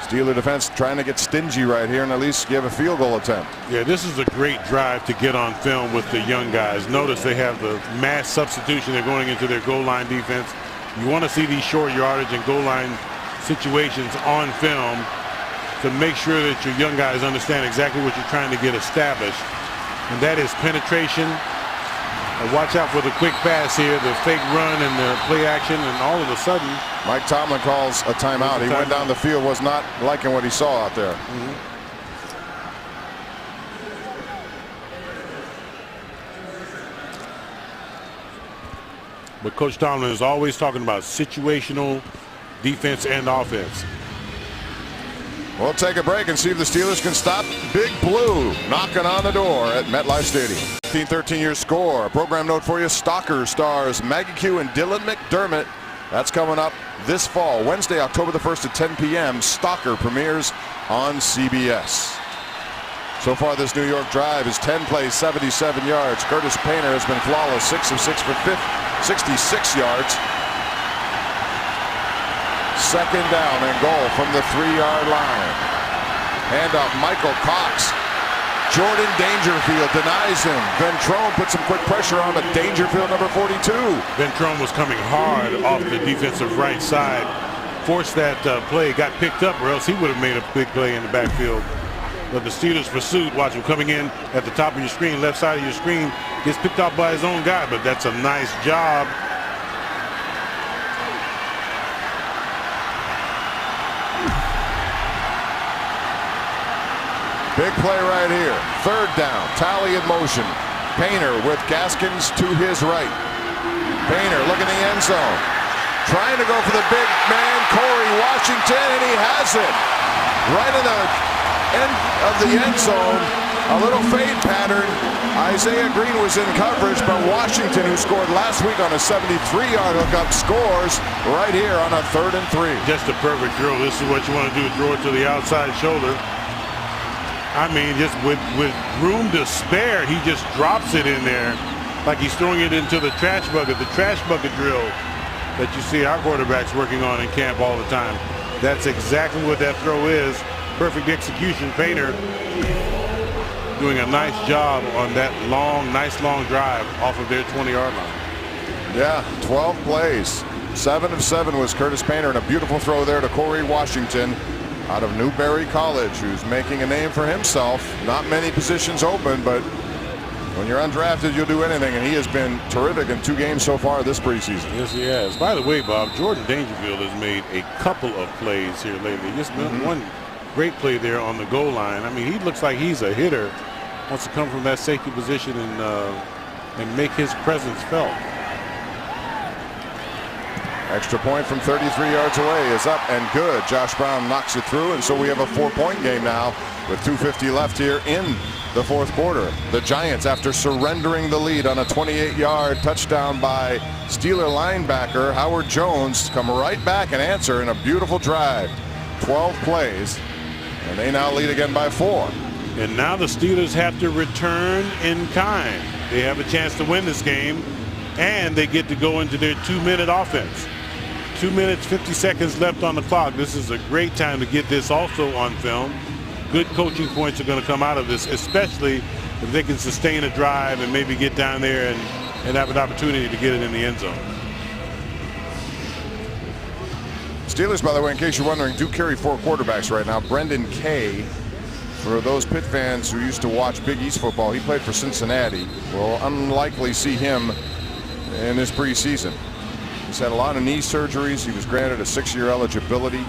Steeler defense trying to get stingy right here and at least give a field goal attempt. Yeah, this is a great drive to get on film with the young guys. Notice they have the mass substitution. They're going into their goal line defense. You want to see these short yardage and goal line situations on film to make sure that your young guys understand exactly what you're trying to get established. And that is penetration. Watch out for the quick pass here, the fake run and the play action, and all of a sudden Mike Tomlin calls a timeout. He went down the field, was not liking what he saw out there. But Coach Tomlin is always talking about situational defense and offense. We'll take a break and see if the Steelers can stop Big Blue knocking on the door at MetLife Stadium. 15-13 score. A program note for you. Stalker stars Maggie Q and Dylan McDermott. That's coming up this fall. Wednesday, October the 1st at 10 p.m. Stalker premieres on CBS. So far this New York drive is 10 plays, 77 yards. Curtis Painter has been flawless, 6 of 6 for 66 yards. Second down and goal from the 3-yard line. Handoff Michael Cox. Jordan Dangerfield denies him. Ventrone puts some quick pressure on, but Dangerfield, number 42. Ventrone was coming hard off the defensive right side. Forced that play, got picked up, or else he would have made a big play in the backfield. But the Steelers pursuit, watch him coming in at the top of your screen, left side of your screen, gets picked off by his own guy, but that's a nice job. Big play right here. Third down. Tally in motion. Painter with Gaskins to his right. Painter looking in the end zone. Trying to go for the big man, Corey Washington, and he has it. Right in the end of the end zone. A little fade pattern. Isaiah Green was in coverage, but Washington, who scored last week on a 73-yard hookup, scores right here on a 3rd and 3. Just a perfect throw. This is what you want to do, throw it to the outside shoulder. I mean, just with room to spare, he just drops it in there like he's throwing it into the trash bucket drill that you see our quarterbacks working on in camp all the time. That's exactly what that throw is. Perfect execution. Painter doing a nice job on that nice long drive off of their 20-yard line. Yeah, 12 plays. 7 of 7 was Curtis Painter, and a beautiful throw there to Corey Washington out of Newberry College, who's making a name for himself. Not many positions open, but when you're undrafted, you'll do anything, and he has been terrific in 2 games so far this preseason. Yes, he has. By the way, Bob, Jordan Dangerfield has made a couple of plays here lately. Just one great play there on the goal line. I mean, he looks like he's a hitter. Wants to come from that safety position and make his presence felt. Extra point from 33 yards away is up and good. Josh Brown knocks it through, and so we have a 4-point game now with 2:50 left here in the fourth quarter. The Giants, after surrendering the lead on a 28-yard touchdown by Steeler linebacker Howard Jones, come right back and answer in a beautiful drive. 12 plays, and they now lead again by 4. And now the Steelers have to return in kind. They have a chance to win this game, and they get to go into their 2-minute offense. 2 minutes, 50 seconds left on the clock. This is a great time to get this also on film. Good coaching points are going to come out of this, especially if they can sustain a drive and maybe get down there and have an opportunity to get it in the end zone. Steelers, by the way, in case you're wondering, do carry 4 quarterbacks right now. Brendan Kay, for those Pitt fans who used to watch Big East football, he played for Cincinnati. We'll unlikely see him in this preseason. He's had a lot of knee surgeries. He was granted a 6-year eligibility.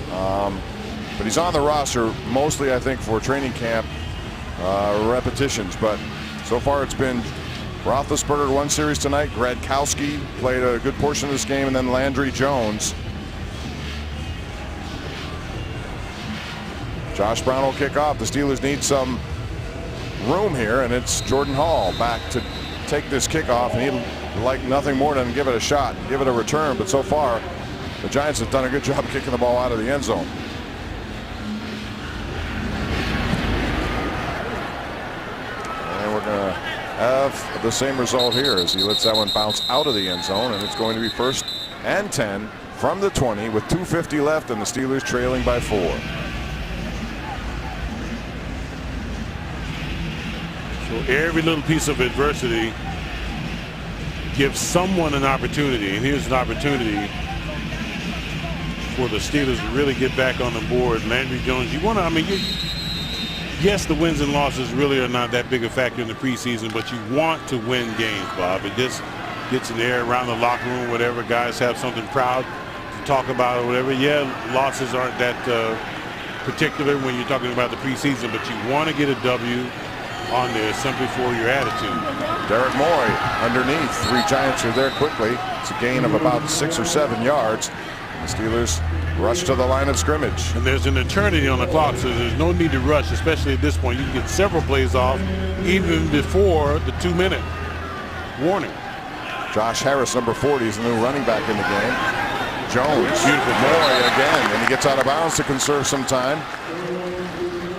But he's on the roster mostly, I think, for training camp repetitions. But so far it's been Roethlisberger 1 series tonight. Gradkowski played a good portion of this game, and then Landry Jones. Josh Brown will kick off. The Steelers need some room here, and it's Jordan Hall back to take this kickoff, and he'd like nothing more than give it a shot, give it a return. But so far, the Giants have done a good job kicking the ball out of the end zone. And we're going to have the same result here as he lets that one bounce out of the end zone, and it's going to be 1st and 10 from the 20 with 2:50 left, and the Steelers trailing by 4. So every little piece of adversity gives someone an opportunity, and here's an opportunity for the Steelers to really get back on the board. Landry Jones, you want to, I mean, yes, the wins and losses really are not that big a factor in the preseason, but you want to win games, Bob. It just gets in there around the locker room, whatever. Guys have something proud to talk about or whatever. Yeah, losses aren't that particular when you're talking about the preseason, but you want to get a W on there simply for your attitude. Derek Moy underneath. 3 Giants are there quickly. It's a gain of about 6 or 7 yards. The Steelers rush to the line of scrimmage. And there's an eternity on the clock, so there's no need to rush, especially at this point. You can get several plays off even before the 2-minute warning. Josh Harris, number 40, is the new running back in the game. Jones, beautiful Moy again, and he gets out of bounds to conserve some time.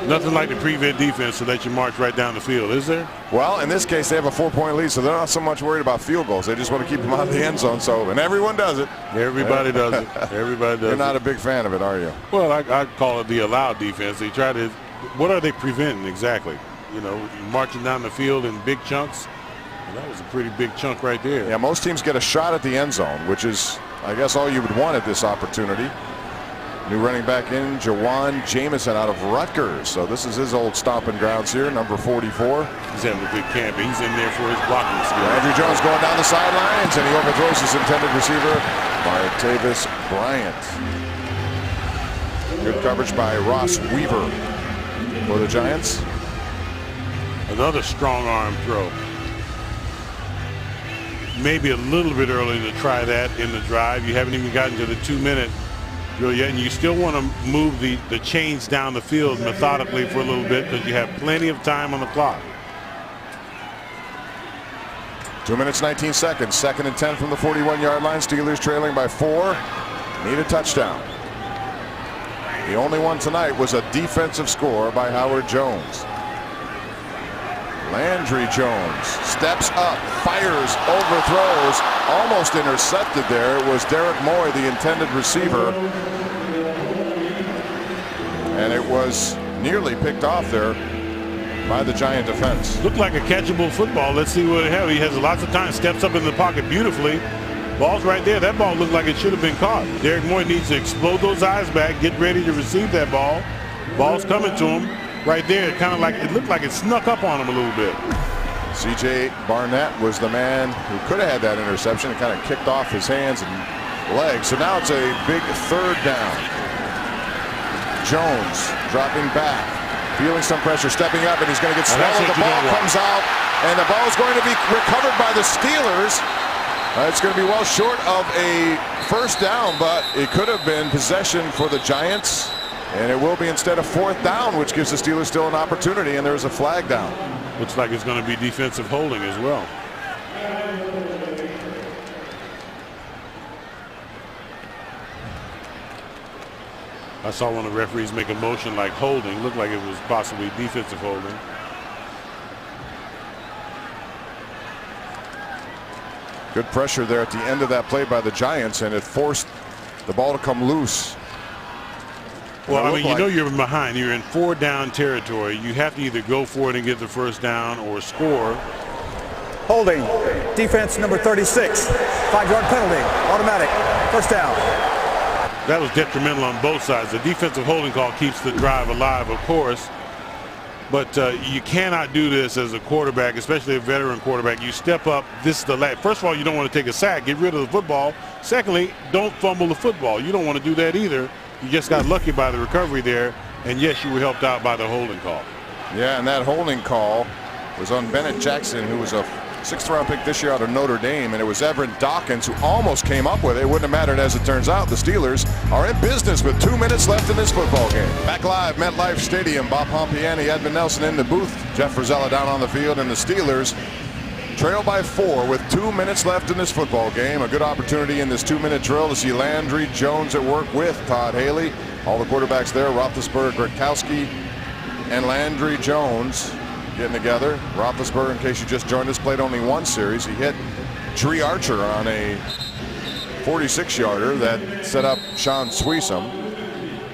Nothing like the prevent defense to let you march right down the field, is there? Well, in this case, they have a 4-point lead, so they're not so much worried about field goals. They just want to keep them out of the end zone. So, and everyone does it. Everybody does it. Everybody does it. You're not a big fan of it, are you? Well, I call it the allowed defense. They try to, what are they preventing exactly? You know, marching down the field in big chunks. And that was a pretty big chunk right there. Yeah, most teams get a shot at the end zone, which is, I guess, all you would want at this opportunity. New running back in, Jawan Jamison out of Rutgers. So this is his old stomping grounds here, number 44. He's having a good camp. He's in there for his blocking skills. Andrew Jones going down the sidelines, and he overthrows his intended receiver, Martavis Bryant. Good coverage by Ross Weaver for the Giants. Another strong arm throw. Maybe a little bit early to try that in the drive. You haven't even gotten to the 2-minute drill yet, and you still want to move the chains down the field methodically for a little bit because you have plenty of time on the clock. 2 minutes, 19 seconds. 2nd and 10 from the 41-yard line. Steelers trailing by 4. Need a touchdown. The only one tonight was a defensive score by Howard Jones. Landry Jones steps up, fires, overthrows, almost intercepted there. It was Derek Moy, the intended receiver. And it was nearly picked off there by the Giant defense. Looked like a catchable football. Let's see what it has. He has lots of time, steps up in the pocket beautifully. Ball's right there. That ball looked like it should have been caught. Derek Moy needs to explode those eyes back, get ready to receive that ball. Ball's coming to him. Right there, kind of like it looked like it snuck up on him a little bit. C.J. Barnett was the man who could have had that interception. It kind of kicked off his hands and legs. So now it's a big 3rd down. Jones dropping back, feeling some pressure, stepping up, and he's going to get swallowed. The ball comes out, and the ball is going to be recovered by the Steelers. It's going to be well short of a first down, but it could have been possession for the Giants. And it will be instead of 4th down, which gives the Steelers still an opportunity, and there's a flag down. Looks like it's going to be defensive holding as well. I saw one of the referees make a motion like holding. Looked like it was possibly defensive holding. Good pressure there at the end of that play by the Giants, and it forced the ball to come loose. Well, I mean, you know you're behind. You're in 4-down territory. You have to either go for it and get the first down or score. Holding. Defense number 36. 5-yard penalty. Automatic. First down. That was detrimental on both sides. The defensive holding call keeps the drive alive, of course. But you cannot do this as a quarterback, especially a veteran quarterback. You step up. This is the last. First of all, you don't want to take a sack. Get rid of the football. Secondly, don't fumble the football. You don't want to do that either. You just got lucky by the recovery there. And yes, you were helped out by the holding call. Yeah, and that holding call was on Bennett Jackson, who was a 6th-round pick this year out of Notre Dame, and it was Everett Dawkins who almost came up with it. It wouldn't have mattered, as it turns out. The Steelers are in business with 2 minutes left in this football game. Back live, MetLife Stadium. Bob Pompiani, Edmund Nelson in the booth. Jeff Frisella down on the field, and the Steelers trail by 4 with 2 minutes left in this football game. A good opportunity in this 2-minute drill to see Landry Jones at work with Todd Haley. All the quarterbacks there, Roethlisberger, Gronkowski, and Landry Jones getting together. Roethlisberger, in case you just joined us, played only 1 series. He hit Tree Archer on a 46-yarder that set up Sean Sweesum.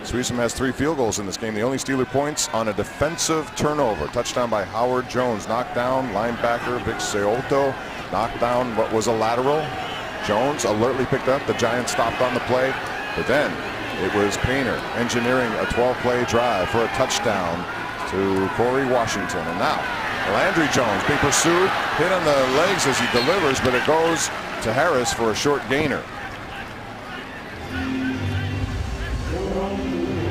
Sweesum has 3 field goals in this game. The only Steeler points on a defensive turnover. Touchdown by Howard Jones. Knocked down linebacker Vic Seolto. Knocked down what was a lateral. Jones alertly picked up. The Giants stopped on the play. But then it was Painter engineering a 12-play drive for a touchdown to Corey Washington. And now Landry Jones being pursued, hit on the legs as he delivers, but it goes to Harris for a short gainer.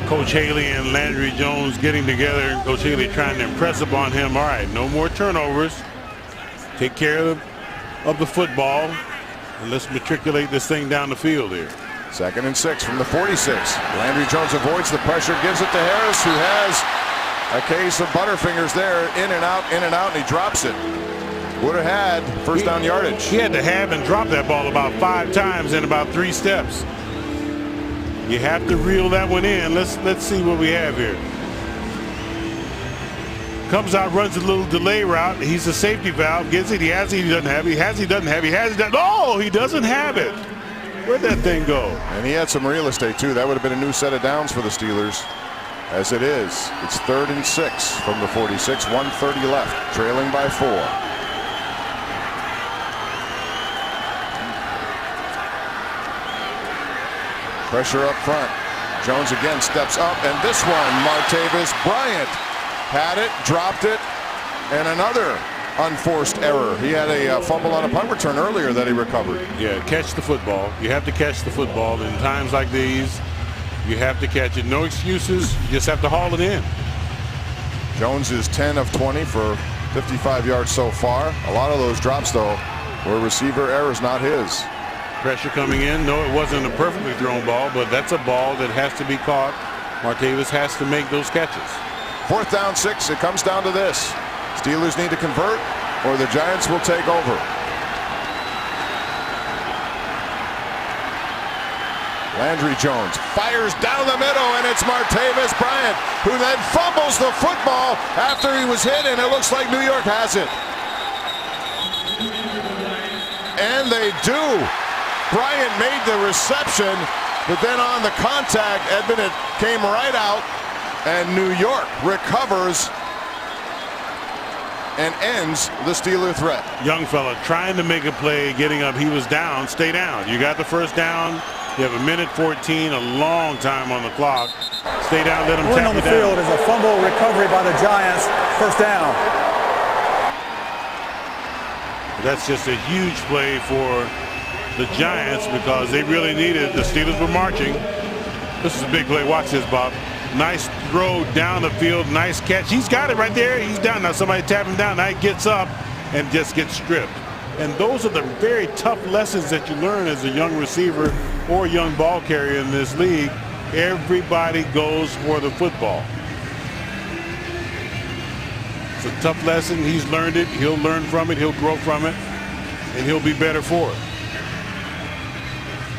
Coach Haley and Landry Jones getting together. Coach Haley trying to impress upon him. All right, no more turnovers. Take care of the football, and let's matriculate this thing down the field here. 2nd and 6 from the 46. Landry Jones avoids the pressure, gives it to Harris, who has a case of butterfingers there. In and out, and he drops it. Would have had first down yardage. He had to have and drop that ball about 5 times in about 3 steps. You have to reel that one in. Let's see what we have here. Comes out, runs a little delay route. He's a safety valve. Gets it. He has it. He doesn't have it. He has it. He doesn't have it. He has it. Oh, he doesn't have it. Where'd that thing go? And he had some real estate too. That would have been a new set of downs for the Steelers. As it is, it's 3rd and 6 from the 46. 1:30 left. Trailing by 4. Pressure up front. Jones again steps up, and this one, Martavis Bryant had it, dropped it, and another unforced error. He had a fumble on a punt return earlier that he recovered. Yeah, catch the football. You have to catch the football in times like these. You have to catch it. No excuses. You just have to haul it in. Jones is 10 of 20 for 55 yards so far. A lot of those drops, though, were receiver errors, not his. Pressure coming in. No, it wasn't a perfectly thrown ball, but that's a ball that has to be caught. Martavis has to make those catches. 4th down 6. It comes down to this. Steelers need to convert, or the Giants will take over. Landry Jones fires down the middle, and it's Martavis Bryant, who then fumbles the football after he was hit, and it looks like New York has it. And they do. Bryant made the reception, but then on the contact, Edmund, it came right out, and New York recovers and ends the Steeler threat. Young fella trying to make a play, getting up. He was down. Stay down. You got the first down. You have 1:14, a long time on the clock. Stay down, let him tap on you the down. field is a fumble recovery by the Giants. First down. That's just a huge play for the Giants because they really needed. The Steelers were marching. This is a big play. Watch this, Bob. Nice throw down the field. Nice catch. He's got it right there. He's down. Now somebody tap him down. Now he gets up and just gets stripped. And those are the very tough lessons that you learn as a young receiver or young ball carrier in this league. Everybody goes for the football. It's a tough lesson. He's learned it. He'll learn from it. He'll grow from it. And he'll be better for it.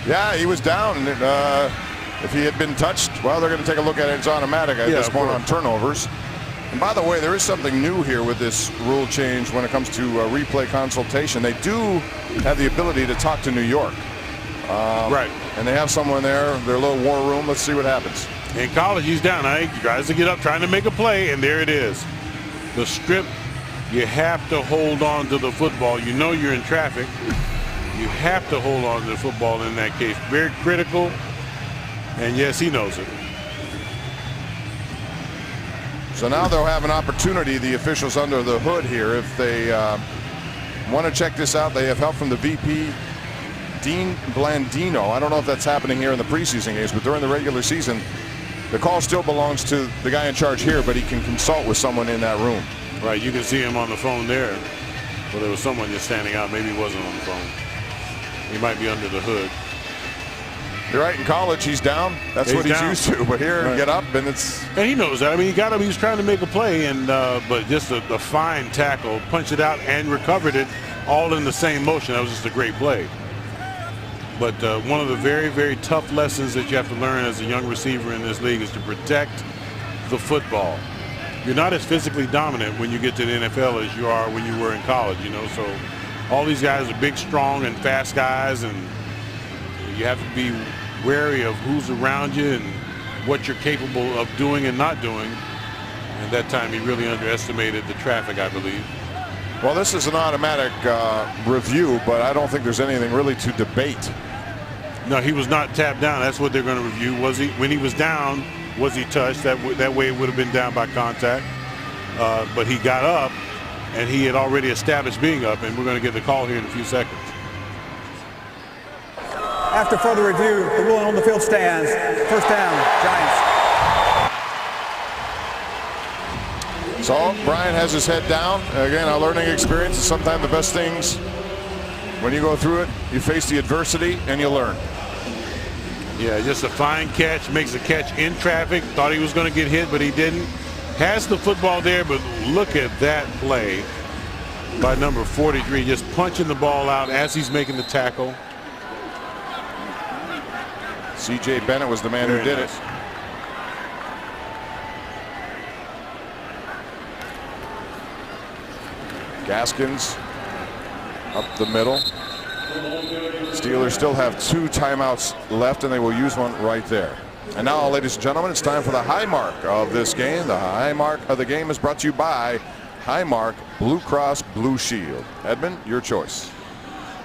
Yeah, he was down. If he had been touched, well, they're going to take a look at it. It's automatic at this point on turnovers. And by the way, there is something new here with this rule change when it comes to replay consultation. They do have the ability to talk to New York. Right. And they have someone there, their little war room. Let's see what happens. In college, he's down. He tries to get up, trying to make a play, and there it is. The strip, you have to hold on to the football. You know you're in traffic. You have to hold on to the football in that case. Very critical. And yes, he knows it. So now they'll have an opportunity, the officials under the hood here, if they want to check this out. They have help from the VP, Dean Blandino. I don't know if that's happening here in the preseason games, but during the regular season, the call still belongs to the guy in charge here, but he can consult with someone in that room. Right, you can see him on the phone there. Well, there was someone just standing out. Maybe he wasn't on the phone. He might be under the hood. You're right. In college, he's down. That's what he's used to. But here, get up, and it's. And he knows that. I mean, he got up. He was trying to make a play, and but just a fine tackle, punched it out, and recovered it, all in the same motion. That was just a great play. But one of the very, very tough lessons that you have to learn as a young receiver in this league is to protect the football. You're not as physically dominant when you get to the NFL as you are when you were in college. You know, so all these guys are big, strong, and fast guys, and you have to be wary of who's around you and what you're capable of doing and not doing. And that time he really underestimated the traffic, I believe. Well, this is an automatic review, but I don't think there's anything really to debate. No, he was not tapped down. That's what they're going to review. Was he, when he was down, was he touched? That way it would have been down by contact. But he got up, and he had already established being up, and we're going to get the call here in a few seconds. After further review, the ruling on the field stands. First down, Giants. So Brian has his head down. Again, a learning experience is sometimes the best things. When you go through it, you face the adversity and you learn. Yeah, just a fine catch, makes a catch in traffic. Thought he was going to get hit, but he didn't. Has the football there, but look at that play by number 43, just punching the ball out as he's making the tackle. C.J. Bennett was the man who did it. Gaskins up the middle. Steelers still have 2 timeouts left, and they will use one right there. And now, ladies and gentlemen, it's time for the high mark of this game. The high mark of the game is brought to you by Highmark Blue Cross Blue Shield. Edmund, your choice.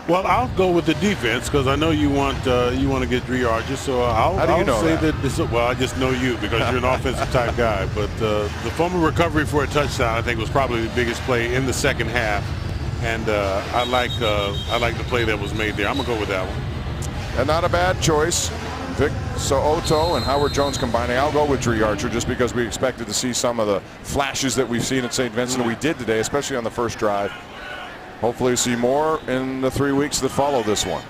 Well, I'll go with the defense because I know you want to get 3 yards. So I'll say that this. Well, I just know you because you're an offensive type guy. But the fumble recovery for a touchdown, I think, was probably the biggest play in the second half. And I like the play that was made there. I'm gonna go with that one. And not a bad choice. Vic So'oto and Howard Jones combining. I'll go with Drew Archer just because we expected to see some of the flashes that we've seen at St. Vincent. We did today, especially on the first drive. Hopefully see more in the 3 weeks that follow this one.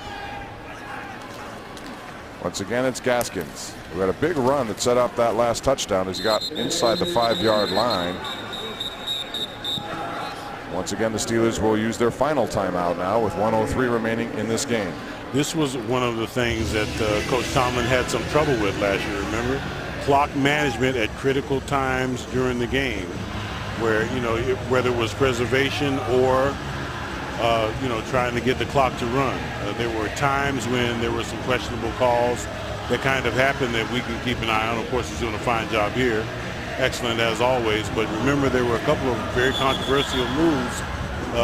Once again, it's Gaskins. We had a big run that set up that last touchdown as he got inside the 5-yard line. Once again, the Steelers will use their final timeout now with 1:03 remaining in this game. This was one of the things that Coach Tomlin had some trouble with last year, remember? Clock management at critical times during the game where, you know, whether it was preservation or trying to get the clock to run. There were times when there were some questionable calls that kind of happened that we can keep an eye on. Of course, he's doing a fine job here. Excellent as always. But remember, there were a couple of very controversial moves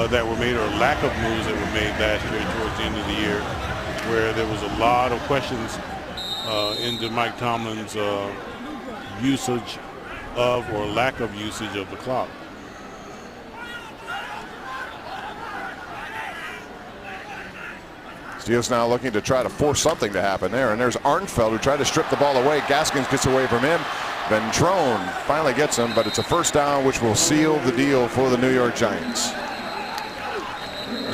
that were made, or lack of moves that were made last year towards the end of the year, where there was a lot of questions into Mike Tomlin's usage of or lack of usage of the clock. Steelers now looking to try to force something to happen there. And there's Arnfeld who tried to strip the ball away. Gaskins gets away from him. Ventrone finally gets him, but it's a first down which will seal the deal for the New York Giants.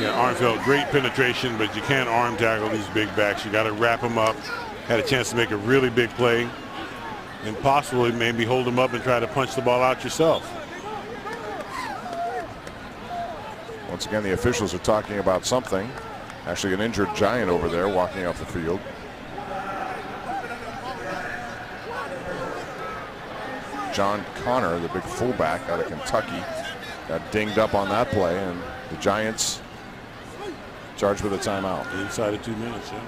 Yeah, Armfield, great penetration, but you can't arm tackle these big backs. You got to wrap them up. Had a chance to make a really big play, and possibly maybe hold them up and try to punch the ball out yourself. Once again, the officials are talking about something. Actually, an injured Giant over there walking off the field. John Connor, the big fullback out of Kentucky, got dinged up on that play, and the Giants charged with a timeout. Inside of 2 minutes, yeah.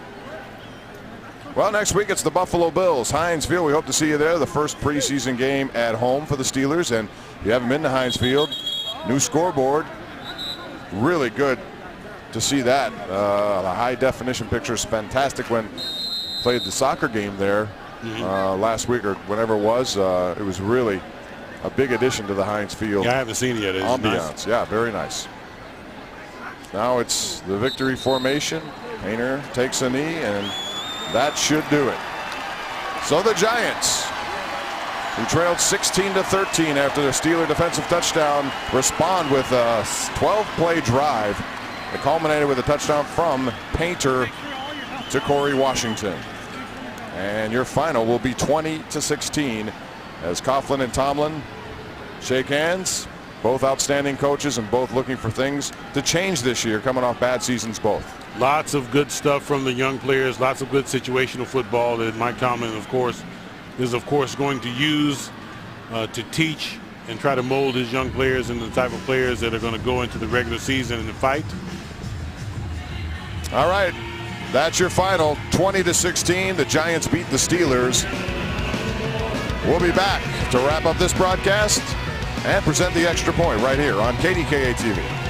Well, next week it's the Buffalo Bills. Heinz Field, we hope to see you there. The first preseason game at home for the Steelers. And if you haven't been to Heinz Field, new scoreboard. Really good to see that. The high definition pictures, fantastic. When played the soccer game there last week or whenever it was really a big addition to the Heinz Field. Yeah, I haven't seen it yet. It's ambiance. nice. Yeah, very nice. Now it's the victory formation. Painter takes a knee, and that should do it. So the Giants, who trailed 16-13 after the Steeler defensive touchdown, respond with a 12-play drive that culminated with a touchdown from Painter to Corey Washington. And your final will be 20-16 as Coughlin and Tomlin shake hands. Both outstanding coaches and both looking for things to change this year, coming off bad seasons both. Lots of good stuff from the young players, lots of good situational football that Mike Tomlin, is going to use to teach and try to mold his young players into the type of players that are going to go into the regular season and fight. All right, that's your final, 20-16. The Giants beat the Steelers. We'll be back to wrap up this broadcast and present the Extra Point right here on KDKA TV.